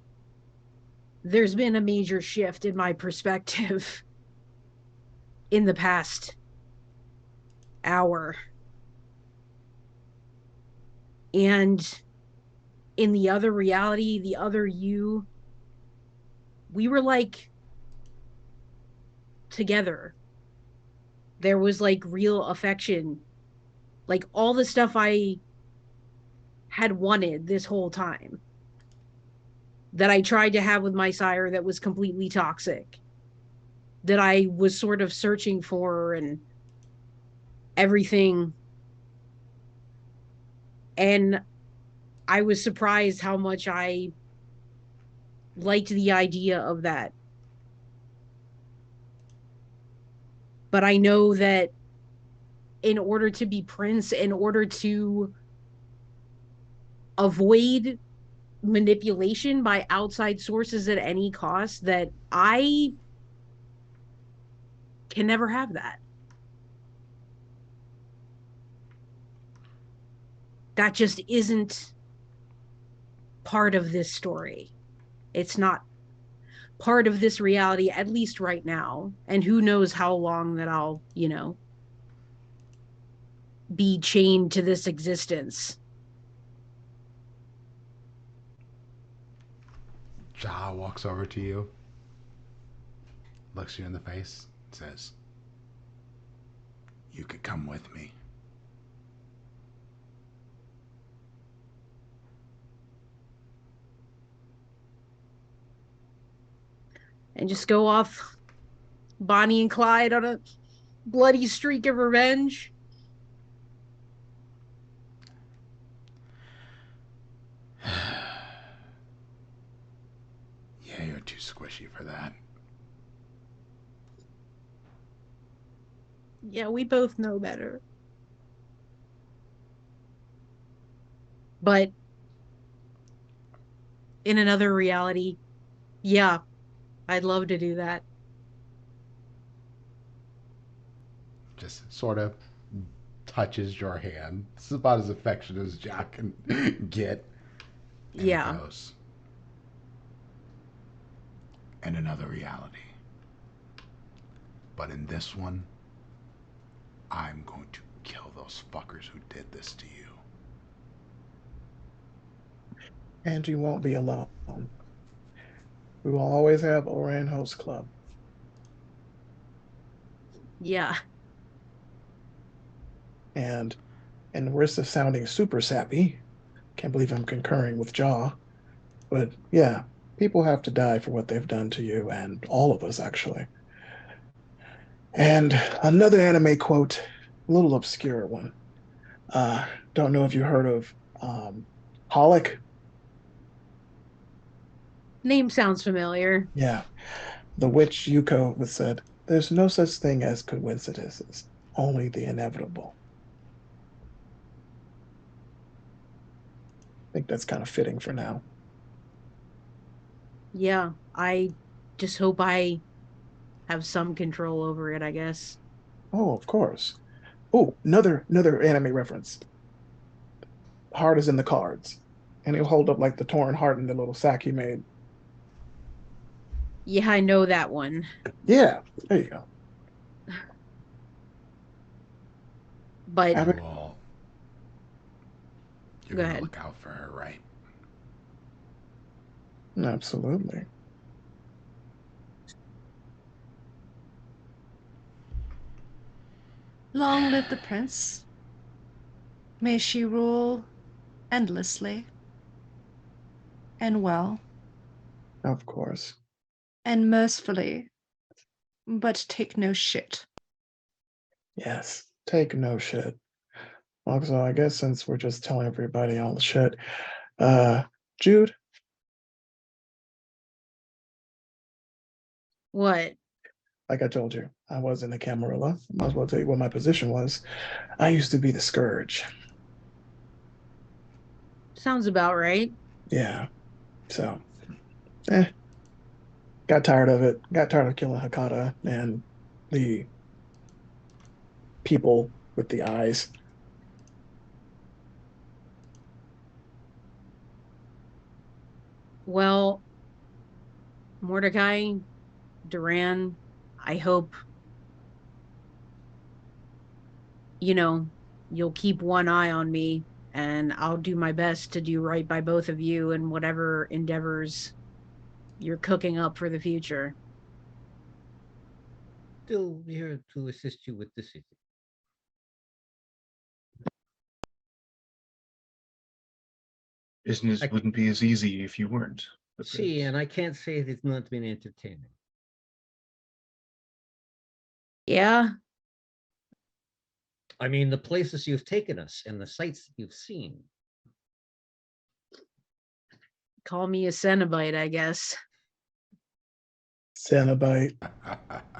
there's been a major shift in my perspective in the past hour. And in the other reality, the other you, we were like together. There was like real affection, like all the stuff I had wanted this whole time that I tried to have with my sire that was completely toxic, that I was sort of searching for and everything. And I was surprised how much I liked the idea of that. But I know that in order to be prince, in order to avoid manipulation by outside sources at any cost, that I can never have that. That just isn't part of this story. It's not part of this reality, at least right now. And who knows how long that I'll, be chained to this existence. Ja walks over to you, looks you in the face, says, "You could come with me." And just go off Bonnie and Clyde on a bloody streak of revenge. Yeah, you're too squishy for that. Yeah, we both know better. But in another reality, yeah, I'd love to do that. Just sort of touches your hand. This is about as affectionate as Jack can get. And Yeah. he goes, "In another reality. But in this one, I'm going to kill those fuckers who did this to you." And you won't be alone. We will always have Oran Host Club. Yeah. And in the risk of sounding super sappy, can't believe I'm concurring with Jaw, but yeah, people have to die for what they've done to you, and all of us, actually. And another anime quote, a little obscure one. Don't know if you heard of Holic. Name sounds familiar. Yeah, the witch Yuko was said, "There's no such thing as coincidences, only the inevitable." I think that's kind of fitting for now. Yeah. I just hope I have some control over it, I guess. Oh, of course. Oh, another anime reference. Heart is in the cards. And he'll hold up like the torn heart in the little sack he made. Yeah, I know that one. Yeah, there you go. But Ab- Well, you're go going to ahead. look out for her, right? Absolutely. Long live the prince. May she rule endlessly and well Of course. and mercifully, but take no shit. Yes. Take no shit. Also, I guess since we're just telling everybody all the shit, Jude, What? like I told you, I was in the Camarilla. Might as well tell you what my position was. I used to be the Scourge. Sounds about right. Yeah. So, eh, got tired of it. Got tired of killing Hakata and the people with the eyes. Well, Mordecai, Duran, I hope, you'll keep one eye on me, and I'll do my best to do right by both of you and whatever endeavors you're cooking up for the future. Still here to assist you with the city. Business wouldn't be as easy if you weren't. See, and I can't say it's not been entertaining. Yeah, I mean, the places you've taken us and the sights that you've seen. call me a Cenobite, I guess. Cenobite.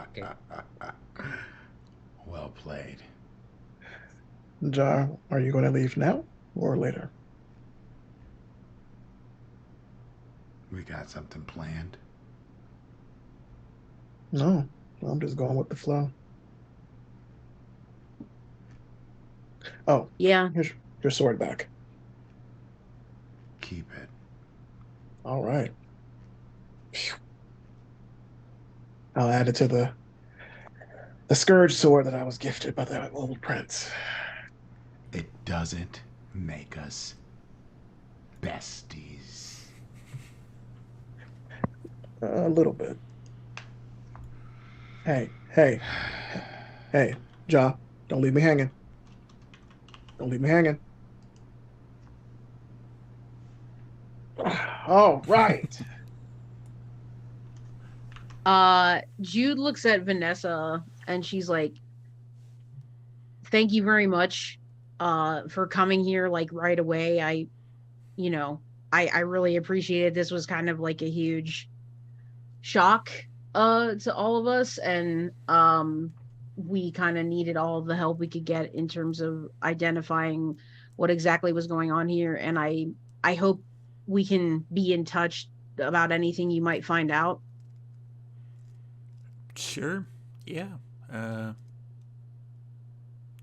Okay. Well played. Jar, are you going to leave now or later? We got something planned. No, I'm just going with the flow. Oh, Yeah. here's your sword back. Keep it. All right. Phew. I'll add it to the scourge sword that I was gifted by the old prince. It doesn't make us besties. A little bit. Hey, Ja, don't leave me hanging. Don't leave me hanging. All right. Jude looks at Vanessa and she's like, thank you very much for coming here like right away. I really appreciate it. This was kind of like a huge shock to all of us, and we kind of needed all of the help we could get in terms of identifying what exactly was going on here, and I hope we can be in touch about anything you might find out. Sure. Yeah. I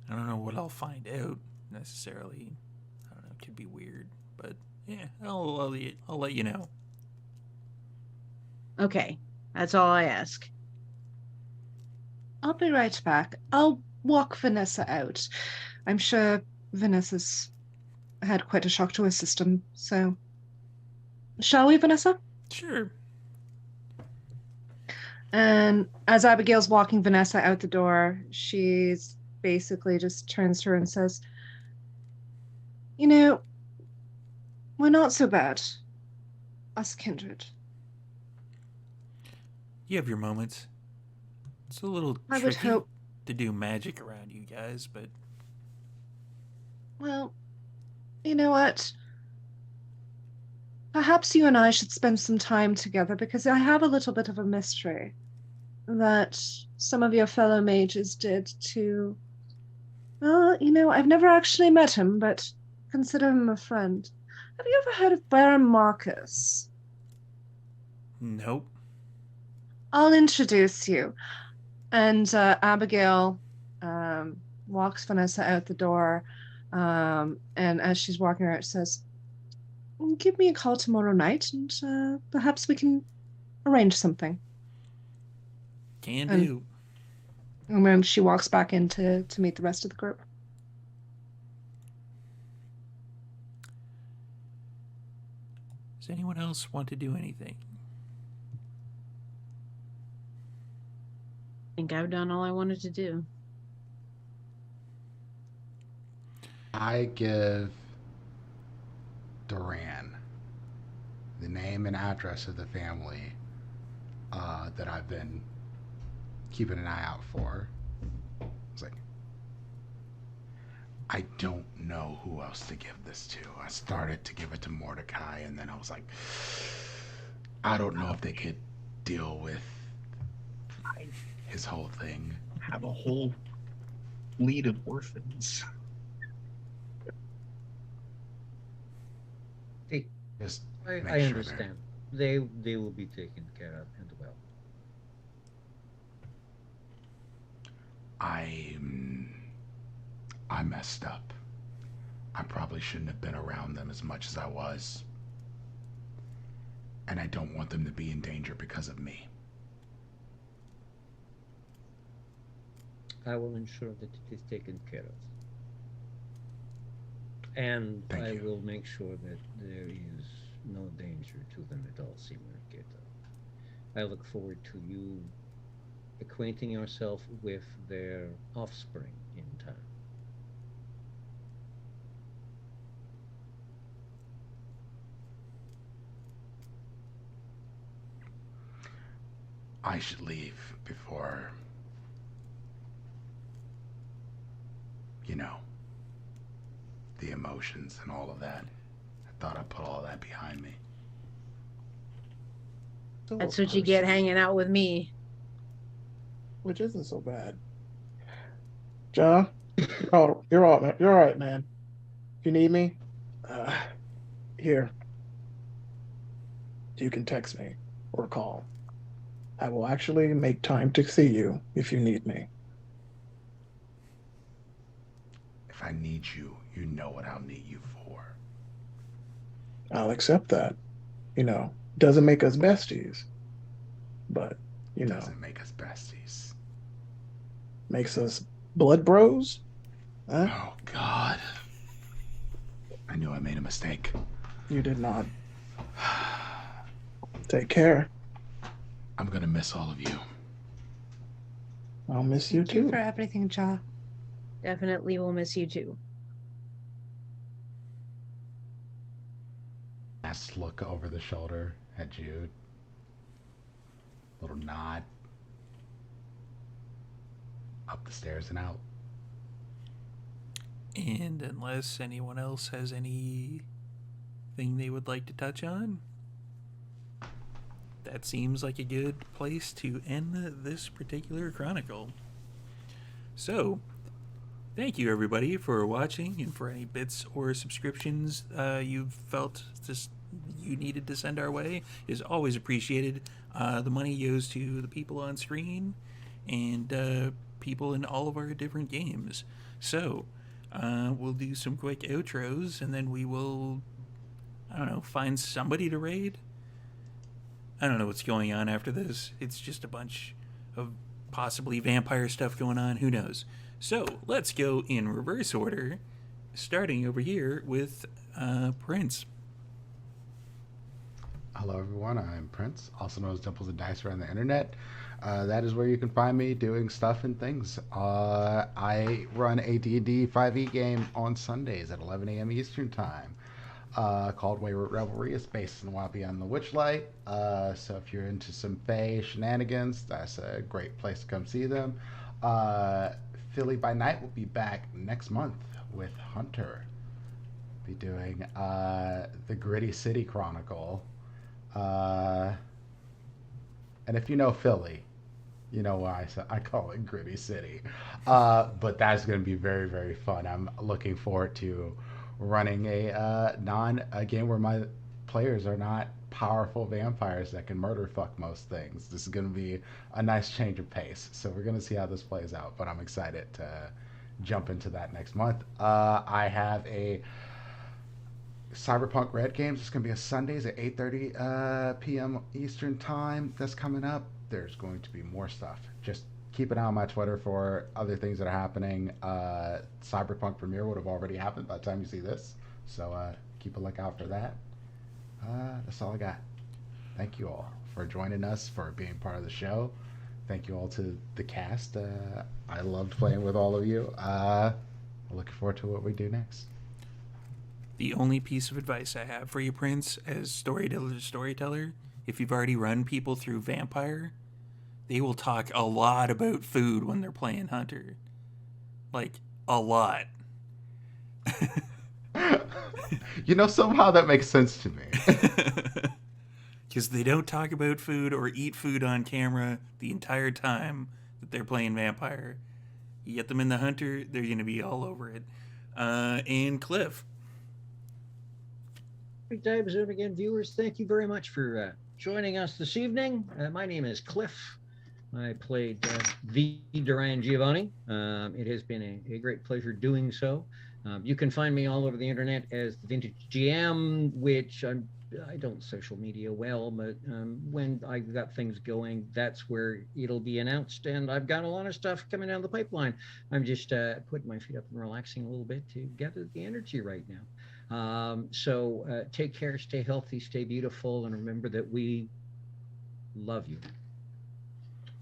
don't know what I'll find out necessarily. I don't know. It could be weird, but yeah, I'll let you know. Okay, that's all I ask. I'll be right back. I'll walk Vanessa out. I'm sure Vanessa's had quite a shock to her system, so. Shall we, Vanessa? Sure. And as Abigail's walking Vanessa out the door, she's basically just turns to her and says, we're not so bad, us kindred. You have your moments. It's a little I would tricky hope. to do magic around you guys, but Well, you know what? Perhaps you and I should spend some time together because I have a little bit of a mystery that some of your fellow mages did to. Well, I've never actually met him, but consider him a friend. Have you ever heard of Baron Marcus? nope. I'll introduce you. And Abigail walks Vanessa out the door. And as she's walking out, says, give me a call tomorrow night and perhaps we can arrange something. Can And, do. and then she walks back in to meet the rest of the group. Does anyone else want to do anything? I think I've done all I wanted to do. I give Duran the name and address of the family that I've been keeping an eye out for. It's like, I don't know who else to give this to. I started to give it to Mordecai, and then I was like, I don't know if they could deal with his whole thing. Have a whole fleet of orphans. Just I make sure understand. They will be taken care of and well. I messed up. I probably shouldn't have been around them as much as I was. And I don't want them to be in danger because of me. I will ensure that it is taken care of. And Thank I you. will make sure that there is no danger to them at all, Senior Keto. I look forward to you acquainting yourself with their offspring in time. I should leave before, you know, the emotions and all of that. I thought I put all that behind me. Still a That's what you get person, hanging out with me. which isn't so bad. John, you're all man. You're all right, man. If you need me, uh, here, you can text me or call. I will actually make time to see you if you need me. If I need you, you know what I'll need you for. I'll accept that. Doesn't make us besties, but, Doesn't make us besties. makes us blood bros. Huh? Oh, God. I knew I made a mistake. You did not. Take care. I'm gonna miss all of you. I'll miss you Thank you too. for everything, Ja. Definitely will miss you too. Last look over the shoulder at Jude. Little nod. Up the stairs and out. And unless anyone else has anything they would like to touch on, that seems like a good place to end this particular chronicle. So, thank you everybody for watching, and for any bits or subscriptions you've felt just you needed to send our way is always appreciated. The money goes to the people on screen and people in all of our different games. So, we'll do some quick outros, and then we will, I don't know, find somebody to raid. I don't know what's going on after this. It's just a bunch of possibly vampire stuff going on. Who knows? So let's go in reverse order, starting over here with Prince. Hello, everyone. I'm Prince, also known as Dimples and Dice around the internet. That is where you can find me doing stuff and things. I run a D&D 5e game on Sundays at 11 a.m. Eastern Time called Wayward Revelry. It's based in Wild Beyond the Witchlight. So if you're into some Fae shenanigans, that's a great place to come see them. Philly by Night will be back next month with Hunter. Be doing the Gritty City Chronicle. And if you know Philly, you know why I call it Gritty City. But that's going to be very, very fun. I'm looking forward to running a game where my players are not powerful vampires that can murder fuck most things. This is going to be a nice change of pace. So we're going to see how this plays out. But I'm excited to jump into that next month. I have a Cyberpunk Red Games. It's going to be a Sundays at 8:30 p.m. Eastern Time. That's coming up. There's going to be more stuff. Just keep an eye on my Twitter for other things that are happening. Cyberpunk premiere would have already happened by the time you see this. So keep a lookout for that. That's all I got. Thank you all for joining us, for being part of the show. Thank you all to the cast. I loved playing with all of you. I'm looking forward to what we do next. The only piece of advice I have for you, Prince, as storyteller, if you've already run people through Vampire, they will talk a lot about food when they're playing Hunter. Like, a lot. Somehow that makes sense to me. Because they don't talk about food or eat food on camera the entire time that they're playing Vampire. You get them in the Hunter, they're going to be all over it. And Cliff. Great time zone again, viewers. Thank you very much for joining us this evening. My name is Cliff. I played V. Duran Giovanni. It has been a great pleasure doing so. You can find me all over the internet as the Vintage GM, which I don't social media well, but when I've got things going, that's where it'll be announced. And I've got a lot of stuff coming down the pipeline. I'm just putting my feet up and relaxing a little bit to gather the energy right now. So take care, stay healthy, stay beautiful, and remember that we love you,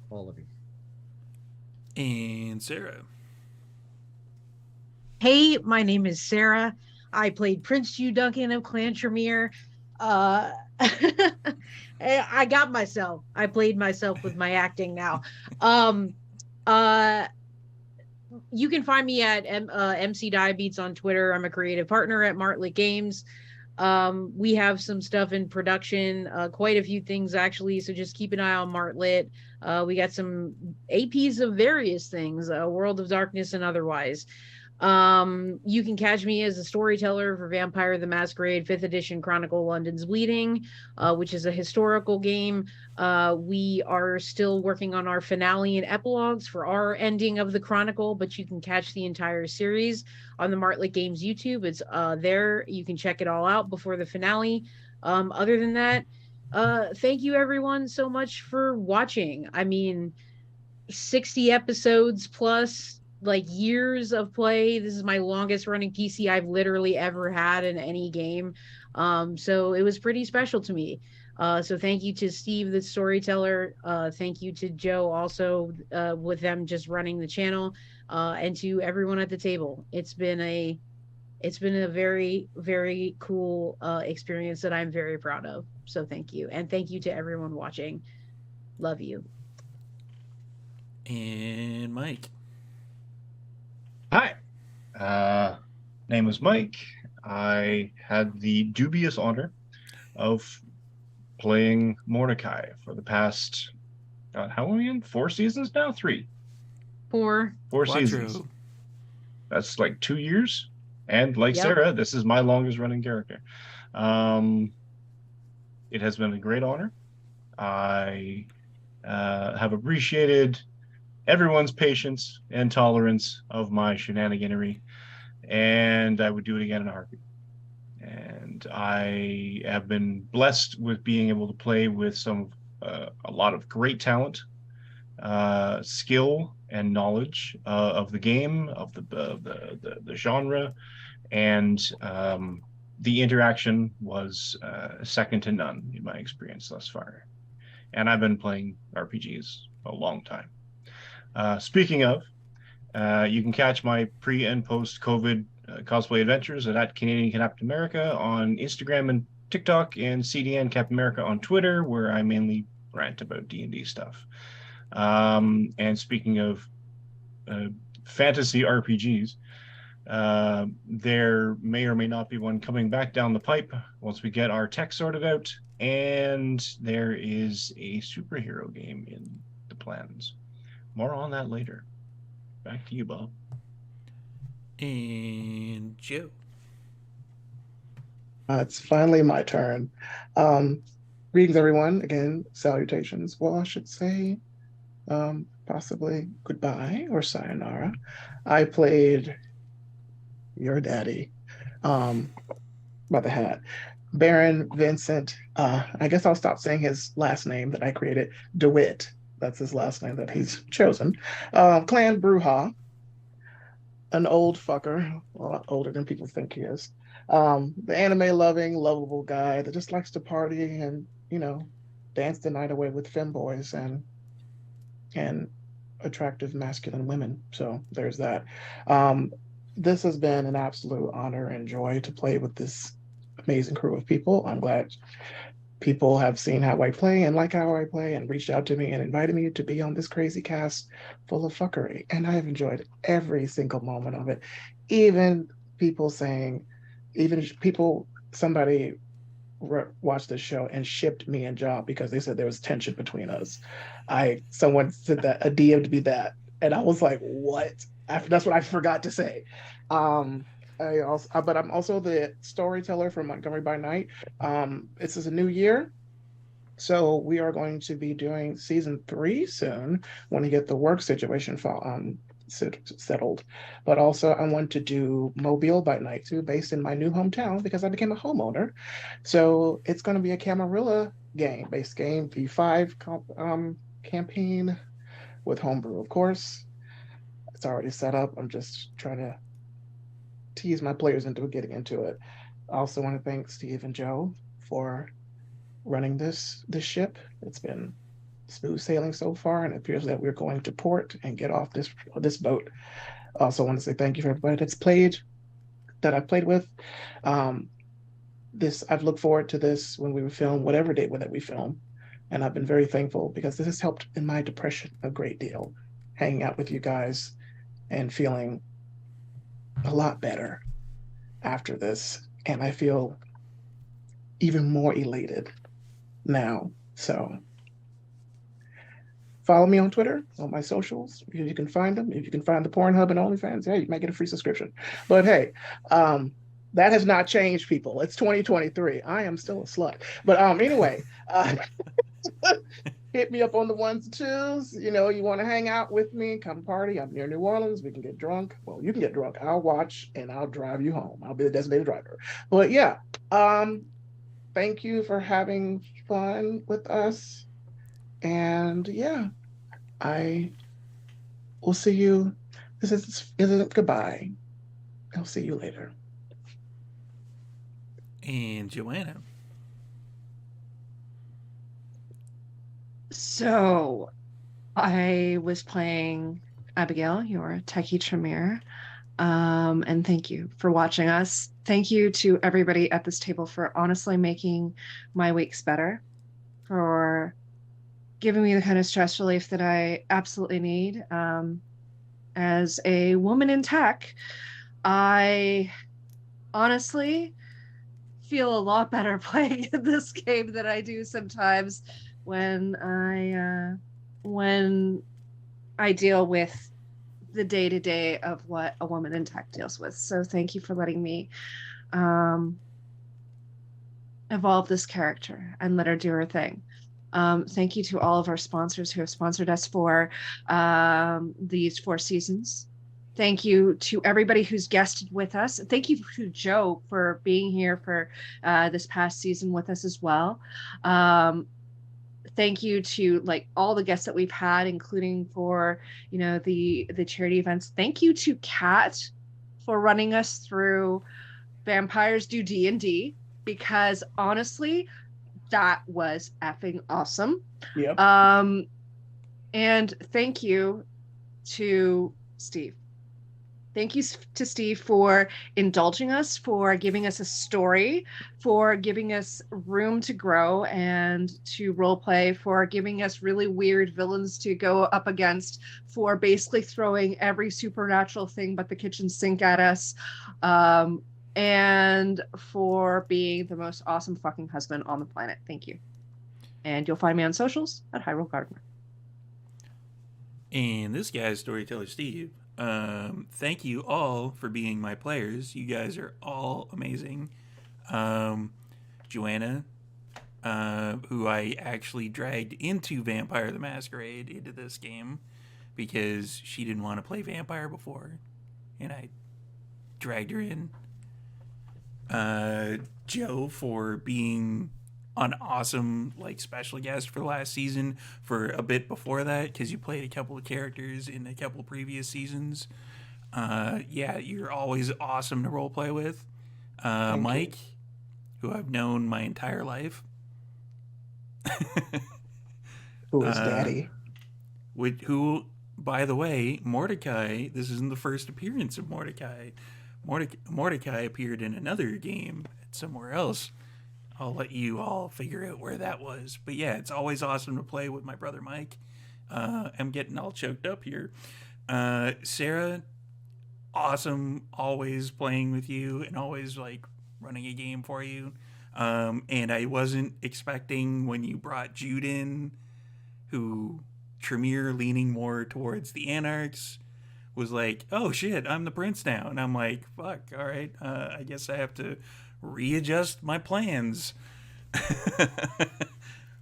all of you. And Sarah. Hey, my name is Sara. I played Prince Hugh Duncan of Clan Tremere. Uh, I got myself. I played myself with my acting now. Um, uh, you can find me at MC Diabetes on Twitter. I'm a creative partner at Martlet Games. We have some stuff in production, quite a few things actually. So just keep an eye on Martlet. We got some APs of various things, World of Darkness and otherwise. You can catch me as a storyteller for Vampire the Masquerade 5th edition Chronicle London's Bleeding, which is a historical game. We are still working on our finale and epilogues for our ending of the Chronicle, but you can catch the entire series on the Martlet Games YouTube. It's there. You can check it all out before the finale. Other than that, thank you everyone so much for watching. I mean, 60 episodes plus, like, years of play. This is my longest running PC I've literally ever had in any game. So it was pretty special to me. So thank you to Steve, the storyteller. Thank you to Joe also, with them just running the channel, and to everyone at the table. It's been a very, very cool experience that I'm very proud of. So thank you. And thank you to everyone watching. Love you. And Mike. Hi. Name is Mike. I had the dubious honor of playing Mordecai for the past, God, how long are we in? 4 seasons now? 3. For 4 Quattro. seasons. That's like 2 years. And like Yep. Sarah, this is my longest running character. It has been a great honor. I have appreciated everyone's patience and tolerance of my shenaniganery, and I would do it again in a heartbeat. And I have been blessed with being able to play with a lot of great talent, skill, and knowledge of the game, of the genre, and the interaction was second to none in my experience thus far. And I've been playing RPGs a long time. Speaking of, you can catch my pre and post COVID cosplay adventures at Canadian Captain America on Instagram and TikTok, and CDN Captain America on Twitter, where I mainly rant about D&D stuff. And speaking of fantasy RPGs, there may or may not be one coming back down the pipe once we get our tech sorted out, and there is a superhero game in the plans. More on that later. Back to you, Bob. And Joe. It's finally my turn. Greetings, everyone. Again, salutations. Well, I should say possibly goodbye or sayonara. I played your daddy by the hat, Baron Vincent. I guess I'll stop saying his last name that I created, DeWitt. That's his last name that he's chosen. Clan Bruja, an old fucker, a lot older than people think he is. The anime-loving, lovable guy that just likes to party and, dance the night away with femboys and attractive masculine women. So there's that. This has been an absolute honor and joy to play with this amazing crew of people. I'm glad people have seen how I play and like how I play and reached out to me and invited me to be on this crazy cast full of fuckery. And I have enjoyed every single moment of it. Even people saying, somebody watched the show and shipped me and Job because they said there was tension between us. Someone said that a DM'd me that, and I was like, what? That's what I forgot to say. But I'm also the storyteller for Montgomery by Night. This is a new year. So we are going to be doing season 3 soon when we get the work situation settled. But also, I want to do Mobile by Night 2 based in my new hometown because I became a homeowner. So it's going to be a Camarilla based game, V5 campaign with homebrew, of course. It's already set up. I'm just trying to tease my players into getting into it. I also want to thank Steve and Joe for running this ship. It's been smooth sailing so far, and it appears that we're going to port and get off this boat. I also want to say thank you for everybody that I've played with. Um, this I've looked forward to this when we film whatever date that we film, and I've been very thankful because this has helped in my depression a great deal. Hanging out with you guys and feeling a lot better after this, and I feel even more elated now. So follow me on Twitter, on my socials. You can find them. If you can find the Pornhub and OnlyFans, hey, you might get a free subscription. But hey, that has not changed, people. It's 2023. I am still a slut. But anyway, hit me up on the ones and twos. You know, you want to hang out with me, come party. I'm near New Orleans. We can get drunk. Well, you can get drunk. I'll watch and I'll drive you home. I'll be the designated driver. But yeah, thank you for having fun with us. And yeah, I will see you. This isn't goodbye. I'll see you later. And Joanna. So I was playing Abigail, your techie Tremere. And thank you for watching us. Thank you to everybody at this table for honestly making my weeks better, for giving me the kind of stress relief that I absolutely need. As a woman in tech, I honestly feel a lot better playing this game than I do sometimes when I deal with the day-to-day of what a woman in tech deals with. So thank you for letting me evolve this character and let her do her thing. Thank you to all of our sponsors who have sponsored us for these 4 seasons. Thank you to everybody who's guested with us. Thank you to Joe for being here for this past season with us as well. Thank you to like all the guests that we've had, including for the charity events. Thank you to Kat for running us through Vampires Do D&D, because honestly, that was effing awesome. Yep. And thank you to Steve. Thank you to Steve for indulging us, for giving us a story, for giving us room to grow and to role play, for giving us really weird villains to go up against, for basically throwing every supernatural thing but the kitchen sink at us, and for being the most awesome fucking husband on the planet. Thank you. And you'll find me on socials at Hyrule Gardner. And this guy's Storyteller Steve. Thank you all for being my players. You guys are all amazing. Joanna, who I actually dragged into Vampire the Masquerade into this game because she didn't want to play Vampire before, and I dragged her in. Joe, for being an awesome special guest for last season, for a bit before that, because you played a couple of characters in a couple of previous seasons. Yeah, you're always awesome to role play with. Mike, who I've known my entire life. Who is Daddy? Who, by the way, Mordecai, this isn't the first appearance of Mordecai. Mordecai appeared in another game somewhere else. I'll let you all figure out where that was. But yeah, it's always awesome to play with my brother Mike. I'm getting all choked up here. Sara, awesome, always playing with you and always running a game for you. And I wasn't expecting when you brought Jude in, who Tremere leaning more towards the Anarchs, was like, oh shit, I'm the prince now. And I'm like, fuck, all right, I guess I have to readjust my plans.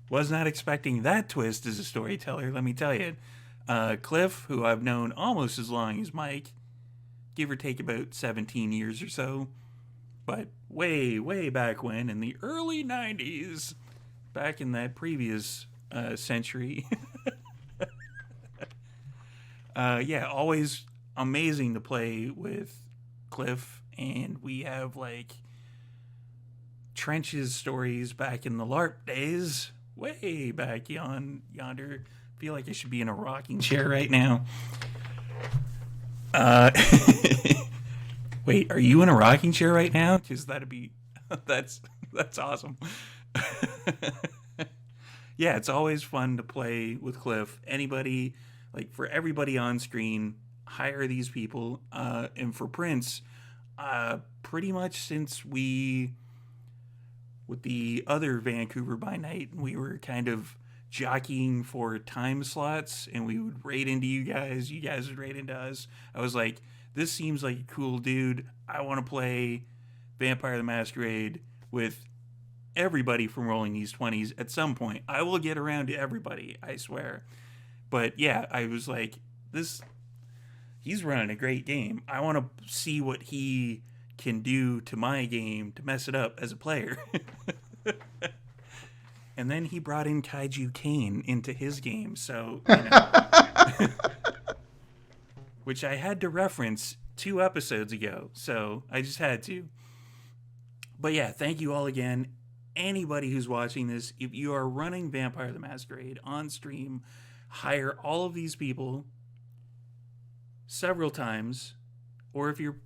Was not expecting that twist as a storyteller, let me tell you. Cliff, who I've known almost as long as Mike, give or take about 17 years or so, but way, way back when, in the early 90s, back in that previous century. Yeah, always amazing to play with Cliff, and we have like trenches stories back in the LARP days, way back yonder. Feel like I should be in a rocking chair right now. Wait, are you in a rocking chair right now? Because that'd be that's awesome. Yeah, it's always fun to play with Cliff. Anybody, like for everybody on screen, hire these people. And for Prince, pretty much since with the other Vancouver by Night, we were kind of jockeying for time slots, and we would raid into you guys would raid into us. I was like, this seems like a cool dude. I want to play Vampire the Masquerade with everybody from Rolling These 20s at some point. I will get around to everybody, I swear. But yeah, I was like, he's running a great game. I want to see what he can do to my game to mess it up as a player. And then he brought in Kaiju Kane into his game, so, you know. Which I had to reference 2 episodes ago, so I just had to. But yeah, thank you all again. Anybody who's watching this, if you are running Vampire the Masquerade on stream, hire all of these people several times, or if you're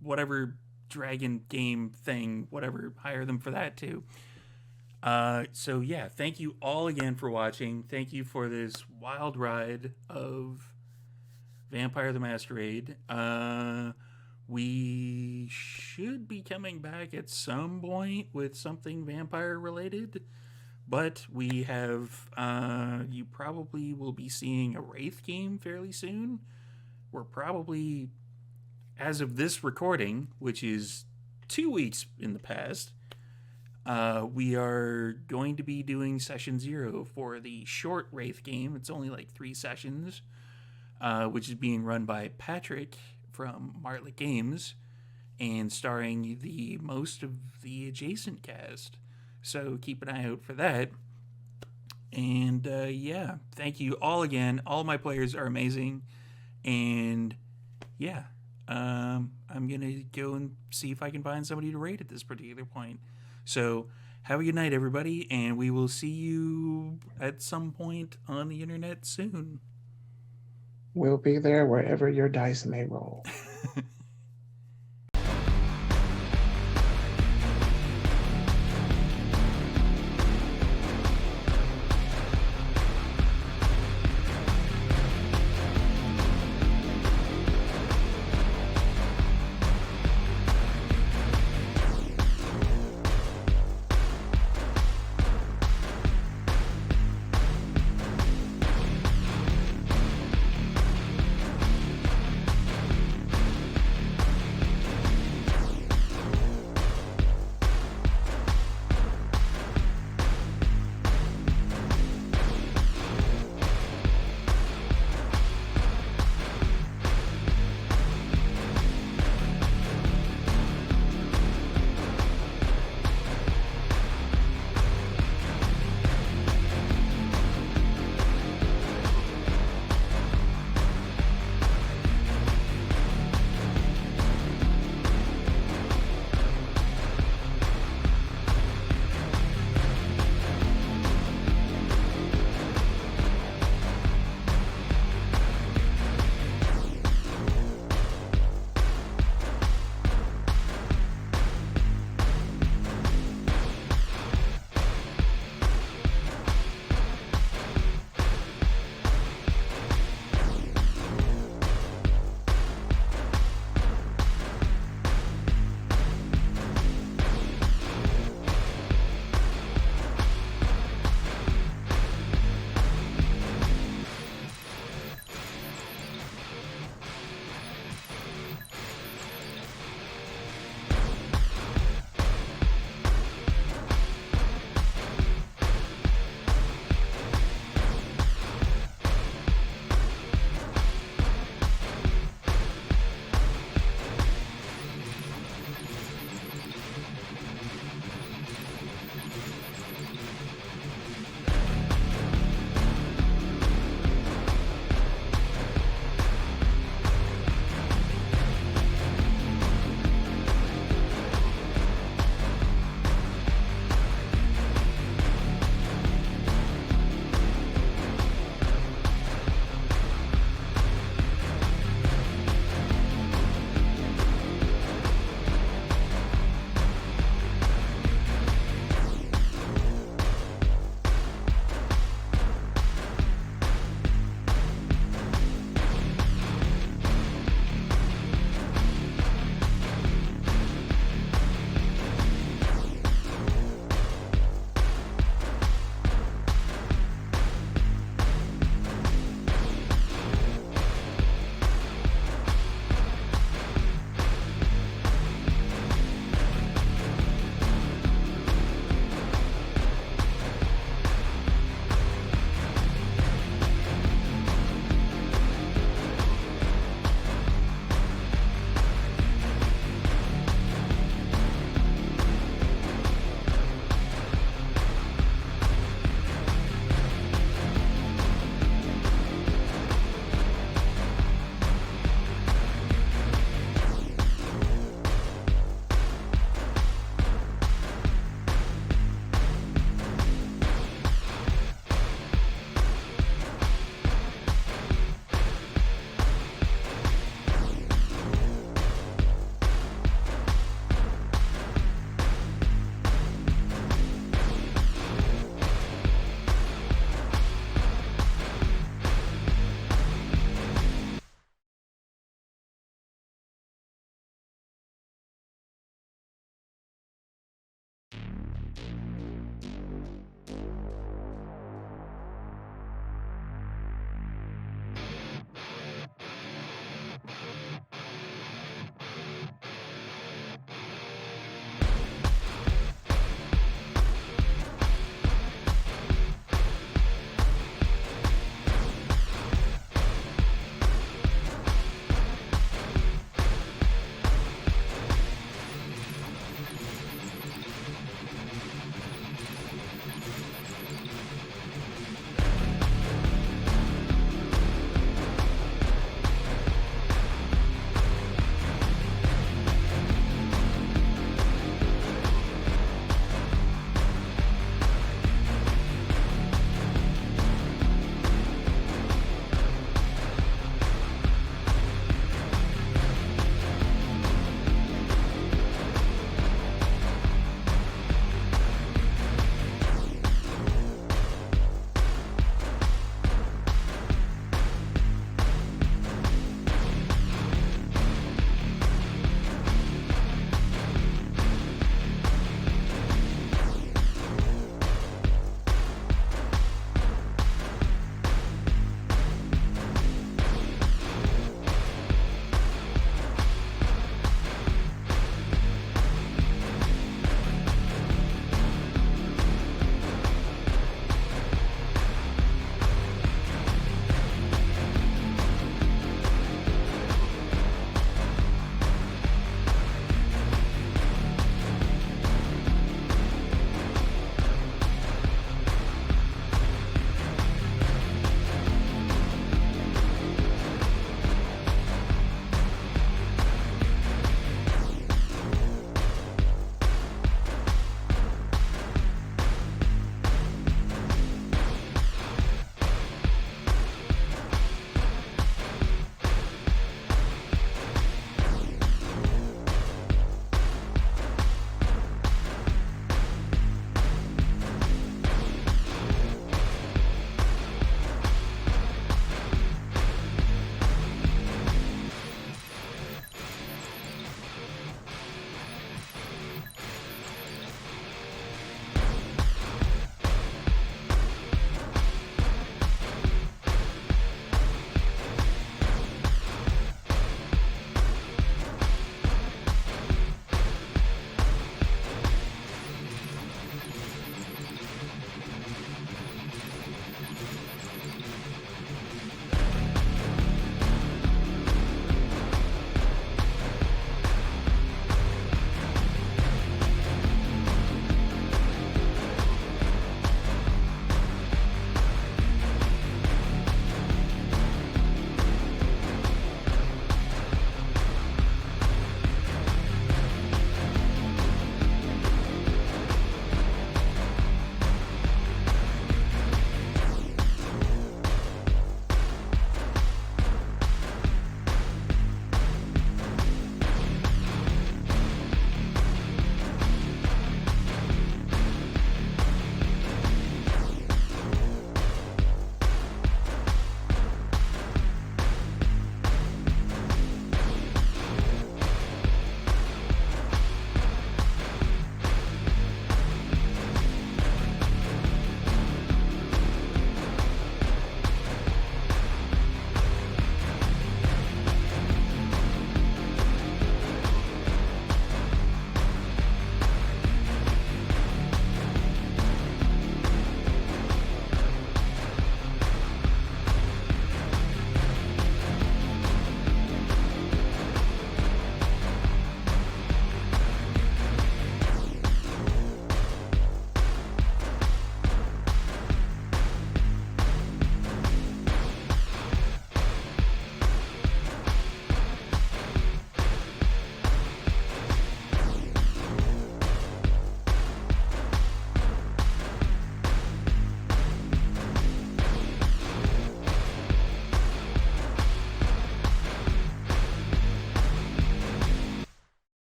whatever dragon game thing, whatever, hire them for that too. So yeah, thank you all again for watching. Thank you for this wild ride of Vampire the Masquerade. We should be coming back at some point with something vampire related, but we have, you probably will be seeing a Wraith game fairly soon. We're probably, as of this recording, which is 2 weeks in the past, we are going to be doing session 0 for the short Wraith game. It's only like 3 sessions, which is being run by Patrick from Martlet Games and starring the most of the adjacent cast. So keep an eye out for that. And yeah, thank you all again. All my players are amazing. And yeah, I'm going to go and see if I can find somebody to raid at this particular point. So have a good night, everybody, and we will see you at some point on the internet soon. We'll be there wherever your dice may roll.